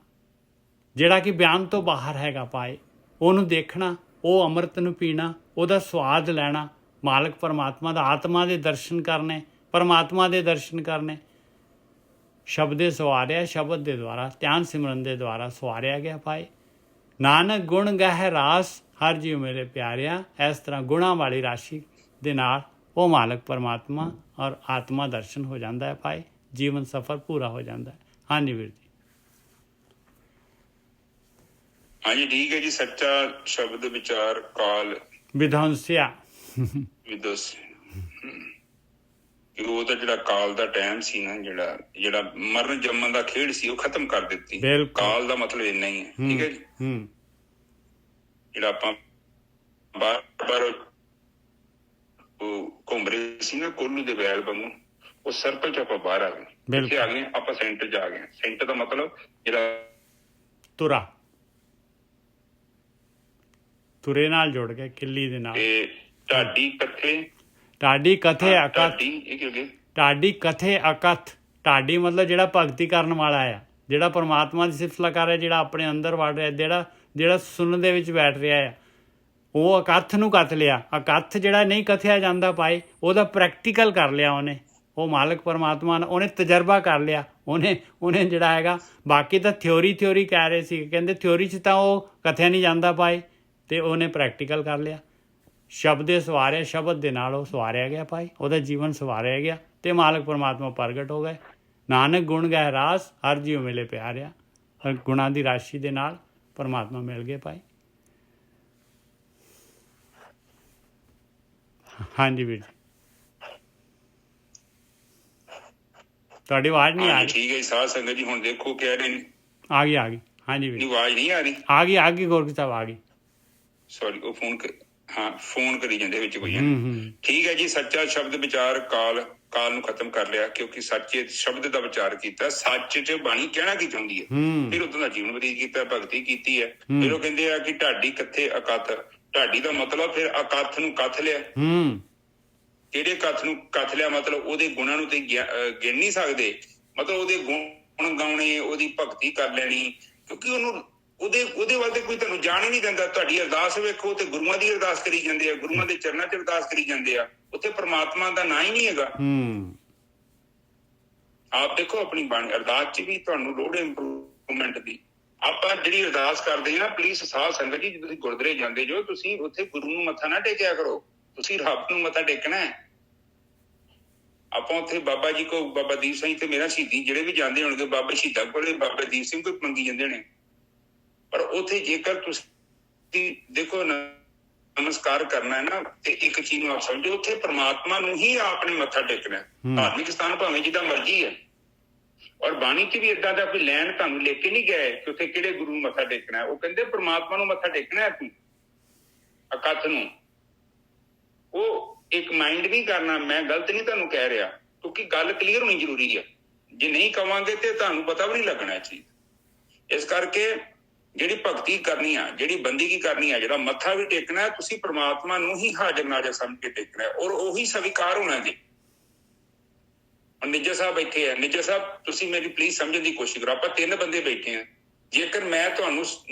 ਜਿਹੜਾ ਕਿ ਬਿਆਨ ਤੋਂ ਬਾਹਰ ਹੈਗਾ ਭਾਈ, ਉਹਨੂੰ ਦੇਖਣਾ, ਉਹ ਅੰਮ੍ਰਿਤ ਨੂੰ ਪੀਣਾ, ਉਹਦਾ ਸਵਾਦ ਲੈਣਾ। ਮਾਲਕ ਪਰਮਾਤਮਾ ਦਾ ਆਤਮਾ ਦੇ ਦਰਸ਼ਨ ਕਰਨੇ, ਪਰਮਾਤਮਾ ਦੇ ਦਰਸ਼ਨ ਕਰਨੇ। ਸ਼ਬਦੇ ਸਵਾਰਿਆ, ਸ਼ਬਦ ਦੇ ਦੁਆਰਾ, ਧਿਆਨ ਸਿਮਰਨ ਦੇ ਦੁਆਰਾ ਸਵਾਰਿਆ ਗਿਆ ਭਾਈ। ਨਾਨਕ ਗੁਣ ਗਹਿ ਰਾਸ ਹਰ ਜੀਵ ਮੇਰੇ ਪਿਆਰਿਆ। ਇਸ ਤਰ੍ਹਾਂ ਗੁਣਾਂ ਵਾਲੀ ਰਾਸ਼ੀ ਦੇ ਨਾਲ ਉਹ ਮਾਲਕ ਪਰਮਾਤਮਾ ਔਰ ਆਤਮਾ ਦਰਸ਼ਨ ਹੋ ਜਾਂਦਾ ਹੈ ਭਾਈ, ਜੀਵਨ ਸਫਰ ਪੂਰਾ ਹੋ ਜਾਂਦਾ ਹੈ। ਹਾਂਜੀ ਵੀਰ ਜੀ। ਹਾਂਜੀ ਠੀਕ ਹੈ ਜੀ। ਸੱਚਾ ਸ਼ਬਦ ਵਿਚਾਰ ਕਾਲ ਵਿਧੰਸਿਆ। ਉਹ ਤਾਂ ਜਿਹੜਾ ਕਾਲ ਦਾ ਟਾਈਮ ਸੀ ਨਾ, ਜਿਹੜਾ ਮਰਨ ਜੰਮਣ ਦਾ ਖੇਡ ਸੀ, ਉਹ ਖਤਮ ਕਰ ਦਿੱਤੀ। ਕਾਲ ਦਾ ਮਤਲਬ ਇੰਨਾ ਹੀ ਹੈ, ਠੀਕ ਹੈ ਜੀ। ਜਿਹੜਾ ਆਪਾਂ ਬਾਰ ਘੁੰਮ ਰਹੇ ਸੀ ਨਾ ਕੋਲੂ ਦੇ ਵੈਲ ਵਾਂਗੂ, ਉਹ ਸਰਕਲ ਚ ਆਪਾਂ ਬਾਹਰ ਆ ਗਏ, ਇੱਥੇ ਆ ਗਏ, ਆਪਾਂ ਸੈਂਟਰ ਚ ਆ ਗਏ। ਸੈਂਟਰ ਦਾ ਮਤਲਬ ਜਿਹੜਾ ਤੁਰੇ ਨਾਲ ਜੁੜ ਗਿਆ, ਕਿੱਲੀ ਦੇ ਨਾਲ। ਢਾਡੀ ਕੱਥੇ ਢਾਡੀ ਕਥੇ ਅਕਥ, ਢਾਡੀ ਇਹ ਕਿਉਂ ਗਏ? ਢਾਡੀ ਕਥੇ ਅਕਥ। ਢਾਡੀ ਮਤਲਬ ਜਿਹੜਾ ਭਗਤੀ ਕਰਨ ਵਾਲਾ ਆ, ਜਿਹੜਾ ਪਰਮਾਤਮਾ ਦੀ ਸਿਫਤ ਕਰ ਰਿਹਾ, ਜਿਹੜਾ ਆਪਣੇ ਅੰਦਰ ਵੜ ਰਿਹਾ, ਜਿਹੜਾ ਸੁਣਨ ਦੇ ਵਿੱਚ ਬੈਠ ਰਿਹਾ ਆ, ਉਹ ਅਕਥ ਨੂੰ ਕੱਥ ਲਿਆ। ਅਕਥ ਜਿਹੜਾ ਨਹੀਂ ਕਥਿਆ ਜਾਂਦਾ ਭਾਈ, ਉਹਦਾ ਪ੍ਰੈਕਟੀਕਲ ਕਰ ਲਿਆ ਉਹਨੇ। ਉਹ ਮਾਲਕ ਪਰਮਾਤਮਾ ਨੇ ਉਹਨੇ ਤਜਰਬਾ ਕਰ ਲਿਆ। ਉਹਨੇ ਜਿਹੜਾ ਹੈਗਾ, ਬਾਕੀ ਤਾਂ ਥਿਓਰੀ ਕਹਿ ਰਹੇ ਸੀ, ਕਹਿੰਦੇ ਥਿਓਰੀ 'ਚ ਤਾਂ ਉਹ ਕਥਿਆ ਨਹੀਂ ਜਾਂਦਾ ਭਾਈ, ਅਤੇ ਉਹਨੇ ਪ੍ਰੈਕਟੀਕਲ ਕਰ ਲਿਆ। ਸ਼ਬਦੇ ਸਵਾਰਿਆ, ਸ਼ਬਦ ਦੇ ਨਾਲ ਉਹ ਸਵਾਰਿਆ ਗਿਆ ਭਾਈ, ਉਹਦਾ ਜੀਵਨ ਸਵਾਰਿਆ ਗਿਆ ਅਤੇ ਮਾਲਕ ਪਰਮਾਤਮਾ ਪ੍ਰਗਟ ਹੋ ਗਏ। ਨਾਨਕ ਗੁਣ ਗਾਏ ਰਾਸ, ਹਰ ਜੀਉ ਮਿਲੇ ਪਿਆਰਿਆ। ਗੁਣਾਂ ਦੀ ਰਾਸ਼ੀ ਦੇ ਨਾਲ ਪਰਮਾਤਮਾ ਮਿਲ ਗਏ ਭਾਈ। ਹਾਂਜੀ ਵੀਰ ਜੀ, ਤੁਹਾਡੀ ਆਵਾਜ਼ ਨਹੀਂ ਆ ਰਹੀ। ਠੀਕ ਹੈ ਜੀ ਸਾਧ ਸੰਗਤ ਜੀ, ਹੁਣ ਦੇਖੋ ਕਹਿ ਰਹੇ ਨੇ। ਆ ਗਈ ਹਾਂਜੀ ਵੀਰ, ਆਵਾਜ਼ ਨਹੀਂ ਆ ਰਹੀ? ਆ ਗਈ ਗੁਰਕੀ ਸਾਹਿਬ ਆ ਗਈ। ਸੌਰੀ, ਉਹ ਫੋਨ ਕਰੀ ਜਾਂਦੇ ਵਿੱਚ ਕੋਈ। ਠੀਕ ਹੈ ਜੀ, ਸੱਚਾ ਸ਼ਬਦ ਵਿਚਾਰ ਕਾਲ ਨੂੰ ਖਤਮ ਕਰ ਲਿਆ, ਕਿਉਂਕਿ ਸੱਚੇ ਸ਼ਬਦ ਦਾ ਵਿਚਾਰ ਕੀਤਾ। ਸੱਚ 'ਚ ਬਾਣੀ ਕਹਿਣਾ ਕੀ ਚਾਹੁੰਦੀ ਹੈ, ਫਿਰ ਉਦੋਂ ਦਾ ਜੀਵਨ ਬਤੀਤ ਕੀਤਾ, ਭਗਤੀ ਕੀਤੀ ਹੈ। ਫਿਰ ਉਹ ਕਹਿੰਦੇ ਆ ਕਿ ਢਾਡੀ ਕਥੇ ਅਕਥ। ਢਾਡੀ ਦਾ ਮਤਲਬ ਫਿਰ ਅਕਥ ਨੂੰ ਕੱਥ ਲਿਆ। ਕਿਹੜੇ ਕੱਥ ਨੂੰ ਕੱਥ ਲਿਆ? ਮਤਲਬ ਉਹਦੇ ਗੁਣਾਂ ਨੂੰ ਤੇ ਗਿਣ ਨਹੀਂ ਸਕਦੇ, ਮਤਲਬ ਉਹਦੇ ਗੁਣ ਗਾਉਣੇ, ਉਹਦੀ ਭਗਤੀ ਕਰ ਲੈਣੀ, ਕਿਉਂਕਿ ਉਹਦੇ ਵੱਲ ਤੇ ਕੋਈ ਤੁਹਾਨੂੰ ਜਾਣ ਹੀ ਨਹੀਂ ਦਿੰਦਾ। ਤੁਹਾਡੀ ਅਰਦਾਸ ਵੇਖੋ ਤੇ ਗੁਰੂਆਂ ਦੀ ਅਰਦਾਸ ਕਰੀ ਜਾਂਦੇ ਆ, ਗੁਰੂਆਂ ਦੇ ਚਰਨਾਂ 'ਚ ਅਰਦਾਸ ਕਰੀ ਜਾਂਦੇ ਆ, ਉੱਥੇ ਪਰਮਾਤਮਾ ਦਾ ਨਾਂ ਹੀ ਨਹੀਂ ਹੈਗਾ। ਆਪ ਦੇਖੋ ਆਪਣੀ ਬਾਣੀ ਅਰਦਾਸ 'ਚ ਵੀ ਤੁਹਾਨੂੰ ਲੋੜ ਹੈ ਇੰਪਰੂਵਮੈਂਟ ਦੀ। ਆਪਾਂ ਜਿਹੜੀ ਅਰਦਾਸ ਕਰਦੇ ਹਾਂ, ਪਲੀਜ਼ ਸਾਧ ਸੰਗਤ ਜੀ, ਤੁਸੀਂ ਗੁਰਦੁਆਰੇ ਜਾਂਦੇ ਜੋ, ਤੁਸੀਂ ਉੱਥੇ ਗੁਰੂ ਨੂੰ ਮੱਥਾ ਨਾ ਟੇਕਿਆ ਕਰੋ, ਤੁਸੀਂ ਰੱਬ ਨੂੰ ਮੱਥਾ ਟੇਕਣਾ ਹੈ। ਆਪਾਂ ਉੱਥੇ ਬਾਬਾ ਜੀ ਕੋ, ਬਾਬਾ ਦੀਪ ਸਿੰਘ ਤੇ ਮੇਰਾ ਸ਼ਹੀਦੀ ਜਿਹੜੇ ਵੀ ਜਾਂਦੇ ਹੋਣਗੇ, ਬਾਬਾ ਸ਼ਹੀਦਾਂ ਕੋਲੇ ਬਾਬਾ ਦੀਪ ਸਿੰਘ ਕੋਈ ਮੰਗੀ ਜਾਂਦੇ ਨੇ। ਪਰ ਉੱਥੇ ਜੇਕਰ ਤੁਸੀਂ ਦੇਖੋ ਨਮਸਕਾਰ ਕਰਨਾ ਹੈ ਨਾ, ਤੇ ਇੱਕ ਚੀਜ਼ ਨੂੰ ਆਪ ਸਮਝੋ, ਉੱਥੇ ਪਰਮਾਤਮਾ ਨੂੰ ਹੀ ਆਪ ਨੇ ਮੱਥਾ ਟੇਕਣਾ। ਧਾਰਮਿਕ ਸਥਾਨ ਭਾਵੇਂ ਜਿੱਦਾਂ ਮਰਜ਼ੀ ਹੈ, ਔਰ ਬਾਣੀ 'ਚ ਵੀ ਏਦਾਂ ਦਾ ਕੋਈ ਲੈਣ ਤੁਹਾਨੂੰ ਲੈ ਕੇ ਨਹੀਂ ਗਏ ਕਿ ਉੱਥੇ ਕਿਹੜੇ ਗੁਰੂ ਨੂੰ ਮੱਥਾ ਟੇਕਣਾ। ਉਹ ਕਹਿੰਦੇ ਪਰਮਾਤਮਾ ਨੂੰ ਮੱਥਾ ਟੇਕਣਾ ਹੈ ਤੂੰ, ਅਕਥ ਨੂੰ। ਉਹ ਇੱਕ ਮਾਈਂਡ ਨਹੀਂ ਕਰਨਾ। ਮੈਂ ਗਲਤ ਨਹੀਂ ਤੁਹਾਨੂੰ ਕਹਿ ਰਿਹਾ, ਕਿਉਂਕਿ ਗੱਲ ਕਲੀਅਰ ਹੋਣੀ ਜ਼ਰੂਰੀ ਹੈ। ਜੇ ਨਹੀਂ ਕਵਾਂਗੇ ਤੇ ਤੁਹਾਨੂੰ ਪਤਾ ਵੀ ਨਹੀਂ ਲੱਗਣਾ ਇਹ ਚੀਜ਼। ਇਸ ਕਰਕੇ ਜਿਹੜੀ ਭਗਤੀ ਕਰਨੀ ਆ, ਜਿਹੜੀ ਬੰਦਗੀ ਕਰਨੀ ਆ, ਜਿਹੜਾ ਮੱਥਾ ਵੀ ਟੇਕਣਾ ਹੈ, ਤੁਸੀਂ ਪਰਮਾਤਮਾ ਨੂੰ ਹੀ ਹਾਜ਼ਰ ਨਾਜ਼ਰ ਸਮਝ ਕੇ ਟੇਕਣਾ ਹੈ, ਔਰ ਉਹੀ ਸਵੀਕਾਰ ਹੋਣਾ ਜੀ। ਨਿੱਜਰ ਸਾਹਿਬ ਬੈਠੇ ਆ, ਨਿੱਜਰ ਸਾਹਿਬ ਤੁਸੀਂ ਮੇਰੀ ਪਲੀਜ਼ ਸਮਝਣ ਦੀ ਕੋਸ਼ਿਸ਼ ਕਰੋ। ਆਪਾਂ 3 ਬੰਦੇ ਬੈਠੇ ਆ, ਜੇਕਰ ਮੈਂ ਤੁਹਾਨੂੰ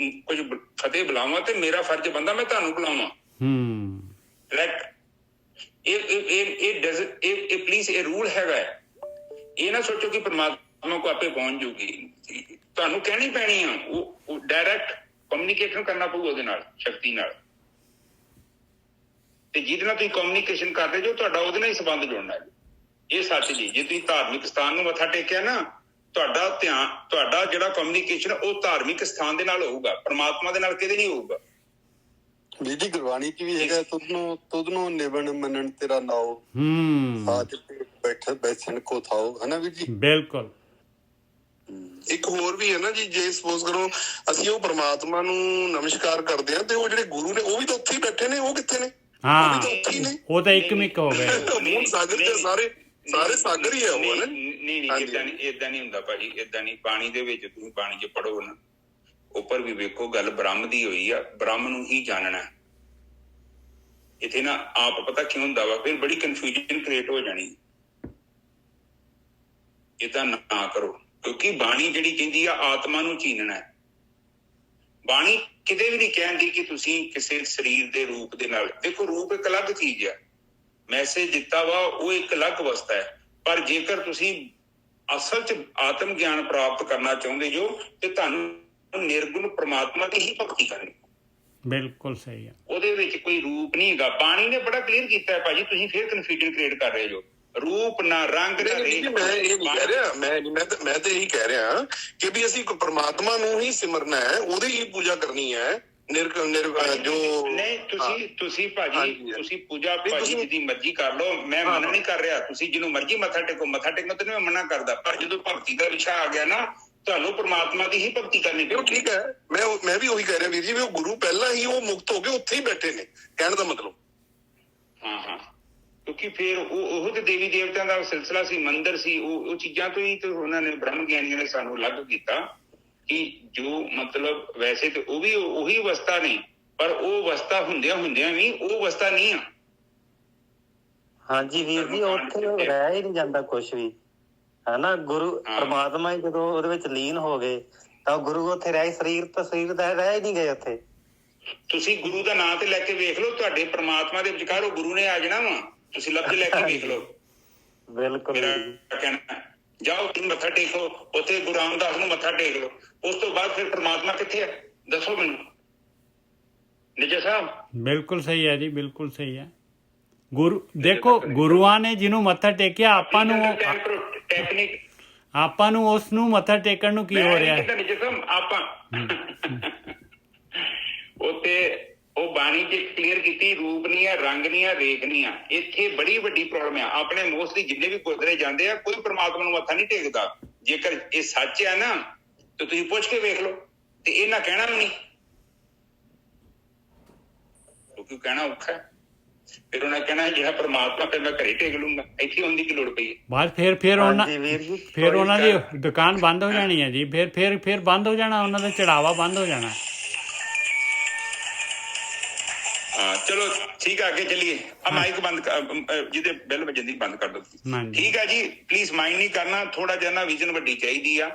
ਕੁਝ ਫਤਿਹ ਬੁਲਾਵਾਂ ਤੇ ਮੇਰਾ ਫਰਜ਼ ਬਣਦਾ ਮੈਂ ਤੁਹਾਨੂੰ ਬੁਲਾਵਾਂ। ਇਹ ਪਲੀਜ਼ ਇਹ ਰੂਲ ਹੈਗਾ। ਇਹ ਨਾ ਸੋਚੋ ਕਿ ਪਰਮਾਤਮਾ ਕੋ ਆਪੇ ਪਹੁੰਚ ਜੂਗੀ, ਤੁਹਾਨੂੰ ਕਹਿਣੀ ਪੈਣੀ ਆ। ਉਹ ਡਾਇਰੈਕਟ ਕਮਿਊਨੀਕੇਸ਼ਨ ਕਰਨਾ ਪਊ ਉਹਦੇ ਨਾਲ, ਸ਼ਕਤੀ ਨਾਲ। ਤੇ ਜਿਹਦੇ ਨਾਲ ਤੁਸੀਂ ਕਮਿਊਨੀਕੇਸ਼ਨ ਕਰਦੇ ਜੋ, ਤੁਹਾਡਾ ਉਹਦੇ ਨਾਲ ਹੀ ਸੰਬੰਧ ਜੁੜਨਾ ਹੈ। ਇਹ ਸੱਚ ਜੀ। ਜੇ ਤੁਸੀਂ ਧਾਰਮਿਕ ਸਥਾਨ ਨੂੰ ਮੱਥਾ ਟੇਕਿਆ ਨਾ, ਤੁਹਾਡਾ ਧਿਆਨ, ਤੁਹਾਡਾ ਜਿਹੜਾ ਕਮਿਊਨੀਕੇਸ਼ਨ ਉਹ ਧਾਰਮਿਕ ਸਥਾਨ ਦੇ ਨਾਲ ਹੋਊਗਾ, ਪਰਮਾਤਮਾ ਦੇ ਨਾਲ ਕਿਤੇ ਨਹੀਂ ਹੋਊਗਾ। ਜੀ ਜੀ ਗੁਰਬਾਣੀ 'ਚ ਵੀ ਹੈਗਾ, ਤੁਧ ਨੂੰ ਨਿਵਣ ਮੰਨਣ ਤੇਰਾ ਨਾਉ, ਸਾਧ ਬੈਠ ਬੈਠਣ ਕੋ ਥਾਓ, ਹਨਾ ਵੀਰ ਜੀ? ਬਿਲਕੁਲ। ਇੱਕ ਹੋਰ ਵੀ ਹੈ ਨਾ ਜੀ, ਜੇ ਸਪੋਜ਼ ਕਰੋ ਅਸੀਂ ਉਹ ਪਰਮਾਤਮਾ ਨੂੰ ਨਮਸਕਾਰ ਕਰਦੇ ਆ, ਤੇ ਉਹ ਜਿਹੜੇ ਗੁਰੂ ਨੇ ਉਹ ਵੀ ਤਾਂ ਉੱਥੇ ਹੀ ਬੈਠੇ ਨੇ, ਉਹ ਕਿੱਥੇ ਨੇ? ਉਹ ਤਾਂ ਇੱਕ ਮਿੱਕ ਹੋ ਗਏ। ਸਾਗਰ ਤੇ ਸਾਰੇ ਸਾਗਰ ਹੀ ਆ ਉਹ। ਨਹੀਂ ਏਦਾਂ ਨਹੀਂ ਹੁੰਦਾ ਭਾਜੀ, ਏਦਾਂ ਨਹੀਂ। ਬਾਣੀ ਦੇ ਵਿੱਚ ਤੁਸੀਂ ਬਾਣੀ 'ਚ ਪੜ੍ਹੋ ਨਾ, ਉੱਪਰ ਵੀ ਵੇਖੋ, ਗੱਲ ਬ੍ਰਹਮ ਦੀ ਹੋਈ ਆ, ਬ੍ਰਹਮ ਨੂੰ ਹੀ ਜਾਣਨਾ। ਇੱਥੇ ਨਾ ਆਪ ਪਤਾ ਕਿਉਂ ਹੁੰਦਾ ਵਾ, ਫਿਰ ਬੜੀ ਕਨਫਿਊਜ਼ਨ ਕ੍ਰੀਏਟ ਹੋ ਜਾਣੀ। ਏਦਾਂ ਨਾ ਕਰੋ, ਕਿਉਂਕਿ ਬਾਣੀ ਜਿਹੜੀ ਕਹਿੰਦੀ ਆ ਆਤਮਾ ਨੂੰ ਚੀਨਣਾ। ਬਾਣੀ ਕਿਤੇ ਵੀ ਨਹੀਂ ਕਹਿੰਦੀ ਕਿ ਤੁਸੀਂ ਕਿਸੇ ਸਰੀਰ ਦੇ ਰੂਪ ਦੇ ਨਾਲ। ਦੇਖੋ, ਰੂਪ ਇੱਕ ਅਲੱਗ ਚੀਜ਼ ਆ, ਮੈਸੇਜ ਦਿੱਤਾ ਵਾ ਉਹ ਇੱਕ ਅਲੱਗ ਅਵਸਥਾ ਹੈ। ਪਰ ਜੇਕਰ ਤੁਸੀਂ ਅਸਲ 'ਚ ਆਤਮ ਗਿਆਨ ਪ੍ਰਾਪਤ ਕਰਨਾ ਚਾਹੁੰਦੇ ਜੋ, ਤੇ ਤੁਹਾਨੂੰ ਨਿਰਗੁਣ ਪਰਮਾਤਮਾ ਦੀ ਹੀ ਭਗਤੀ ਕਰਨੀ। ਬਿਲਕੁਲ ਸਹੀ ਹੈ, ਉਹਦੇ ਵਿੱਚ ਕੋਈ ਰੂਪ ਨਹੀਂ ਹੈਗਾ। ਬਾਣੀ ਨੇ ਬੜਾ ਕਲੀਅਰ ਕੀਤਾ ਹੈ ਭਾਜੀ, ਤੁਸੀਂ ਫਿਰ ਕਨਫਿਊਜ਼ਨ ਕ੍ਰੀਏਟ ਕਰ ਰਹੇ ਜੋ। ਰੂਪ ਨਾ ਰੰਗ ਨਾ ਰੇਖ। ਮੈਂ ਇਹ ਨਹੀਂ ਕਹਿ ਰਿਹਾ, ਮੈਂ ਤਾਂ ਇਹੀ ਕਹਿ ਰਿਹਾ ਕਿ ਵੀ ਅਸੀਂ ਪਰਮਾਤਮਾ ਨੂੰ ਹੀ ਸਿਮਰਨਾ ਹੈ, ਉਹਦੀ ਹੀ ਪੂਜਾ ਕਰਨੀ ਹੈ। ਜੋ ਨਹੀਂ, ਤੁਸੀਂ ਭਾਜੀ, ਤੁਸੀਂ ਪੂਜਾ ਭਾਜੀ ਜਿਹਦੀ ਮਰਜ਼ੀ ਕਰ ਲਓ, ਮੈਂ ਮਨਾ ਨਹੀਂ ਕਰ ਰਿਹਾ। ਤੁਸੀਂ ਜਿਹਨੂੰ ਮਰਜ਼ੀ ਮੱਥਾ ਟੇਕੋ, ਮੱਥਾ ਟੇਕੋ ਤੇ ਮੈਂ ਮਨਾ ਕਰਦਾ। ਪਰ ਜਦੋਂ ਭਗਤੀ ਦਾ ਵਿਸ਼ਾ ਆ ਗਿਆ ਨਾ, ਤੁਹਾਨੂੰ ਪਰਮਾਤਮਾ ਦੀ ਹੀ ਭਗਤੀ ਕਰਨੀ ਪਊ। ਠੀਕ ਹੈ, ਮੈਂ ਵੀ ਉਹੀ ਕਹਿ ਰਿਹਾ ਵੀਰ ਜੀ, ਵੀ ਉਹ ਗੁਰੂ ਪਹਿਲਾਂ ਹੀ ਉਹ ਮੁਕਤ ਹੋ ਕੇ ਉੱਥੇ ਹੀ ਬੈਠੇ ਨੇ, ਕਹਿਣ ਦਾ ਮਤਲਬ। ਹਾਂ, ਕਿਉਂਕਿ ਫਿਰ ਉਹ ਤੇ ਦੇਵੀ ਦੇਵਤਿਆਂ ਦਾ ਸਿਲਸਿਲਾ ਸੀ, ਮੰਦਿਰ ਸੀ, ਉਹ ਚੀਜ਼ਾਂ ਤੋਂ ਹੀ ਤੇ ਉਹਨਾਂ ਨੇ ਬ੍ਰਹਮ ਗਿਆਨੀਆਂ ਨੇ ਸਾਨੂੰ ਅਲੱਗ ਕੀਤਾ ਕਿ ਜੋ ਮਤਲਬ ਵੈਸੇ ਤੇ ਉਹ ਵੀ ਉਹੀ ਅਵਸਥਾ ਨੇ, ਪਰ ਉਹ ਅਵਸਥਾ ਹੁੰਦਿਆਂ ਵੀ ਉਹ ਅਵਸਥਾ ਨਹੀਂ ਆ। ਹਾਂਜੀ ਵੀਰ ਜੀ, ਉੱਥੇ ਰਹਿ ਹੀ ਨਹੀਂ ਜਾਂਦਾ ਕੁਛ ਵੀ, ਹਨਾ। ਗੁਰੂ ਪਰਮਾਤਮਾ ਹੀ ਜਦੋਂ ਉਹਦੇ ਵਿੱਚ ਲੀਨ ਹੋ ਗਏ ਤਾਂ ਗੁਰੂ ਉੱਥੇ ਰਹਿ, ਸਰੀਰ ਤਾਂ ਰਹਿ ਹੀ ਨਹੀਂ ਗਏ ਉੱਥੇ। ਤੁਸੀਂ ਗੁਰੂ ਦਾ ਨਾਂ ਤੇ ਲੈ ਕੇ ਵੇਖ ਲਓ, ਤੁਹਾਡੇ ਪ੍ਰਮਾਤਮਾ ਦੇ ਵਿਚਕਾਰ ਉਹ ਗੁਰੂ ਨੇ ਆ ਜਾਣਾ ਵਾ। ਤੁਸੀਂ ਲਫ਼ਜ਼ ਲੈ ਕੇ ਵੇਖ ਲਓ। ਬਿਲਕੁਲ ਮੇਰਾ ਕਹਿਣਾ, ਜਾਓ ਤੁਸੀਂ ਮੱਥਾ ਟੇਕੋ ਉੱਥੇ, ਗੁਰੂ ਰਾਮਦਾਸ ਨੂੰ ਮੱਥਾ ਟੇਕ ਲਓ। ਉਸ ਤੋਂ ਬਾਅਦ ਫਿਰ ਪ੍ਰਮਾਤਮਾ ਕਿੱਥੇ ਹੈ ਦੱਸੋ ਮੈਨੂੰ ਨਿੱਜਰ ਸਾਹਿਬ। ਬਿਲਕੁਲ ਸਹੀ ਹੈ ਜੀ, ਬਿਲਕੁਲ ਸਹੀ ਹੈ। ਗੁਰੂ ਦੇਖੋ, ਗੁਰੂਆਂ ਨੇ ਜਿਹਨੂੰ ਮੱਥਾ ਟੇਕਿਆ, ਆਪਾਂ ਨੂੰ ਉਸ ਨੂੰ ਮੱਥਾ ਟੇਕਣ ਨੂੰ ਕੀ ਹੋ ਰਿਹਾ ਹੈ? ਨਿੱਜਰ ਸਾਹਿਬ ਆਪਾਂ ਉੱਥੇ ਉਹ ਬਾਣੀ ਚ ਕਲੀਅਰ ਕੀਤੀ, ਰੂਪ ਨਹੀਂ ਹੈ, ਰੰਗ ਨਹੀਂ ਹੈ, ਰੇਖ ਨਹੀਂ ਆ। ਇੱਥੇ ਬੜੀ ਵੱਡੀ ਪ੍ਰੋਬਲਮ ਆ। ਆਪਣੇ ਮੋਸਟਲੀ ਜਿੰਨੇ ਵੀ ਗੁਰਦੁਆਰੇ ਜਾਂਦੇ ਆ, ਕੋਈ ਪ੍ਰਮਾਤਮਾ ਨੂੰ ਮੱਥਾ ਨਹੀਂ ਟੇਕਦਾ। ਜੇਕਰ ਇਹ ਸੱਚ ਹੈ ਨਾ ਤੇ ਤੁਸੀਂ ਪੁੱਛ ਕੇ ਵੇਖ ਲਓ। ਤੇ ਇਹਨਾਂ ਕਹਿਣਾ ਵੀ ਨਹੀਂ, ਕਿਉਂਕਿ ਕਹਿਣਾ ਔਖਾ ਹੈ। ਫਿਰ ਉਹਨਾਂ ਕਹਿਣਾ ਜਿਹੜਾ ਪ੍ਰਮਾਤਮਾ, ਫਿਰ ਮੈਂ ਘਰੇ ਟੇਕ ਲੂੰਗਾ, ਇੱਥੇ ਆਉਣ ਦੀ ਕੀ ਲੋੜ ਪਈ ਹੈ? ਬਾਅਦ ਫਿਰ ਉਹਨਾਂ ਦੀ ਦੁਕਾਨ ਬੰਦ ਹੋ ਜਾਣੀ ਹੈ ਜੀ। ਫਿਰ ਬੰਦ ਹੋ ਜਾਣਾ, ਉਹਨਾਂ ਦਾ ਚੜਾਵਾ ਬੰਦ ਹੋ ਜਾਣਾ। ਹਾਂ ਚਲੋ ਠੀਕ ਹੈ, ਅੱਗੇ ਚੱਲੀਏ। ਆ ਮਾਈਕ ਬੰਦ, ਜਿਹਦੇ ਬੈਲ ਵੱਜਣ ਦੀ ਬੰਦ ਕਰ ਦਿਓ। ਠੀਕ ਹੈ ਜੀ, ਪਲੀਜ਼ ਮਾਈਂਡ ਨਹੀਂ ਕਰਨਾ। ਥੋੜਾ ਜਿਹਾ ਨਾ ਵਿਜ਼ਨ ਵੱਡੀ ਚਾਹੀਦੀ ਆ,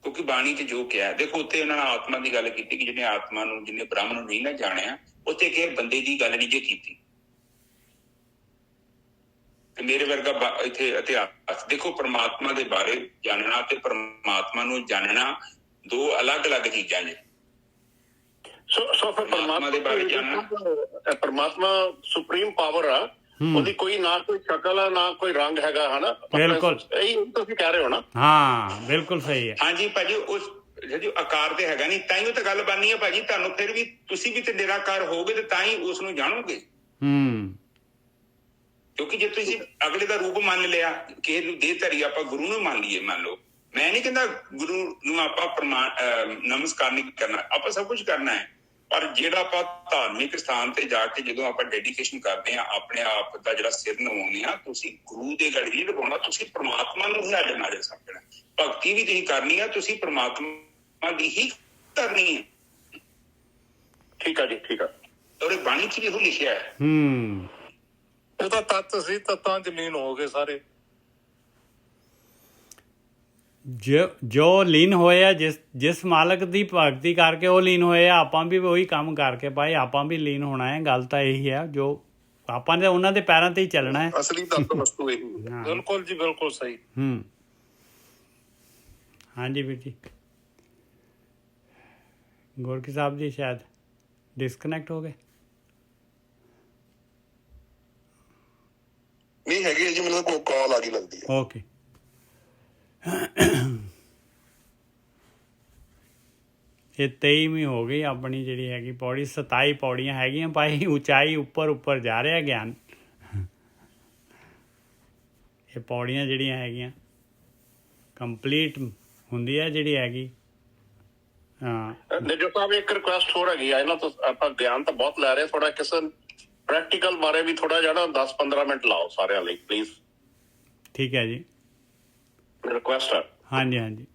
ਕਿਉਂਕਿ ਬਾਣੀ ਚ ਜੋ ਕਿਹਾ ਦੇਖੋ, ਉੱਥੇ ਉਹਨਾਂ ਨੇ ਆਤਮਾ ਦੀ ਗੱਲ ਕੀਤੀ ਕਿ ਜਿਹਨੇ ਆਤਮਾ ਨੂੰ, ਜਿਹਨੇ ਬ੍ਰਹਮ ਨੂੰ ਨਹੀਂ ਨਾ ਜਾਣਿਆ, ਉੱਥੇ ਕਿ ਬੰਦੇ ਦੀ ਗੱਲ ਨਹੀਂ ਜੇ ਕੀਤੀ। ਤੇ ਮੇਰੇ ਵਰਗਾ ਇੱਥੇ ਇਤਿਹਾਸ ਦੇਖੋ, ਪਰਮਾਤਮਾ ਦੇ ਬਾਰੇ ਜਾਣਨਾ ਤੇ ਪਰਮਾਤਮਾ ਨੂੰ ਜਾਣਨਾ ਦੋ ਅਲੱਗ-ਅਲੱਗ ਚੀਜ਼ਾਂ ਨੇ। ਸੋ ਫਿਰ ਪਰਮਾਤਮਾ ਦੇ ਬਾਰੇ ਜਾਣਨਾ, ਪਰਮਾਤਮਾ ਸੁਪਰੀਮ ਪਾਵਰ ਆ, ਉਹਦੀ ਕੋਈ ਨਾ ਕੋਈ ਸ਼ਕਲ ਆ, ਨਾ ਕੋਈ ਰੰਗ ਹੈਗਾ, ਹਨਾ। ਬਿਲਕੁਲ ਇਹੀ ਤੁਸੀਂ ਕਹਿ ਰਹੇ ਹੋ ਨਾ? ਹਾਂ ਬਿਲਕੁਲ ਸਹੀ ਹੈ। ਹਾਂਜੀ ਭਾਜੀ, ਉਸ ਜਿਹੜੀ ਆਕਾਰ ਤੇ ਹੈਗਾ ਨਹੀਂ, ਤਾਂ ਹੀ ਉਹ ਤਾਂ ਗੱਲ ਬਣਨੀ ਹੈ ਭਾਜੀ। ਤੁਹਾਨੂੰ ਫਿਰ ਵੀ ਤੁਸੀਂ ਵੀ ਤੇ ਨਿਰਾਕਾਰ ਹੋਗੇ ਤੇ ਤਾਂ ਹੀ ਉਸ ਨੂੰ ਜਾਣੋਗੇ। ਕਿਉਂਕਿ ਜੇ ਤੁਸੀਂ ਅਗਲੇ ਦਾ ਰੂਪ ਮੰਨ ਲਿਆ, ਕਿਸੇ ਨੂੰ ਦੇਹ ਧਰੀ, ਆਪਾਂ ਗੁਰੂ ਨੂੰ ਮੰਨ ਲਈਏ, ਮੰਨ ਲਓ, ਮੈਂ ਨਹੀਂ ਕਹਿੰਦਾ ਗੁਰੂ ਨੂੰ ਆਪਾਂ ਨਮਸਕਾਰ ਨਹੀਂ ਕਰਨਾ, ਆਪਾਂ ਸਭ ਕੁਝ ਕਰਨਾ ਹੈ। ਪਰ ਜਿਹੜਾ ਆਪਾਂ ਧਾਰਮਿਕ ਸਥਾਨ ਤੇ ਜਾ ਕੇ ਜਦੋਂ ਆਪਾਂ ਡੈਡੀਕੇਸ਼ਨ ਕਰਦੇ ਹਾਂ, ਆਪਣੇ ਆਪ ਦਾ ਜਿਹੜਾ ਸਿਰ ਨਵਾਉਂਦੇ ਹਾਂ, ਤੁਸੀਂ ਗੁਰੂ ਦੇ ਗੜ ਹੀ ਲਗਾਉਣਾ, ਤੁਸੀਂ ਪ੍ਰਮਾਤਮਾ ਨੂੰ ਹੀ ਅੱਡ ਨਾ ਜਾ ਸਕਣਾ। ਭਗਤੀ ਵੀ ਤੁਸੀਂ ਕਰਨੀ ਆ, ਤੁਸੀਂ ਪ੍ਰਮਾਤਮਾ ਦੀ ਹੀ ਕਰਨੀ ਹੈ। ਠੀਕ ਆ ਜੀ, ਠੀਕ ਆ। ਔਰ ਇਹ ਬਾਣੀ ਚ ਵੀ ਇਹੋ ਲਿਖਿਆ ਹੈ। ਉਹ ਤਾਂ ਤੱਤ ਸੀ, ਤੱਤਾਂ ਚ ਲੀਨ ਹੋ ਗਏ ਸਾਰੇ। ਜੋ ਲੀਨ ਹੋਏ ਆ, ਜਿਸ ਮਾਲਕ ਦੀ ਭਗਤੀ ਕਰਕੇ ਉਹ ਲੀਨ ਹੋਏ ਆ, ਆਪਾਂ ਵੀ ਉਹੀ ਕੰਮ ਕਰਕੇ ਭਾਈ ਆਪਾਂ ਵੀ ਲੀਨ ਹੋਣਾ ਹੈ। ਗੱਲ ਤਾਂ ਇਹੀ ਹੈ, ਜੋ ਆਪਾਂ ਨੇ ਉਹਨਾਂ ਦੇ ਪੈਰਾਂ ਤੇ ਹੀ ਚੱਲਣਾ ਹੈ। ਅਸਲੀ ਤੱਤ ਵਸਤੂ ਇਹੀ ਹੈ। ਬਿਲਕੁਲ ਜੀ, ਬਿਲਕੁਲ ਸਹੀ। ਹਾਂਜੀ ਵੀਰ ਜੀ, ਗੋਰਖੀ ਸਾਹਿਬ ਜੀ ਸ਼ਾਇਦ ਡਿਸਕਨੈਕਟ ਹੋ ਗਏ। ਨਹੀਂ ਹੈਗੀ ਜੀ, ਮੈਨੂੰ ਕੋਈ ਕਾਲ ਆ ਗਈ ਲੱਗਦੀ ਹੈ। ਓਕੇ। ਇਹ 23ਵੀਂ ਹੋ ਗਈ ਆਪਣੀ ਜਿਹੜੀ ਹੈਗੀ ਪੌੜੀ। 27 ਪੌੜੀਆਂ ਹੈਗੀਆਂ ਭਾਈ, ਉਚਾਈ ਉੱਪਰ ਜਾ ਰਿਹਾ ਗਿਆਨ। ਇਹ ਪੌੜੀਆਂ ਜਿਹੜੀਆਂ ਹੈਗੀਆਂ ਕੰਪਲੀਟ ਹੁੰਦੀ ਹੈ ਜਿਹੜੀ ਹੈਗੀ। ਨਿੱਜਰ ਸਾਹਿਬ, ਇੱਕ ਰਿਕੁਐਸਟ ਹੋਰ ਹੈਗੀ ਆ, ਇਹਨਾਂ ਤੋਂ ਆਪਾਂ ਗਿਆਨ ਤਾਂ ਬਹੁਤ ਲੈ ਰਹੇ, ਥੋੜਾ ਕਿਸੇ ਪ੍ਰੈਕਟੀਕਲ ਬਾਰੇ ਵੀ ਥੋੜਾ ਜਿਹਾ 10-15 ਮਿੰਟ ਲਾਓ ਸਾਰਿਆਂ ਲਈ ਪਲੀਜ਼। ਠੀਕ ਹੈ ਜੀ, ਰਿਕੁਐਸਟ ਹੈ। ਹਾਂਜੀ ਹਾਂਜੀ।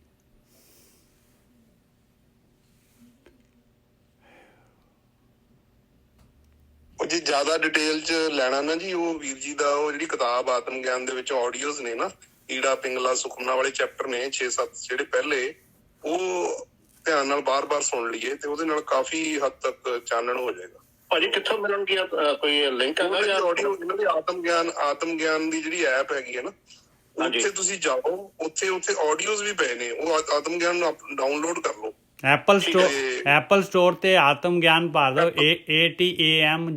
ਉਹ ਜੇ ਜ਼ਿਆਦਾ ਡਿਟੇਲ ਚ ਲੈਣਾ ਨਾ ਜੀ, ਉਹ ਵੀਰ ਜੀ ਦਾ ਉਹ ਜਿਹੜੀ ਕਿਤਾਬ ਆਤਮ ਗਿਆਨ ਦੇ ਵਿੱਚ ਆਡੀਓਜ਼ ਨੇ ਨਾ, ਈੜਾ ਪਿੰਗਲਾ ਸੁਖਮਨਾ ਵਾਲੇ ਚੈਪਟਰ ਨੇ 6-7 ਜਿਹੜੇ ਪਹਿਲੇ, ਉਹ ਧਿਆਨ ਨਾਲ ਬਾਰ-ਬਾਰ ਸੁਣ ਲਈਏ ਤੇ ਉਹਦੇ ਨਾਲ ਕਾਫੀ ਹੱਦ ਤੱਕ ਚਾਨਣ ਹੋ ਜਾਏਗਾ। ਭਾਜੀ ਕਿੱਥੋਂ ਮਿਲਣਗੇ, ਕੋਈ ਲਿੰਕ ਹੈਗਾ ਜਾਂ ਆਡੀਓ? ਇਹਨਾਂ ਦੀ ਆਤਮ ਗਿਆਨ ਦੀ ਜਿਹੜੀ ਐਪ ਹੈਗੀ ਹੈ ਨਾ, ਉੱਥੇ ਤੁਸੀਂ ਜਾਓ, ਉੱਥੇ ਆਡੀਓਜ਼ ਵੀ ਪਏ ਨੇ, ਉਹ ਆਤਮ ਗਿਆਨ ਨੂੰ ਡਾਊਨਲੋਡ ਕਰ ਲਓ। ਐਪਲ ਸਟੋਰ ਤੇ ਆਤਮ ਗਿਆਨ ਪਾ ਦੋ, ATAMGIAN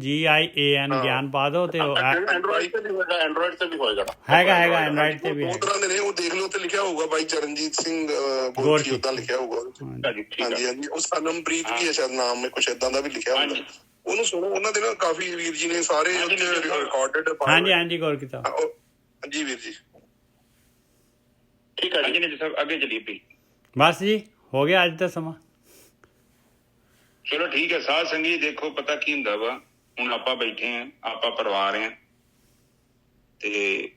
ਗਿਆਨ ਪਾ ਦੋ ਤੇ ਐਂਡਰੋਇਡ ਤੇ ਵੀ ਹੋਏਗਾ, ਐਂਡਰੋਇਡ ਤੇ ਵੀ ਹੋਏਗਾ। ਹੈਗਾ ਐਂਡਰੋਇਡ ਤੇ ਵੀ ਦੋ ਤਰ੍ਹਾਂ ਦੇ ਨੇ, ਉਹ ਦੇਖ ਲਓ ਤੇ ਲਿਖਿਆ ਹੋਊਗਾ ਬਾਈ ਚਰਨਜੀਤ ਸਿੰਘ ਗੋਰਖੀ, ਉਦਾਂ ਲਿਖਿਆ ਹੋਊਗਾ। ਹਾਂਜੀ, ਉਹ ਸਨਮਪ੍ਰੀਤ ਵੀ ਹੈ ਸ਼ਾਇਦ ਨਾਮ, ਕੁਛ ਏਦਾਂ ਦਾ ਵੀ ਲਿਖਿਆ ਹੁੰਦਾ। ਉਹਨੂੰ ਸੁਣੋ, ਉਹਨਾਂ ਦੇ ਨਾ ਕਾਫੀ ਵੀਰ ਜੀ ਨੇ ਸਾਰੇ ਰਿਕਾਰਡਡ। ਹਾਂਜੀ ਗੋਰਖੀ ਸਾਹਿਬ। ਹਾਂਜੀ ਵੀਰ ਜੀ, ਠੀਕ ਹੈ ਜੀ। ਅੱਗੇ ਚੱਲੀਏ ਵੀ, ਬਸ ਜੀ ਹੋ ਗਿਆ ਅੱਜ ਦਾ ਸਮਾਂ। ਚਲੋ ਠੀਕ ਹੈ। ਸਾਧ ਸੰਗੀ ਦੇਖੋ, ਪਤਾ ਕੀ ਹੁੰਦਾ ਵਾ, ਹੁਣ ਆਪਾਂ ਬੈਠੇ ਹਾਂ, ਆਪਾਂ ਪਰਿਵਾਰ ਹਾਂ, ਤੇ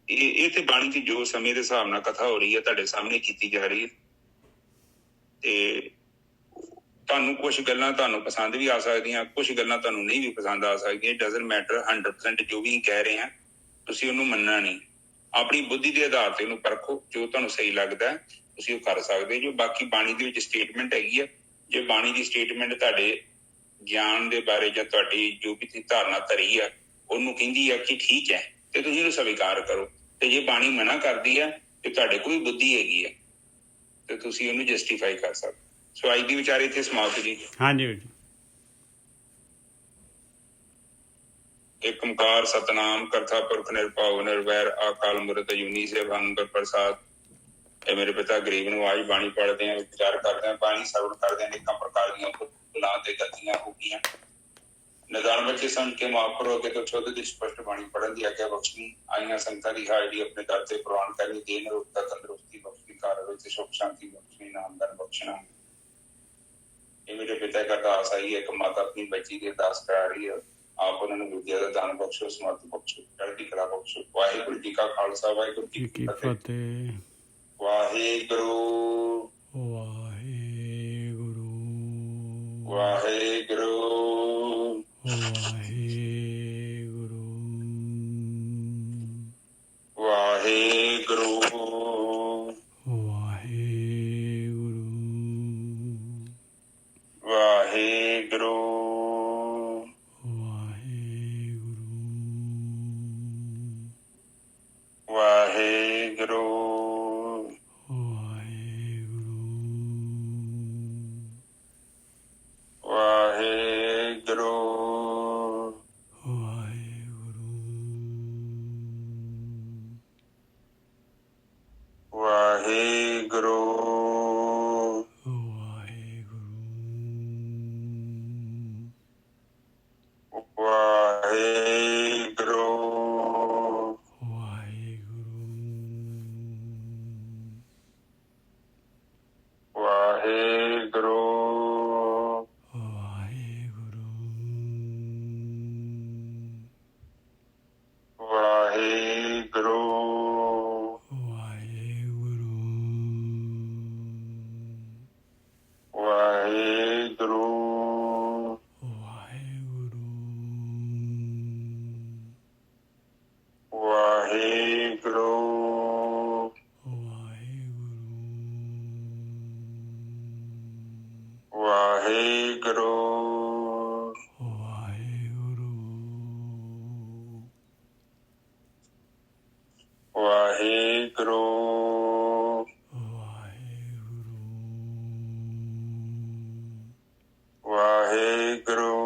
ਇਹ ਤੇ ਬਾਣੀ ਦੀ ਜੋ ਸਮੇਂ ਦੇ ਹਿਸਾਬ ਨਾਲ ਕਥਾ ਹੋ ਰਹੀ ਹੈ, ਤੁਹਾਡੇ ਸਾਹਮਣੇ ਕੀਤੀ ਜਾ ਰਹੀ ਹੈ। ਤੇ ਤੁਹਾਨੂੰ ਕੁਛ ਗੱਲਾਂ ਤੁਹਾਨੂੰ ਪਸੰਦ ਵੀ ਆ ਸਕਦੀਆਂ, ਕੁਛ ਗੱਲਾਂ ਤੁਹਾਨੂੰ ਨਹੀਂ ਵੀ ਪਸੰਦ ਆ ਸਕਦੀਆਂ। ਡਜ਼ਨਟ ਮੈਟਰ, 100% ਜੋ ਵੀ ਕਹਿ ਰਹੇ ਹਾਂ ਤੁਸੀਂ ਉਹਨੂੰ ਮੰਨਣਾ ਨਹੀਂ। ਆਪਣੀ ਬੁੱਧੀ ਦੇ ਆਧਾਰ ਤੇ ਉਹਨੂੰ ਪਰਖੋ, ਜੋ ਤੁਹਾਨੂੰ ਸਹੀ ਲੱਗਦਾ ਤੁਸੀਂ ਉਹ ਕਰ ਸਕਦੇ ਜੋ। ਬਾਕੀ ਬਾਣੀ ਦੇ ਵਿੱਚ ਸਟੇਟਮੈਂਟ ਹੈਗੀ ਆ, ਜੇ ਬਾਣੀ ਦੀ ਸਟੇਟਮੈਂਟ ਤੁਹਾਡੇ ਗਿਆਨ ਦੇ ਬਾਰੇ ਜਾਂ ਤੁਹਾਡੀ ਜੋ ਵੀ ਤੁਸੀਂ ਧਾਰਨਾ ਧਰੀ ਆ ਉਹਨੂੰ ਕਹਿੰਦੀ ਆ ਕਿ ਠੀਕ ਹੈ ਤੇ ਤੁਸੀਂ ਉਹਨੂੰ ਸਵੀਕਾਰ ਕਰੋ। ਤੇ ਜੇ ਬਾਣੀ ਮਨਾ ਕਰਦੀ ਆ ਤੇ ਤੁਹਾਡੇ ਕੋਲ ਵੀ ਬੁੱਧੀ ਹੈਗੀ ਆ ਤੇ ਤੁਸੀਂ ਉਹਨੂੰ ਜਸਟੀਫਾਈ ਕਰ ਸਕਦੇ। ਸੋ ਅੱਜ ਦੀ ਵਿਚਾਰ ਇੱਥੇ ਸਮਾਪਤ ਜੀ। ਹਾਂਜੀ ਵੀਰ ਜੀ। ਏਕ ਓਂਕਾਰ ਸਤਨਾਮ ਕਰਤਾ ਪੁਰਖ ਨਿਰਭਉ ਨਿਰਵੈਰ ਅਕਾਲ ਮੂਰਤ ਅਜੂਨੀ ਸੈਭੰ ਗੁਰ ਪ੍ਰਸਾਦ। ਇਹ ਮੇਰੇ ਪਿਤਾ ਗਰੀਬ ਨਿਵਾਜ ਬਾਣੀ ਪੜ੍ਹਦੇ ਆ, ਵਿਚਾਰ ਕਰਦੇ ਆ, ਬਾਣੀ ਸਰਵਣ ਕਰਦੇ ਆ। ਅਨੇਕਾਂ ਪ੍ਰਕਾਰ ਦੀਆਂ ਭੁੱਲਾਂ ਤੇ ਗਲਤੀਆਂ ਹੋ ਗਈਆਂ। ਨਿਦਾਨ ਬੱਚੇ ਸਮਝ ਕੇ ਮਾਫ ਕਰੋ। ਅੱਗੇ ਤੋਂ ਸ਼ੁੱਧ ਦੀ ਸਪਸ਼ਟ ਬਾਣੀ ਪੜ੍ਹਨ ਦੀ ਆਗਿਆ ਬਖਸ਼ਣੀ। ਆਈਆਂ ਸੰਗਤਾਂ ਦੀ ਹਾਜ਼ਰੀ ਆਪਣੇ ਦਰ ਤੇ ਪ੍ਰਵਾਨ ਕਰਨੀ। ਦੇਨ ਰੋਗਤਾ ਤੰਦਰੁਸਤੀ ਬਖਸ਼ਣੀ, ਘਰ ਵਿੱਚ ਸੁੱਖ ਸ਼ਾਂਤੀ ਬਖਸ਼ਣੀ, ਨਾਮਦਾਨ ਬਖਸ਼ਣਾ। ਇਹ ਮੇਰੇ ਪਿਤਾ ਦਾ ਅਰਦਾਸ ਆਈ ਹੈ। ਇੱਕ ਮਾਤਾ ਆਪਣੀ ਬੱਚੀ ਦੀ ਅਰਦਾਸ ਕਰਾ ਰਹੀ ਹੈ। ਆਪ ਉਹਨਾਂ ਨੂੰ ਵਿਦਿਆ ਦਾ ਦਾਨ ਬਖਸ਼ੋ, ਸਮਰਥ ਬਖਸ਼ੋ, ਚੜ੍ਹਦੀ ਕਲਾ ਬਖਸ਼ੋ। ਵਾਹਿਗੁਰੂ ਜੀ ਕਾ ਖਾਲਸਾ, ਵਾਹਿਗੁਰੂ ਜੀ ਕੀ ਫਤਿਹ। ਵਾਹਿਗੁਰੂ ਵਾਹਿਗੁਰੂ ਵਾਹਿਗੁਰੂ ਵਾਹਿਗੁਰੂ ਵਾਹਿਗੁਰੂ ਵਾਹਿਗੁਰੂ ਵਾਹਿਗੁਰੂ ਵਾਹਿਗੁਰੂ ਵਾਹਿਗੁਰੂ ਵਾਹਿਗੁਰੂ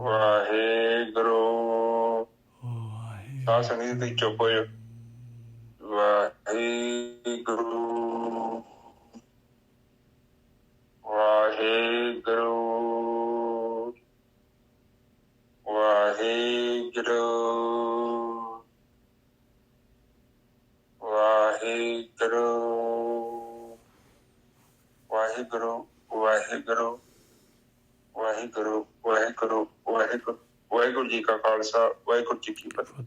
ਵਾਹਿਗੁਰੂ ਸਾਧ ਸੰਗਤ ਦੀ ਚੁੱਪ ਹੋ ਜਾਓ। ਵਾਹਿਗੁਰੂ ਵਾਹਿਗੁਰੂ ਵਾਹਿਗੁਰੂ ਵਾਹਿਗੁਰੂ ਵਾਹਿਗੁਰੂ ਵਾਹਿਗੁਰੂ ਵਾਹਿਗੁਰੂ ਵਾਹਿਗੁਰੂ ਵਾਹਿਗੁਰੂ ਵਾਹਿਗੁਰੂ ਜੀ ਕਾ ਖਾਲਸਾ, ਵਾਹਿਗੁਰੂ ਜੀ ਕੀ ਫਤਿਹ।